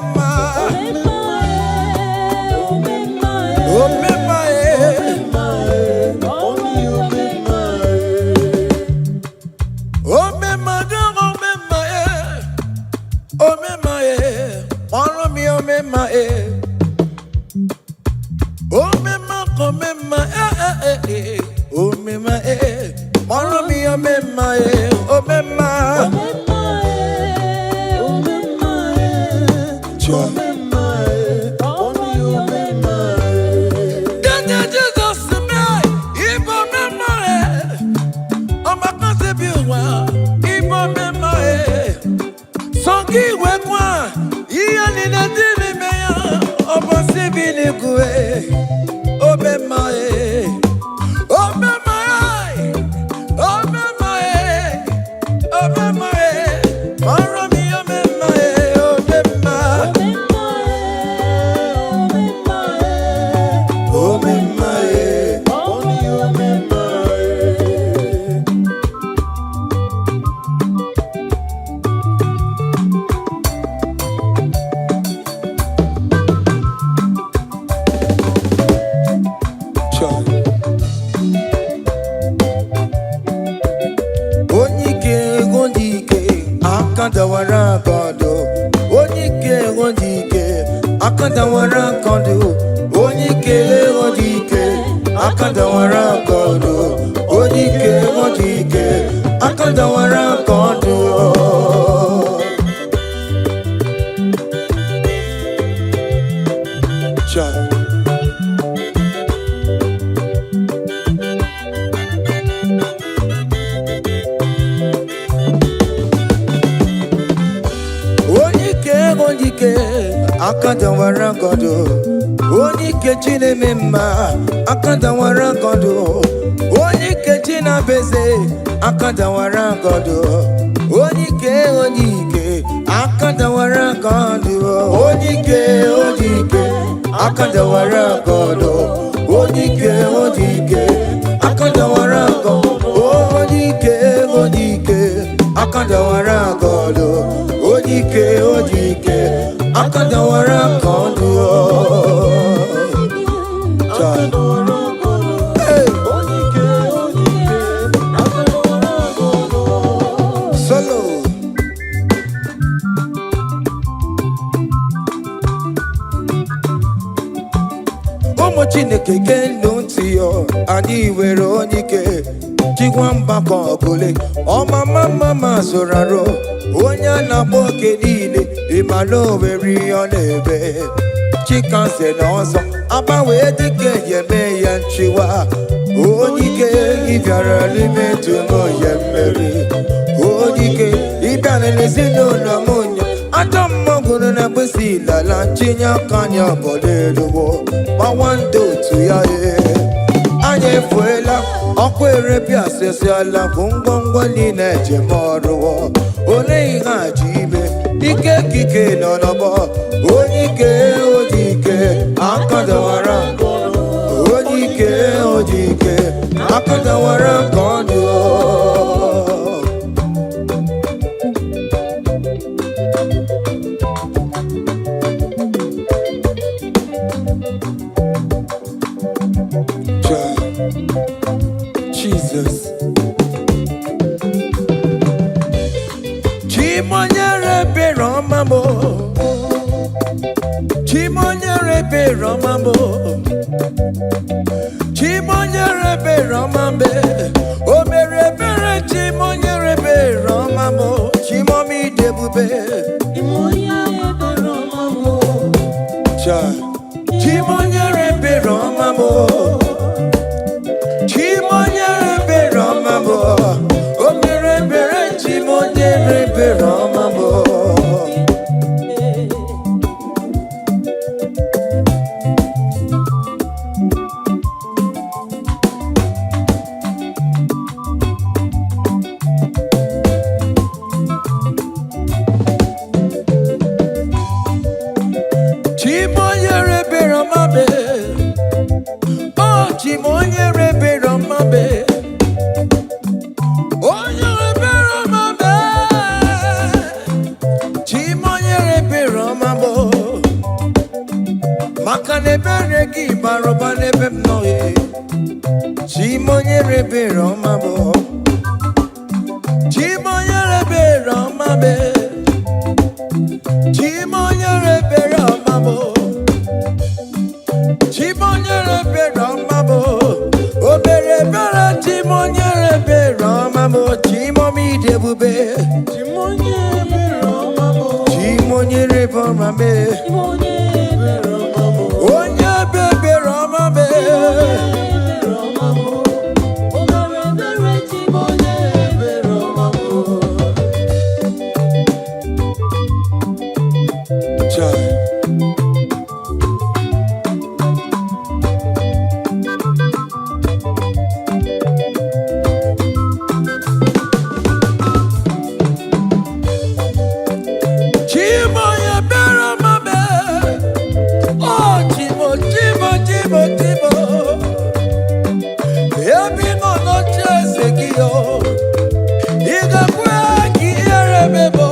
okike ntị yo anyị were onye ike chikwa mgbakọ ọbụle ọmama mama zụrarụ onye a na-akpọ oke niile ịmala oweri ọ na-ebe chikanze na ọzọ agbanwee dịka eme ya nchiwa onye ike ịbịara n'ime tụmụ ya mmeri onye ike ịbịara n'ezinụlọ m nya ajọ mmọgwụrụ na mkpịsị ilala chinye aka anya ọbọla eluwo gbawa ndị otu ya anyị efuela ọkwa erepịa asịsịala bụ ngwongwo niile ejem ọrụwo ole ihe a ji ime ike kike nọ n'ọgbọ onye ike oji ike akadawara onye ike oji ike akadawara ka ọ dị Jesus. Chimonyere be Romamo. Chimonyere be Romamo. Chimonyere be Romambe. O mere bere chimonyere be Romamo. Chimomi debube. Chimonyere be Romamo. Chimonyere be Romamo. Chimonyere be Romamo, o mere bere chimonyere be Romamo. Chimonyere be Romabe, oh chimonyere be Romabe. Makanebere ki baroba nebem noye. Chimonyere be Romabo. Chimonyere be Romabe. Chimonyere be Romabo. Chimonyere be Romabo. Obere bere chimonyere be Romabo. Chimomi debube. Chimonyere be Romabo. Chimonyere be Romabo. Onye bebe Romabe Romamo Obere bere chimonyere Romamo Chai Chimoye be Romabe Oh Chimo Ebi no chese kiyo Iga kwe ki erebebo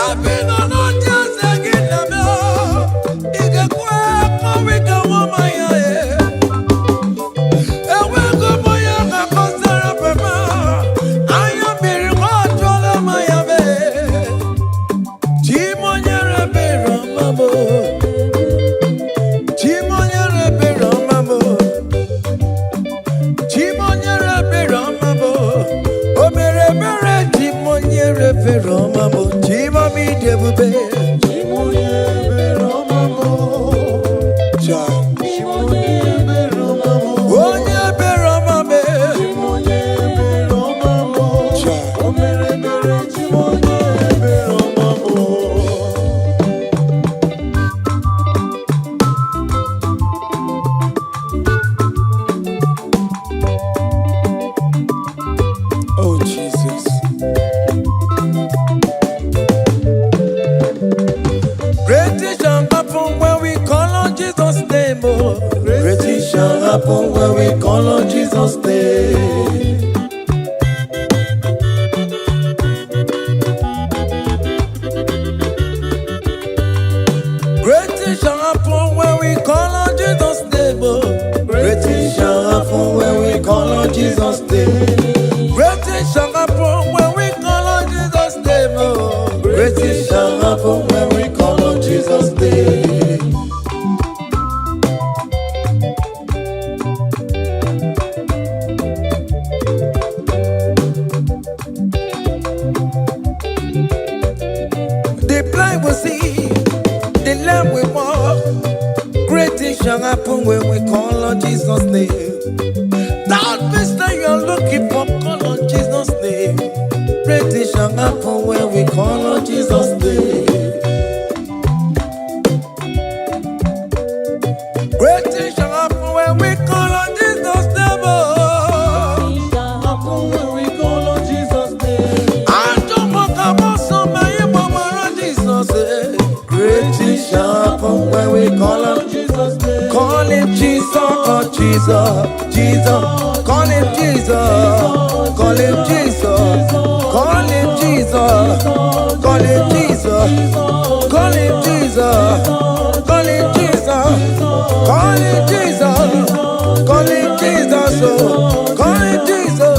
Ebi no chese kiname Iga kwe kowika wamaya Ewe kumoya kakosara pema Aya biri kochola maya be Chimonyere be Romamo Chimonyere be Romamo Chimonyere be Romamo O mere mere chimonyere be Romamo Chimomi debube Chimonyere be Romamo Chimonyere be Romamo Onye be Romabe Chimonyere be Romamo O mere mere chimonyere be Romamo Oh Jesus. Great things shall happen when we call on Jesus' name. Oh. Great things shall happen when we call on Jesus' name. Great things shall happen when we call on Jesus' name. Oh. Great things shall happen when we call on Jesus' name. Great things shall happen when we call on Jesus' name. Oh. Great things shall happen when we call on Jesus' name. shall happen when we call on Jesus' name. That means that you're looking for, call on Jesus' name. Great things shall happen when we call on Jesus' name. Great things shall happen when we call on Jesus' name. Great things shall happen when we call on Jesus' name. Call him Jesus, oh Jesus, Jesus. Call him Jesus, call him Jesus, call him Jesus, call him Jesus, call him Jesus, call him Jesus, call him Jesus, call him Jesus, call him Jesus, call him Jesus, call him Jesus.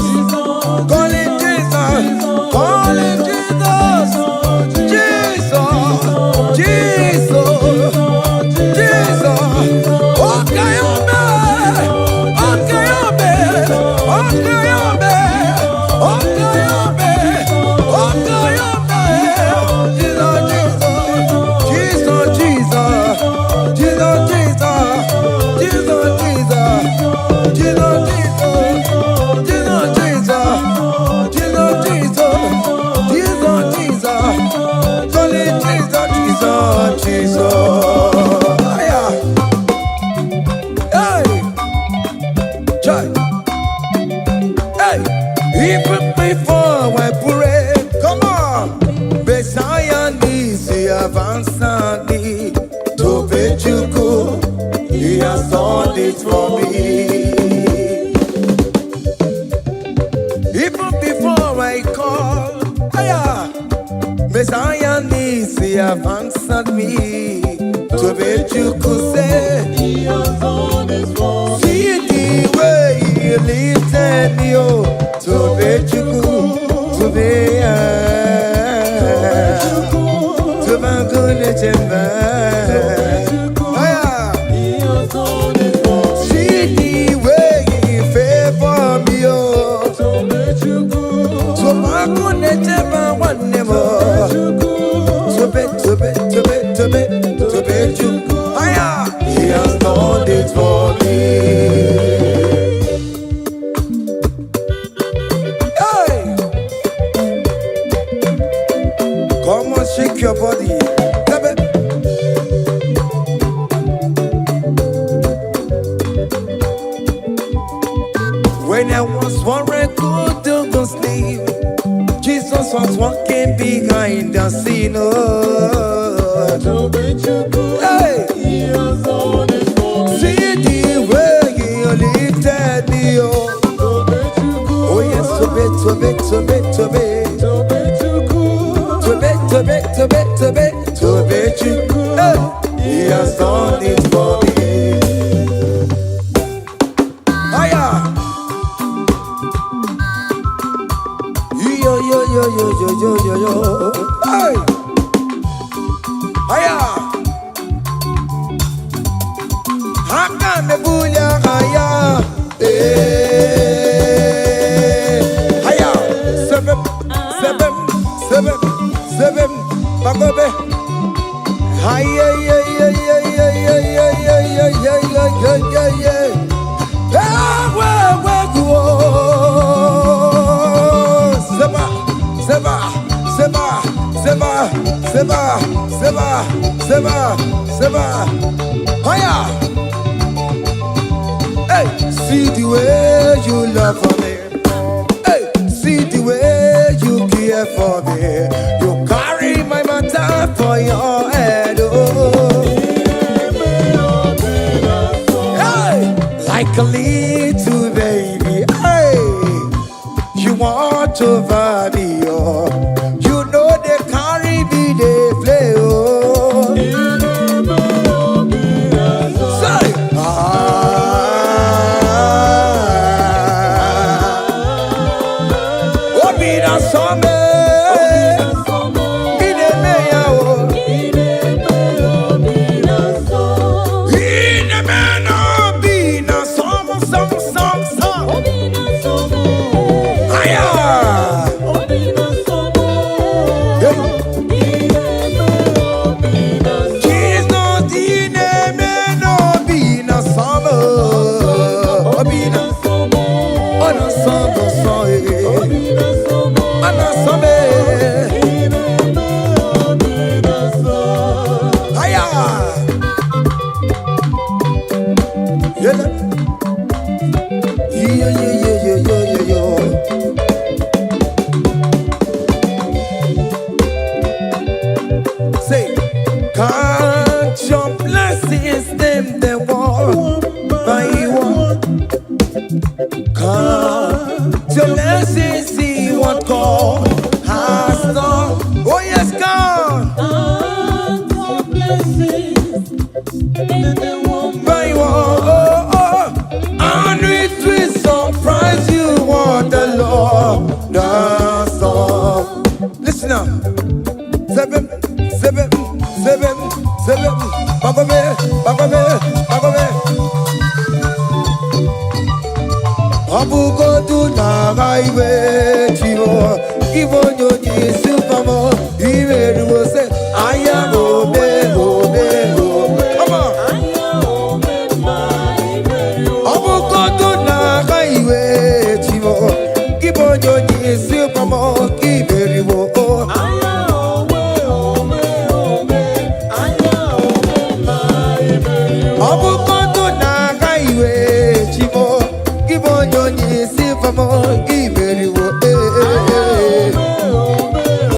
Even before I pray, come on. Messiah needs the answered me. To bet you good, he has done it for me. Even before I call, Messiah needs the answered me. To bet you could say, he has done it for me. See the way he lifted me, oh. To bet you could, to be to my good see the way he favor me, oh. To bet you could, to my good one more. To bet you could, he has done it for me. Come on, shake your body. When I was worried, couldn't go sleep, Jesus was walking behind the scene. Hey. See the way he lifted me, oh. Oh yes, to bet. To bet you, he has done it for me. Yo. Hey. Haka me buya haya. Haya. Seven. Bagobe. Haya. Seba. Haya. Hey, see the way you love for me. Hey, see the way you care for me. You carry my matter for your head, oh. Hey, like a little baby. Hey, you want over me, oh. You know they carry me, they play, oh. Yeah. Yo. Say, can't your blessings them the one by one? Can't your blessings see what God has done? Oh yes, God. Can't your blessings By one, and it will surprise you what the Lord does done. Listen up. Seven. Back of it. Abu go to na highway, Chivo. Give on your supermo.